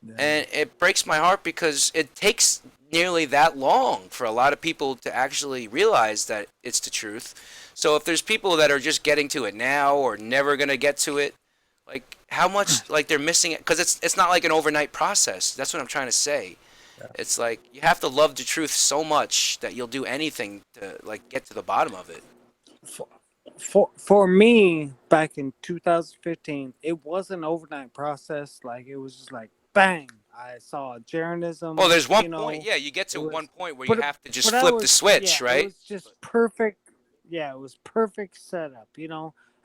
Yeah. and it breaks my heart because it takes nearly that long for a lot of people to actually realize that it's the truth. So if there's people that are just getting to it now or never gonna get to it, like how much like they're missing it because it's not like an overnight process. That's what I'm trying to say. Yeah. It's like you have to love the truth so much that you'll do anything to like get to the bottom of it. For me, back in 2015, it was an overnight process. Like it was just like bang, I saw Jeranism. Oh, there's one point. Yeah, you get to one point where you have to just flip the switch, right? It was just perfect. Yeah, it was perfect setup.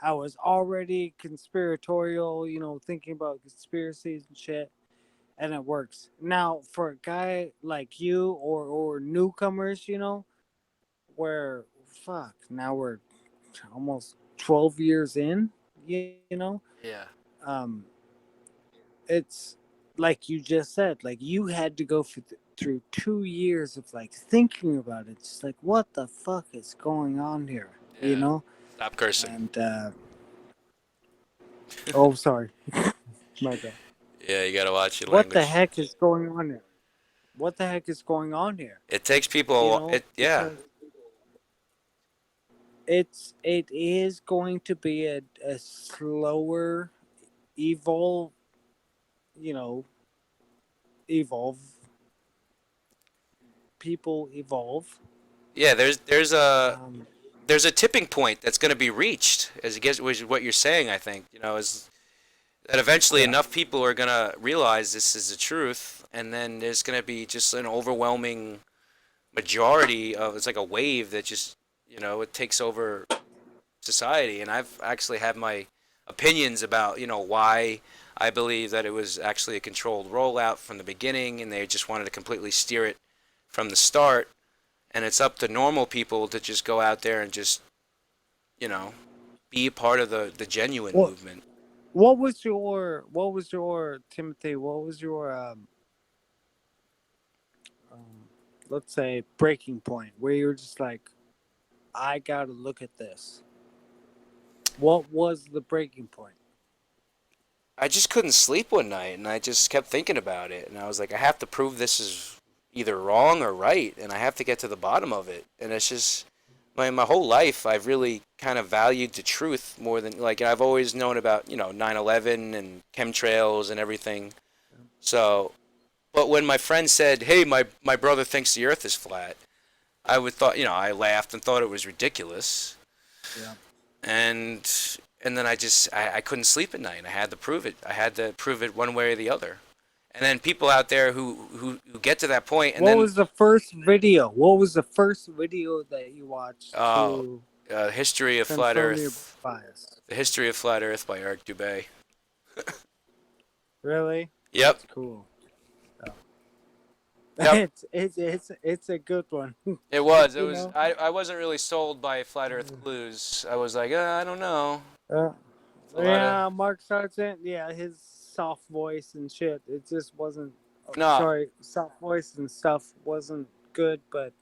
I was already conspiratorial. Thinking about conspiracies and shit, and it works. Now, for a guy like you or newcomers, where fuck, now we're almost 12 years in, Yeah. It's like you just said, like you had to go through 2 years of like thinking about it. Just like, what the fuck is going on here? Yeah. Stop cursing. And oh, sorry. My bad. Yeah, you gotta watch your What language. the heck is going on here? What the heck is going on here? It takes people. Yeah. It is going to be a slower evolve. Evolve. People evolve. Yeah, there's a tipping point that's going to be reached, as it gets, which is what you're saying. I think is that eventually enough people are going to realize this is the truth, and then there's going to be just an overwhelming majority of it's like a wave that just it takes over society. And I've actually had my opinions about why I believe that it was actually a controlled rollout from the beginning, and they just wanted to completely steer it from the start. And it's up to normal people to just go out there and just, be a part of the genuine movement. What was your Timothy? What was your let's say breaking point where you're just like, I gotta look at this. What was the breaking point? I just couldn't sleep one night, and I just kept thinking about it, and I was like, I have to prove this is either wrong or right, and I have to get to the bottom of it. And it's just my whole life I've really kind of valued the truth more than like I've always known about 9/11 and chemtrails and everything. So, but when my friend said, "Hey, my brother thinks the Earth is flat," I would thought I laughed and thought it was ridiculous. Yeah. And then I couldn't sleep at night. I had to prove it. I had to prove it one way or the other. And then people out there who get to that point, and what was the first video? What was the first video that you watched? History of Flat Earth. Bias? The History of Flat Earth by Eric Dubay. Really? Yep. That's cool. Oh. Yep. It's a good one. It was. It was. I wasn't really sold by Flat Earth clues. I was like, I don't know. Yeah, Mark Sargent. Yeah, his soft voice and shit. It just wasn't. No. Sorry, soft voice and stuff wasn't good, but.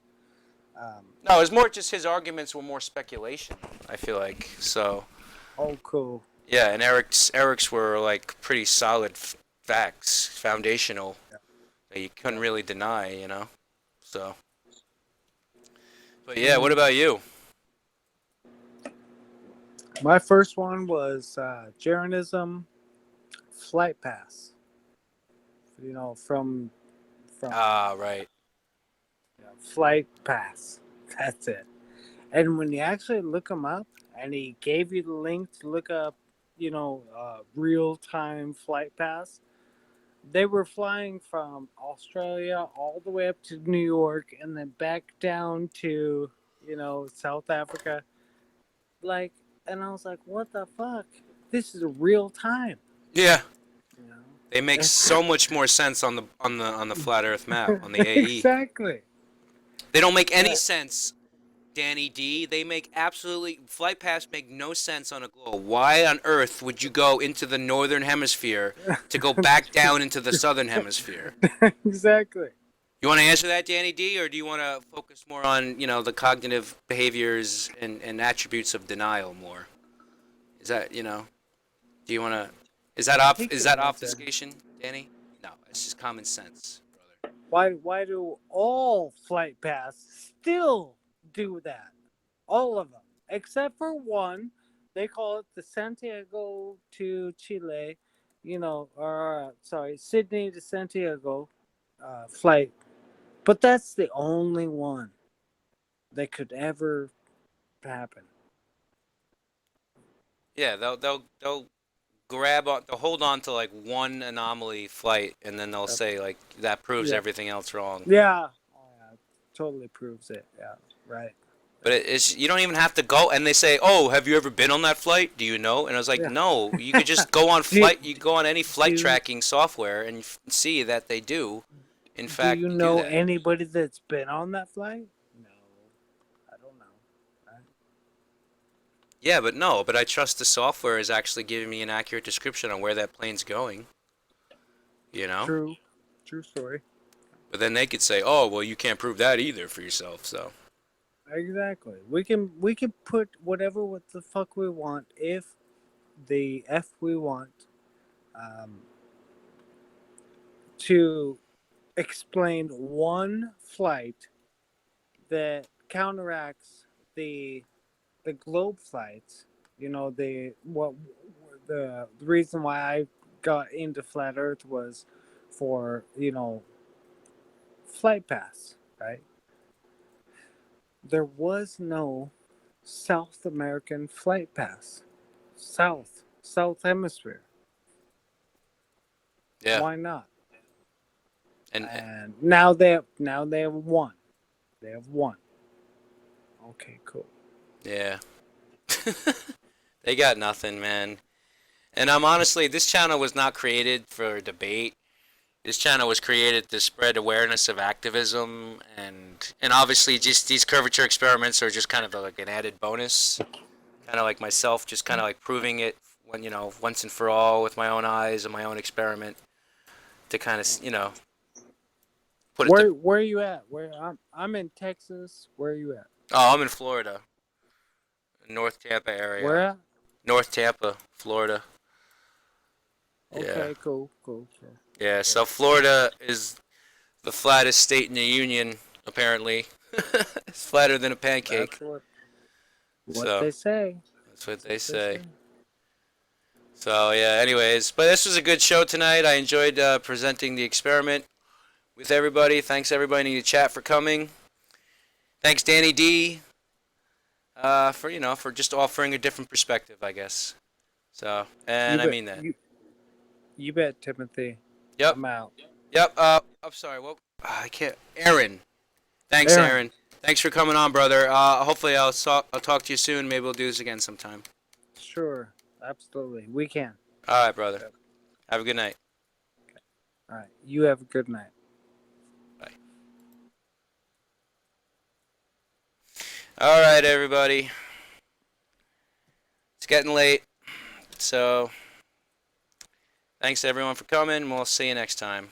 No, it was more just his arguments were more speculation. I feel like so. Oh, cool. Yeah, and Eric's were like pretty solid facts, foundational, that you couldn't really deny, So. But yeah, what about you? My first one was Jeranism Flight Pass. You know, from Ah, right. Flight Pass. That's it. And when you actually look him up, and he gave you the link to look up, real time Flight Pass, they were flying from Australia all the way up to New York and then back down to, South Africa. Like, and I was like, what the fuck? This is real time. Yeah. You know? They make so much more sense on the flat Earth map on the AE. Exactly. They don't make any sense, Danny D. They make absolutely flight paths make no sense on a globe. Why on earth would you go into the northern hemisphere to go back down into the southern hemisphere? Exactly. You want to answer that, Danny D, or do you want to focus more on the cognitive behaviors and attributes of denial more? Is that Do you want to? Is that obfuscation, Danny? No, it's just common sense, brother. Why do all flight paths still do that? All of them, except for one. They call it the Santiago to Chile, Sydney to Santiago flight. But that's the only one that could ever happen. Yeah, they'll grab on, they'll hold on to like one anomaly flight, and then they'll say like that proves everything else wrong. Yeah. Oh, yeah, totally proves it. Yeah, right. But it's you don't even have to go, and they say, "Oh, have you ever been on that flight? Do you know?" And I was like, "No, you could just go on flight. You go on any flight tracking software and see that they do. In fact, do you know anybody that's been on that flight? No, I don't know. Right? Yeah, but I trust the software is actually giving me an accurate description on where that plane's going. True story. But then they could say, "Oh, well, you can't prove that either for yourself." So. Exactly. We can put what the fuck we want if the F we want to explain one flight that counteracts the globe flights. The reason why I got into flat Earth was for flight pass, right? There was no South American flight pass. South Hemisphere. Yeah. Why not? And now they have one. They have one. Okay, cool. Yeah. They got nothing, man. And I'm honestly, this channel was not created for debate. This channel was created to spread awareness of activism, and obviously just these curvature experiments are just kind of like an added bonus. Kind of like myself, just kind of like proving it once and for all with my own eyes and my own experiment to kind of put it. Where are you at? I'm in Texas. Where are you at? Oh, I'm in Florida, North Tampa area. Where at? North Tampa, Florida. Okay, Yeah. cool. Yeah, so Florida is the flattest state in the union, apparently. It's flatter than a pancake. That's what they say. That's what they say. So, yeah, anyways. But this was a good show tonight. I enjoyed presenting the experiment with everybody. Thanks, everybody in the chat for coming. Thanks, Danny D, for just offering a different perspective, I guess. So, and I mean that. You bet, Timothy. Yep. I'm out. Yep. I'm sorry. What? I can't. Aaron. Thanks, Aaron. Thanks for coming on, brother. Hopefully I'll talk to you soon. Maybe we'll do this again sometime. Sure. Absolutely. We can. All right, brother. Yep. Have a good night. Okay. All right. You have a good night. Bye. All right, everybody. It's getting late. So, thanks everyone for coming. We'll see you next time.